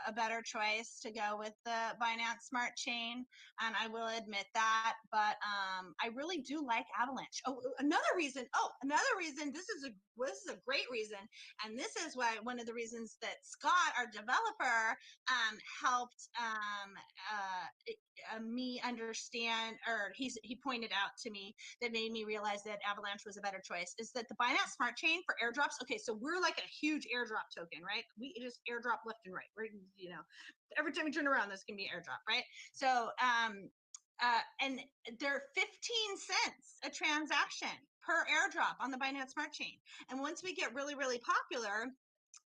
a better choice to go with the Binance Smart Chain, and I will admit that. But I really do like Avalanche. Another reason. This is a great reason, and this is why one of the reasons that Scott, our developer, helped me understand, or he pointed out to me that made me realize that Avalanche was a better choice, is that the Binance Smart Chain for airdrops. Okay, so we're like a huge airdrop token, right? We just airdrop left and right. We're, every time you turn around, there's gonna be airdrop, right? So, and they're 15 cents a transaction per airdrop on the Binance Smart Chain. And once we get really, really popular,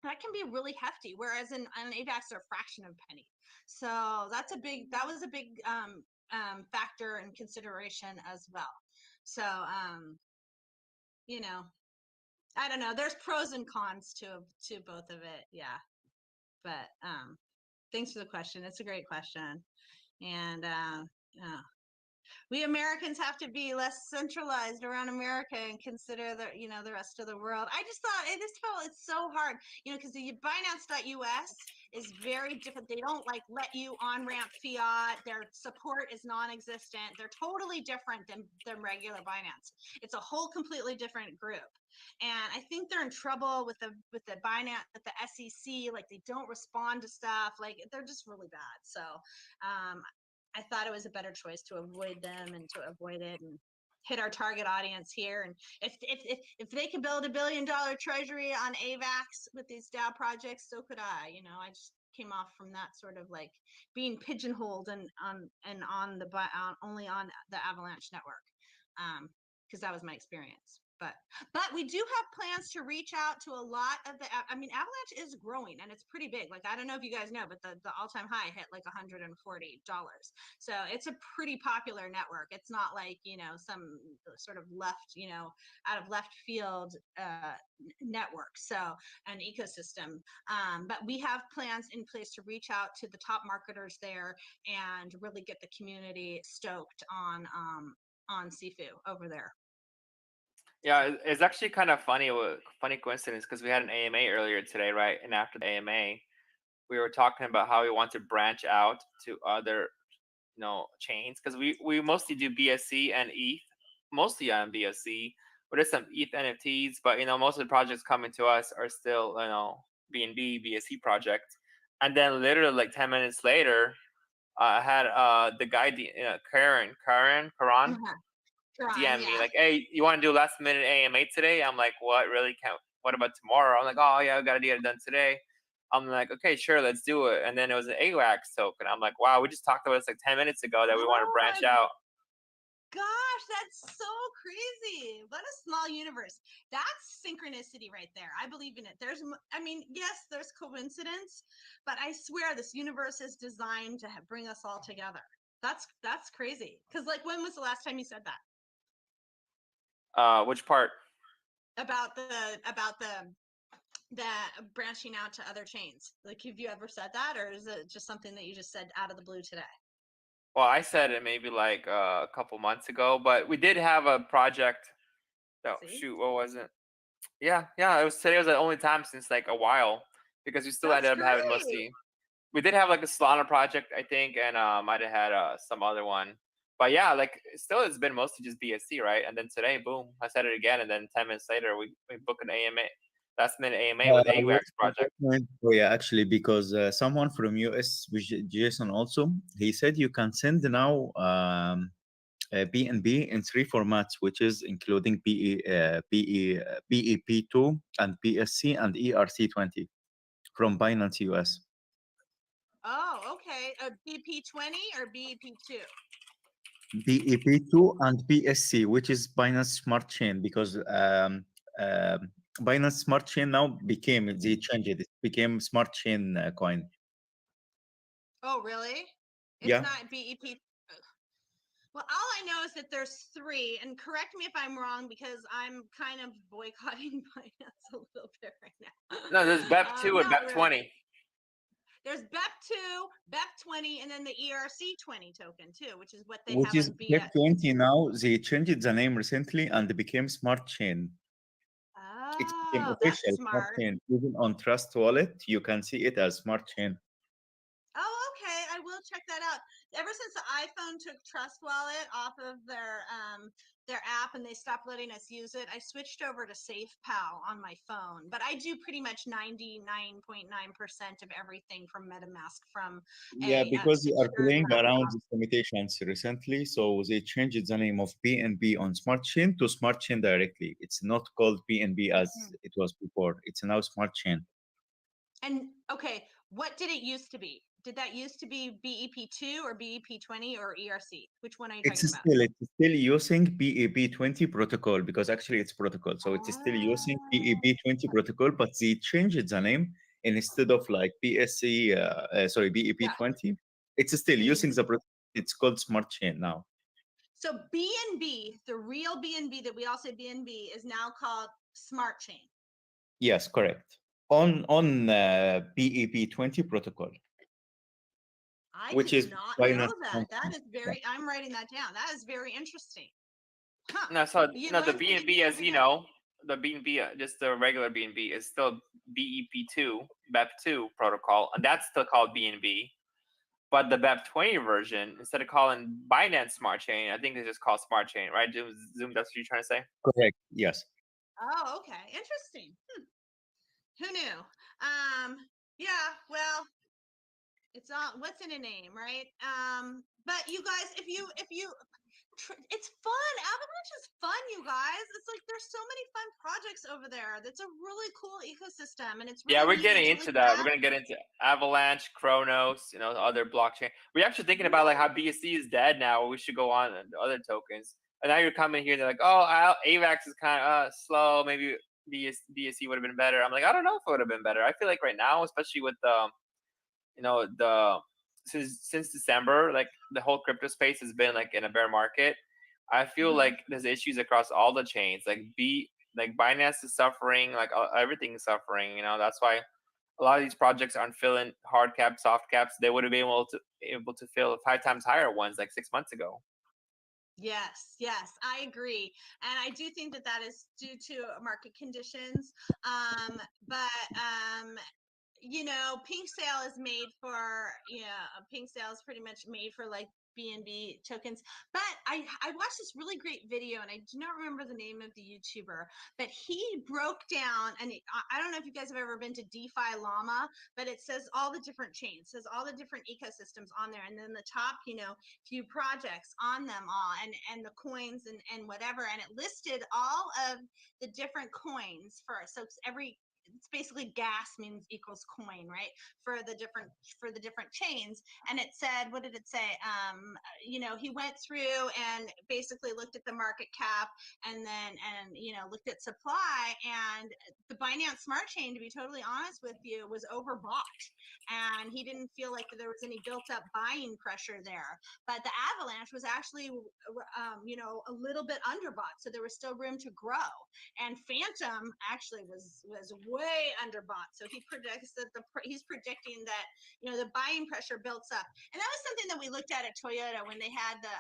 that can be really hefty. Whereas on AVAX, they're a fraction of a penny. So that was a big factor and consideration as well. So, I don't know. There's pros and cons to both of it. Yeah. But thanks for the question. It's a great question. And we Americans have to be less centralized around America and consider the rest of the world. I just thought it's so hard, because the Binance.us is very different. They don't let you on ramp fiat. Their support is non-existent. They're totally different than regular Binance. It's a whole completely different group. And I think they're in trouble with the Binance, with the SEC. Like they don't respond to stuff. Like they're just really bad. So I thought it was a better choice to avoid them and to avoid it and hit our target audience here. And if they could build $1 billion treasury on AVAX with these DAO projects, so could I. I just came off from that sort of like being pigeonholed and only on the Avalanche network, because that was my experience. But we do have plans to reach out to a lot of Avalanche is growing and it's pretty big. Like, I don't know if you guys know, but the all-time high hit like $140. So it's a pretty popular network. It's not like, some sort of left, out of left field network. So an ecosystem. But we have plans in place to reach out to the top marketers there and really get the community stoked on Sifu over there. Yeah, it's actually kind of funny coincidence because we had an AMA earlier today, right? And after the AMA, we were talking about how we want to branch out to other, chains, because we mostly do BSC and ETH, mostly on BSC. But there's some ETH NFTs, but most of the projects coming to us are still BNB BSC projects. And then literally like 10 minutes later, I had the guy, Karan. DM me like, hey, you want to do last minute AMA today? I'm like, what? Really? What about tomorrow? I'm like, oh yeah, I gotta get it done today. I'm like, okay, sure, let's do it. And then it was an AVAX token. I'm like, wow, we just talked about this like 10 minutes ago that we want to branch out. Gosh, that's so crazy. What a small universe. That's synchronicity right there. I believe in it. Yes, there's coincidence, but I swear this universe is designed to bring us all together. That's crazy. Because like, when was the last time you said that? Which part? About the branching out to other chains. Like, have you ever said that, or is it just something that you just said out of the blue today? Well, I said it maybe like a couple months ago, but we did have a project. Oh, shoot, what was it? Yeah, it was today. Was the only time since like a while, because we still ended up having mostly. We did have like a Solana project, I think, and might have had some other one. But yeah, like still, it's been mostly just BSC, right? And then today, boom, I said it again, and then 10 minutes later, we book an AMA, last minute AMA with AVAX project. Oh yeah, actually, because someone from US, Jason also, he said you can send now BNB in 3 formats, which is including BEP2 and BSC and ERC20 from Binance US. Oh, okay. A BP20 or BEP2? BEP2 and BSC, which is Binance Smart Chain, because Binance Smart Chain now they changed it. It became Smart Chain coin. Oh, really? It's Yeah. not BEP. Well, all I know is that there's 3, and correct me if I'm wrong because I'm kind of boycotting finance a little bit right now. No, there's BEP2 and Not really. BEP20. There's BEP2, BEP20, and then the ERC20 token too, which is what they Which have is on BS. BEP20 now. They changed the name recently and became Smart Chain. It became Oh, that's official Smart smart. Chain. Even on Trust Wallet, you can see it as Smart Chain. Oh, okay. I will check that out. Ever since the iPhone took Trust Wallet off of their app and they stopped letting us use it, I switched over to SafePal on my phone. But I do pretty much 99.9% of everything from MetaMask from Yeah, a because they are secured playing around laptop. these limitations recently, so they changed the name of BNB on Smart Chain to Smart Chain directly. It's not called BNB as it was before. It's now Smart Chain. And okay, what did it used to be? Did that used to be BEP2 or BEP20 or ERC? Which one are you talking about? It's still using BEP20 protocol because actually it's protocol. So it's still using BEP20 protocol, but they changed the name instead of like sorry, BEP20. It's still using the protocol. It's called Smart Chain now. So BNB, the real BNB that we all say BNB, is now called Smart Chain. Yes, correct. On BEP20 protocol. I Which did is not Binance know that. Smart That Chain. is very. I'm writing that down. That is very interesting. Huh. No, so You no, the learn something BNB, new as every you day. know, the BNB, just the regular BNB, is still BEP2, BEP2 protocol, and that's still called BNB. But the BEP20 version, instead of calling Binance Smart Chain, I think it's just called Smart Chain, right? Zoom, that's what you're trying to say? Correct. Yes. Oh, okay. Interesting. Who knew? Yeah. Well, it's all what's in a name, right? But you guys, if you it's fun. Avalanche is fun, you guys. It's like there's so many fun projects over there. That's a really cool ecosystem, and it's really Yeah, we're neat. getting It's into really that. fast. We're gonna get into Avalanche, Chronos, you know, the other blockchain. We're actually thinking about like how BSC is dead now. We should go on to other tokens. And now you're coming here, they're like, oh, AVAX is kind of slow. Maybe BSC would have been better. I'm like, I don't know if it would have been better. I feel like right now, especially with the, you know, the since December, like the whole crypto space has been like in a bear market. I feel like there's issues across all the chains. Like Binance is suffering, like everything is suffering. You know, that's why a lot of these projects aren't filling hard caps, soft caps. They would have been able to fill 5 times higher ones like 6 months ago. Yes, I agree, and I do think that that is due to market conditions. But you know, pink sale is made for, pink sale is pretty much made for like BNB tokens. But I watched this really great video, and I do not remember the name of the YouTuber, but he broke down, and I don't know if you guys have ever been to DeFi Llama, but it says all the different chains, says all the different ecosystems on there, and then the top, few projects on them all, and the coins and whatever, and it listed all of the different coins so it's basically gas means equals coin, right? For the different chains. And it said, what did it say? He went through and basically looked at the market cap and looked at supply, and the Binance Smart Chain, to be totally honest with you, was overbought. And he didn't feel like there was any built up buying pressure there. But the Avalanche was actually, a little bit underbought. So there was still room to grow. And Phantom actually was way underbought. So he predicts that he's predicting that the buying pressure builds up, and that was something that we looked at Toyota when they had the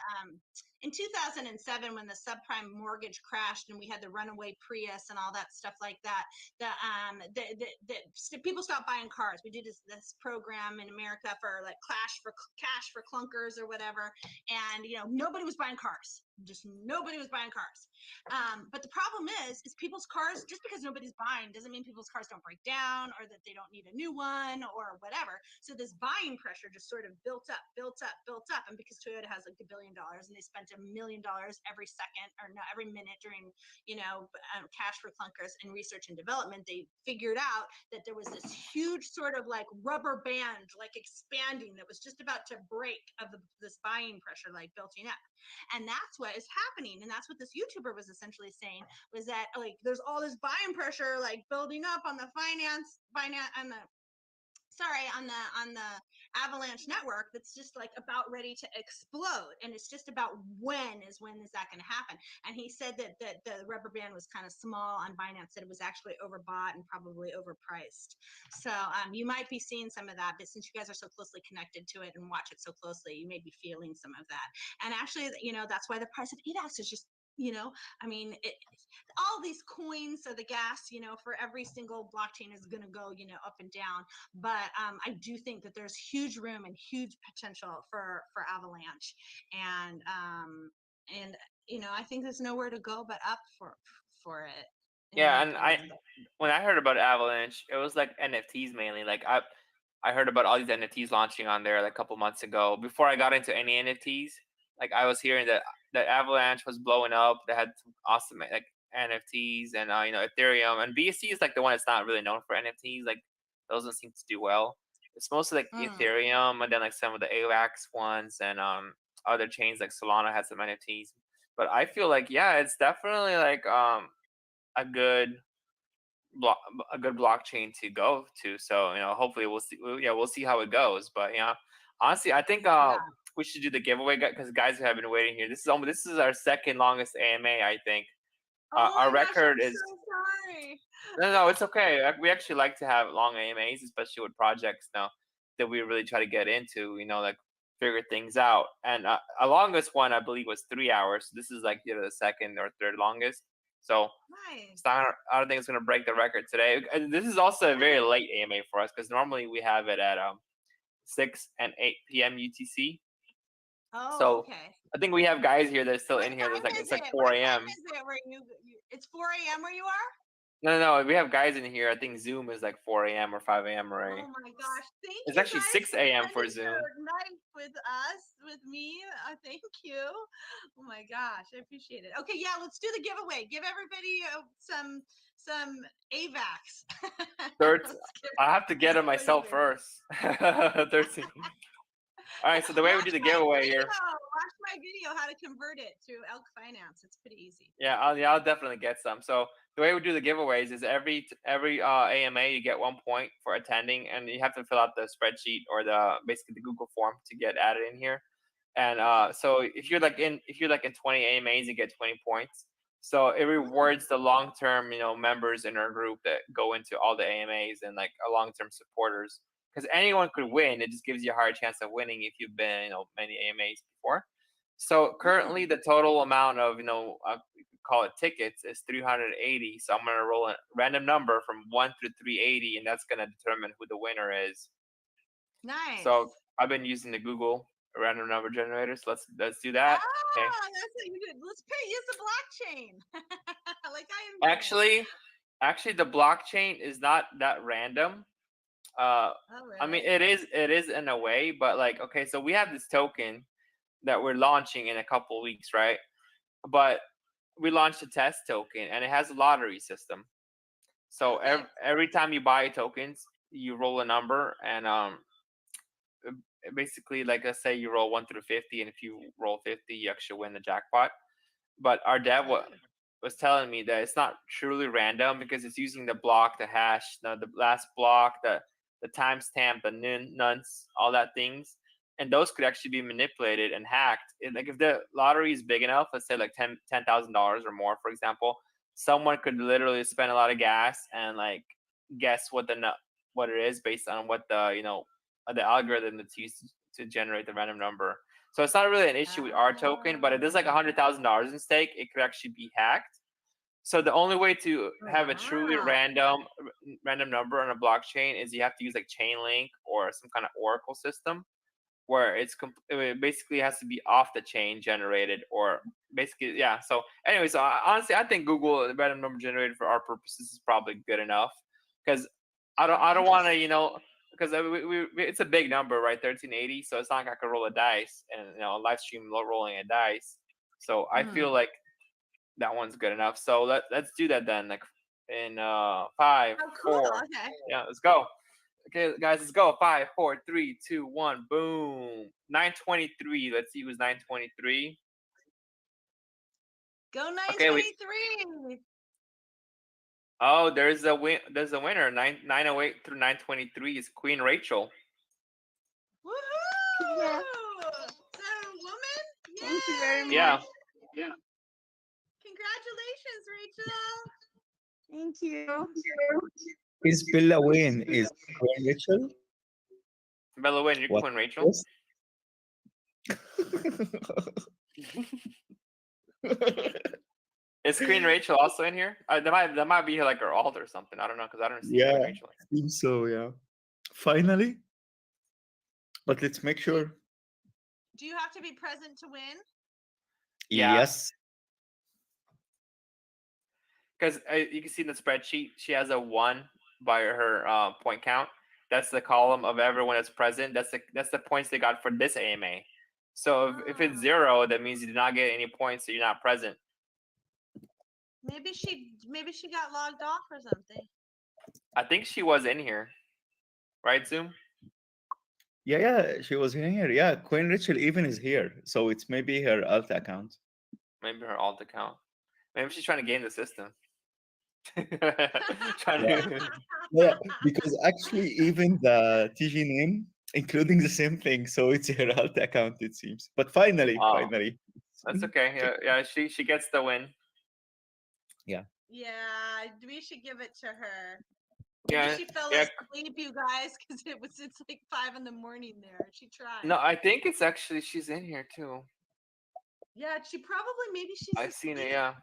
in 2007 when the subprime mortgage crashed and we had the runaway Prius and all that stuff like that. People stopped buying cars. We did this program in America for like cash for clunkers or whatever, and nobody was buying cars. Just nobody was buying cars. But the problem is people's cars, just because nobody's buying doesn't mean people's cars don't break down or that they don't need a new one or whatever. So this buying pressure just sort of built up. And because Toyota has like $1 billion and they spent $1 million every second or no, every minute during, cash for clunkers and research and development, they figured out that there was this huge sort of like rubber band, like expanding, that was just about to break of this buying pressure, like building up. And that's what is happening. And that's what this YouTuber was essentially saying, was that like there's all this buying pressure like building up on the finance and the on the Avalanche network that's just like about ready to explode, and it's just about when is that going to happen. And he said that the rubber band was kind of small on Binance, that it was actually overbought and probably overpriced. So you might be seeing some of that, but since you guys are so closely connected to it and watch it so closely, you may be feeling some of that. And actually, that's why the price of AVAX is just, I mean, all these coins, so the gas, for every single blockchain is going to go, up and down. But I do think that there's huge room and huge potential for Avalanche, and I think there's nowhere to go but up for it. Yeah, and when I heard about Avalanche, it was like NFTs mainly. Like I heard about all these NFTs launching on there like a couple months ago. Before I got into any NFTs, like I was hearing that Avalanche was blowing up. They had some awesome like NFTs and Ethereum, and BSC is like the one that's not really known for NFTs. Like those don't seem to do well. It's mostly like Ethereum, and then like some of the AVAX ones, and other chains like Solana had some NFTs. But I feel like it's definitely like a good blockchain to go to. So hopefully we'll see. We'll see how it goes. But honestly, I think we should do the giveaway because guys have been waiting here. This is our second longest AMA. I think our record is. So sorry. No, it's okay. We actually like to have long AMAs, especially with projects now that we really try to get into. Like figure things out. And our longest one, I believe, was 3 hours. This is like the second or third longest. So nice. I don't think it's going to break the record today. And this is also a very late AMA for us because normally we have it at 6 and 8 p.m. UTC. Oh, so okay. I think we have guys here that are still in here. It's like 4 a.m. What time is it where it's 4 a.m. where you are? No, we have guys in here. I think Zoom is like 4 a.m. or 5 a.m. already. Oh my gosh! It's actually 6 a.m. for Zoom. Night with us, with me. Thank you. Oh my gosh, I appreciate it. Okay, let's do the giveaway. Give everybody some AVAX. I have to get it myself first. 13. All right, so the way we do the giveaway here. Watch my video how to convert it to Elk Finance. It's pretty easy. Yeah, I'll definitely get some. So the way we do the giveaways is every AMA you get 1 point for attending, and you have to fill out the spreadsheet or basically the Google form to get added in here. And so if you're like in 20 AMAs, you get 20 points. So it rewards the long-term members in our group that go into all the AMAs and like long-term supporters. Because anyone could win. It just gives you a higher chance of winning if you've been many AMAs before. So currently the total amount of call it tickets is 380. So I'm gonna roll a random number from 1 through 380, and that's gonna determine who the winner is. Nice. So I've been using the Google random number generators. So let's do that. Okay. That's what you did. Let's use the blockchain. Like I am. Actually, the blockchain is not that random. really? I mean, it is in a way, but like, okay, so we have this token that we're launching in a couple weeks, right? But we launched a test token, and it has a lottery system. So every time you buy tokens, you roll a number, and basically, like let's say you roll 1 through 50, and if you roll 50, you actually win the jackpot. But our dev was telling me that it's not truly random because it's using the block, the hash, the last block, the timestamp, the nonce, all that things, and those could actually be manipulated and hacked. Like if the lottery is big enough, let's say like $10,000 or more, for example, someone could literally spend a lot of gas and like guess what it is based on what the algorithm that's used to generate the random number. So it's not really an issue with our token, but it is like $100,000 in stake. It could actually be hacked. So the only way to have a truly random number on a blockchain is you have to use like Chainlink or some kind of Oracle system, where it basically has to be off the chain generated, or basically So anyways, honestly, I think Google random number generator for our purposes is probably good enough, because I don't want to because it's a big number, right? 1380. So it's not like I could roll a dice and live stream rolling a dice. So I feel like that one's good enough. So let's do that then. Like in 5, 4. Okay. Yeah, let's go. Okay, guys, let's go. 5, 4, 3, 2, 1. Boom. 923. Let's see who's 923. Go 923. Oh, there's a winner. 908 through 923 is Queen Rachel. Woohoo! Yeah. So, woman? Thank you very much. Yeah. Congratulations, Rachel. Thank you. Is Bella Wayne is Queen Rachel? Bella Wynn, you're What? Queen Rachel. Is Queen Rachel also in here? That might be like her alt or something. I don't know because I don't see Yeah. Queen Rachel. Seems so, yeah. Finally. But let's make sure. Do you have to be present to win? Yeah. Yes. Because you can see in the spreadsheet, she has a 1 by her point count. That's the column of everyone that's present. That's the points they got for this AMA. So if it's 0, that means you did not get any points, so you're not present. Maybe she got logged off or something. I think she was in here, right, Zoom? Yeah, she was in here. Yeah, Queen Rachel even is here. So it's maybe her alt account. Maybe her alt account. Maybe she's trying to game the system. Yeah, because actually even the TG name, including the same thing. So it's her alt account, it seems. But finally. That's okay. Yeah, she gets the win. Yeah, we should give it to her. Yeah, Maybe she fell asleep, you guys, because it's like 5 in the morning there. She tried. No, I think it's actually she's in here too. Yeah, maybe she's I've seen it. Yeah.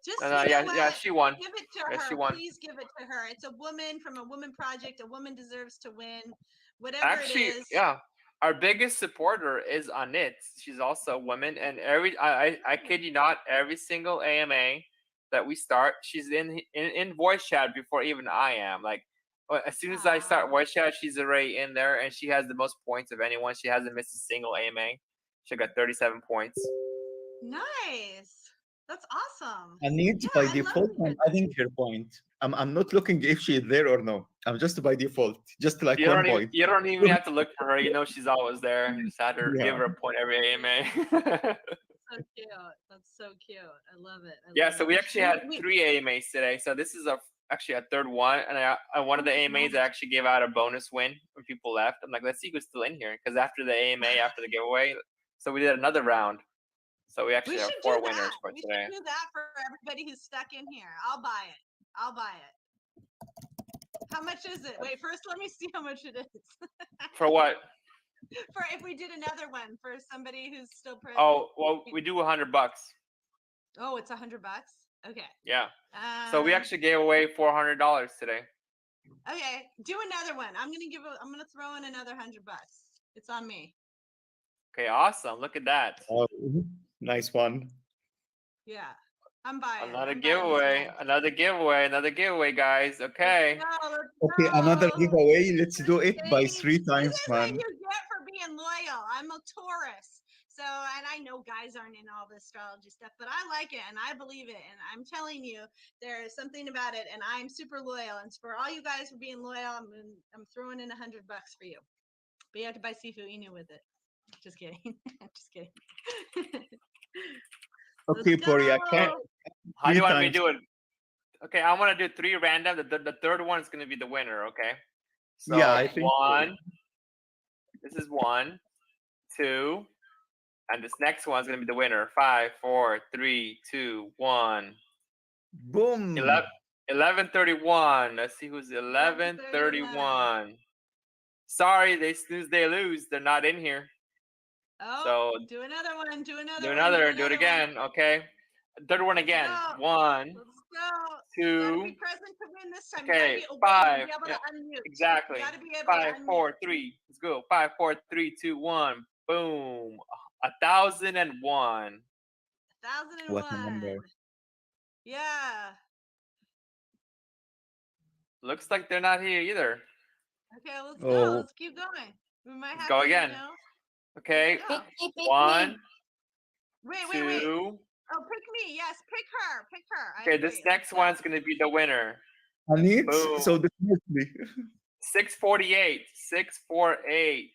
Just yeah, she won. Give it to her. She won. Please give it to her. It's a woman from a woman project. A woman deserves to win. Whatever Actually, it is. yeah. Our biggest supporter is Anit. She's also a woman, and I kid you not, every single AMA that we start, she's in voice chat before even I am. Like as soon as I start voice chat, she's already in there, and she has the most points of anyone. She hasn't missed a single AMA. She got 37 points. Nice. That's awesome. I need by default. I'm adding her point. I'm not looking if she's there or no. I'm just by default, just like you 1 point. You don't even have to look for her. You know she's always there. You just had her give her a point every AMA. So cute. That's so cute. I love it. So we actually had 3 AMAs today. So this is actually a third one, and one of the AMAs I actually gave out a bonus win when people left. I'm like, let's see who's still in here, because after the AMA, after the giveaway, so we did another round. So we actually have 4 winners for today. We should do that for everybody who's stuck in here. I'll buy it. How much is it? Wait, first let me see how much it is. For what? For if we did another one for somebody who's still present. Oh, well, we do $100. Oh, it's $100. Okay. Yeah. So we actually gave away $400 today. Okay, do another one. I'm gonna throw in another $100. It's on me. Okay, awesome. Look at that. Oh, nice one. Yeah, I'm buying. Another giveaway, guys. Okay. Let's Okay, another giveaway. Let's do it by 3 times, this is man. what you get for being loyal. I'm a Taurus. So, and I know guys aren't in all the astrology stuff, but I like it and I believe it. And I'm telling you, there's something about it. And I'm super loyal. And for all you guys for being loyal, I'm throwing in $100 for you. But you have to buy Sifu Inu with it. Just kidding. Just kidding. Okay, Poria. How do you want me to do it? Okay, I want to do 3 random. The third one is going to be the winner. Okay. So yeah, I think 1. This is 1, 2, and this next one is going to be the winner. 5, 4, 3, 2, 1. Boom. 11:31. Let's see who's 11:31. Sorry, they snooze, they lose. They're not in here. Oh, so do another one. Do it again. Okay. Third one again. 1, 2. Be present to win this time. Okay. 5. Yeah, exactly. 5, 4, 3. Let's go. 5, 4, 3, 2, 1. Boom. 1,001. 1,001. What a number. Yeah. Looks like they're not here either. Okay, let's go. Let's keep going. We might have go to, again. Okay. Yeah. 1. Wait. Two. Oh, pick me. Yes, pick her. Okay, this next one's going to be the winner. Anit, so definitely. 648. 648.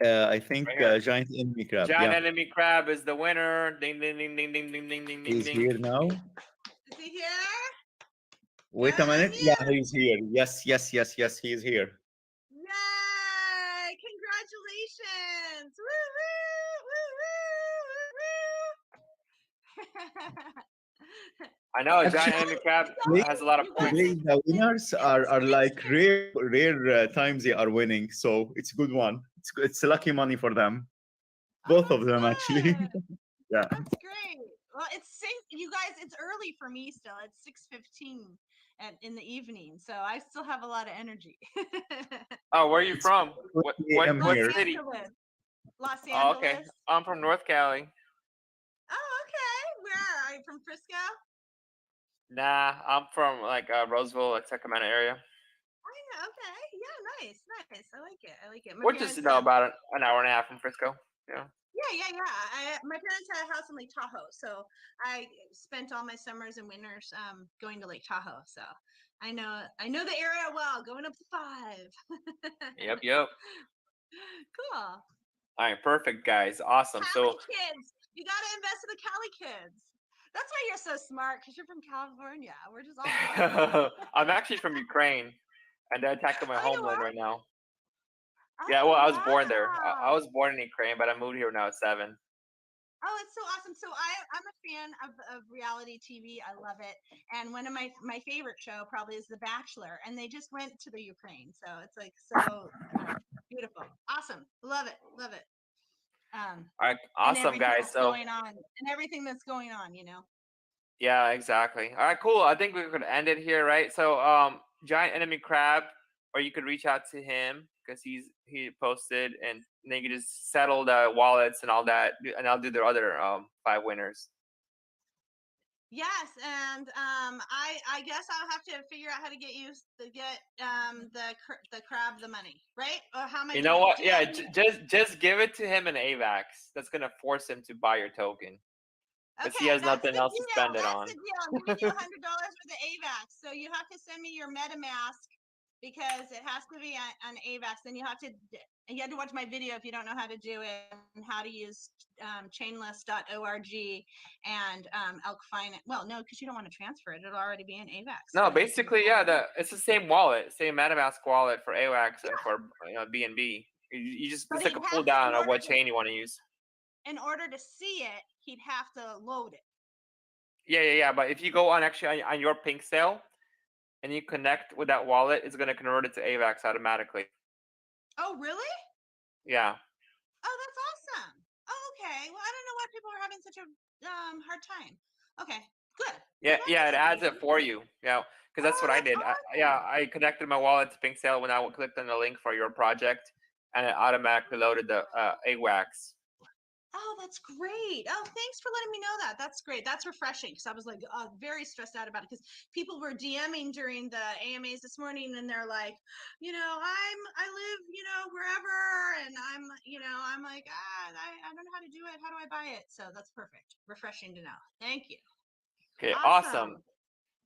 I think Right here. giant enemy crab. Giant Yeah, enemy crab is the winner. Ding ding ding ding ding ding ding ding ding he's ding. here now. Is he here? Wait a minute. Yeah, he's here. Yes, yes, yes, yes. He's here. Yay! Congratulations! Woo woo woo woo woo! I know a giant Actually, enemy crab today, has a lot of You guys- points. today the winners are like rare times they are winning, so it's a good one. It's lucky money for them, both Oh, of them actually. good. Yeah. That's great. Well, it's you guys. It's early for me still. It's 6:15 in the evening, so I still have a lot of energy. Oh, where are you from? 20 a.m. Los here. city? Angeles. Los Angeles. Oh, okay. I'm from North Cali. Oh, okay. Where are you from? Frisco? Nah, I'm from like Roseville, like Sacramento area. Oh, yeah. Okay. Yeah. Nice. Nice. I like it. I like it. My We're just parents, about an hour and a half from Frisco. Yeah. Yeah. My parents had a house in Lake Tahoe, so I spent all my summers and winters going to Lake Tahoe. So I know the area well. Going up to 5. Yep. Cool. All right, perfect, guys. Awesome. Cali So kids, you gotta invest in the Cali kids. That's why you're so smart, because you're from California. We're just all. I'm actually from Ukraine, and they're attacking my Oh, you homeland are? right now. Oh, Yeah, well, I was born there. I wow. was born in Ukraine, but I moved here when I was 7. Oh, it's so awesome. So I'm a fan of reality TV. I love it. And one of my favorite show probably is The Bachelor. And they just went to the Ukraine. So it's like so beautiful. Awesome. Love it. Love it. All right, And awesome, everything guys. that's So going on and everything that's going on, you know. yeah, exactly. All right, cool. I think we could end it here, right? So giant enemy crab, or you could reach out to him because he posted, and then you can just settle the wallets and all that, and I'll do the other 5 winners. Yes, and I guess I'll have to figure out how to get you to get the crab the money, right? Or how am I You doing know it? what? DM Yeah, me. just give it to him in AVAX. That's gonna force him to buy your token because he Okay, has that's nothing the else to deal. spend it That's on. the deal. I'm giving you $100 for the AVAX. So you have to send me your MetaMask because it has to be on AVAX. Then you have to watch my video if you don't know how to do it and how to use chainless.org and Elk Finance. Well, no, because you don't want to transfer it. It'll already be in AVAX. No, but basically, yeah, it's the same wallet, same MetaMask wallet for AVAX and for BNB. You just But it's like he'd a have pull to, down of what chain you want to use. in order to see it, he'd have to load it. Yeah. But if you go on actually on your Pink sale and you connect with that wallet, it's gonna convert it to AVAX automatically. Oh, really? Yeah. Oh, that's awesome. Oh, okay. Well, I don't know why people are having such a hard time. Okay, good. Yeah, Well, yeah, that it makes adds easy. it for you. Yeah, because that's Oh, what I that's did. awesome. I connected my wallet to Pink Sale when I clicked on the link for your project, and it automatically loaded the AVAX. Oh, that's great. Oh, thanks for letting me know that. That's great. That's refreshing because I was like very stressed out about it because people were DMing during the AMAs this morning and they're like, I live, wherever. And I'm like, I don't know how to do it. How do I buy it? So that's perfect. Refreshing to know. Thank you. Okay, awesome.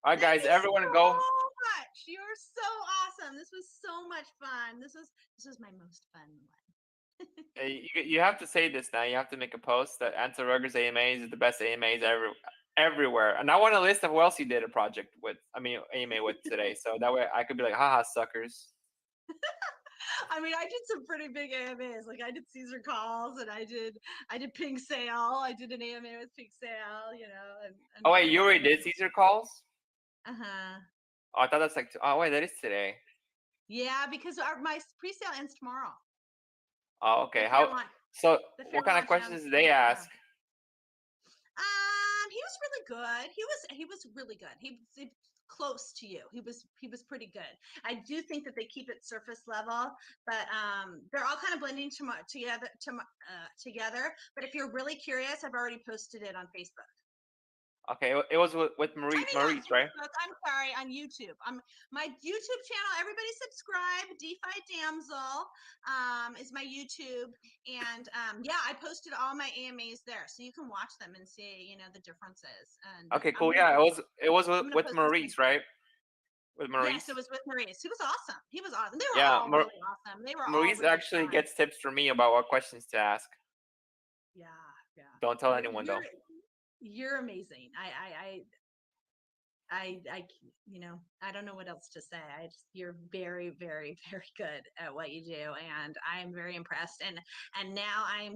All right, Thank guys, you everyone so go. much. You're so awesome. This was so much fun. This was my most fun one. You have to say this now. You have to make a post that Anti Ruggers AMAs is the best AMAs everywhere. And I want a list of who else you did a project with. AMA with today. So that way I could be like, haha, suckers. I mean, I did some pretty big AMAs. Like I did Caesar calls, and I did Pink Sale. I did an AMA with Pink Sale, And Oh wait, you already did Caesar calls? Uh-huh. Oh, I thought that's like. Oh wait, that is today. Yeah, because my pre-sale ends tomorrow. Oh, okay. What kind of questions did they ask? He was really good. He was really good. He close to you. He was pretty good. I do think that they keep it surface level, but they're all kind of blending together. But if you're really curious, I've already posted it on Facebook. Okay, it was with Maurice, right? I'm sorry, on YouTube. My YouTube channel. Everybody subscribe. DeFi Damsel is my YouTube, and I posted all my AMAs there, so you can watch them and see, the differences. And okay, cool. Yeah, it was with Maurice, right? with Maurice? Yes, it was with Maurice. He was awesome. He was awesome. They were Yeah, all really awesome. They were all Maurice really actually fun. gets tips from me about what questions to ask. Yeah, yeah. Don't tell anyone though. You're amazing. I, you know, I don't know what else to say. You're very, very, very good at what you do, and I'm very impressed. And now I'm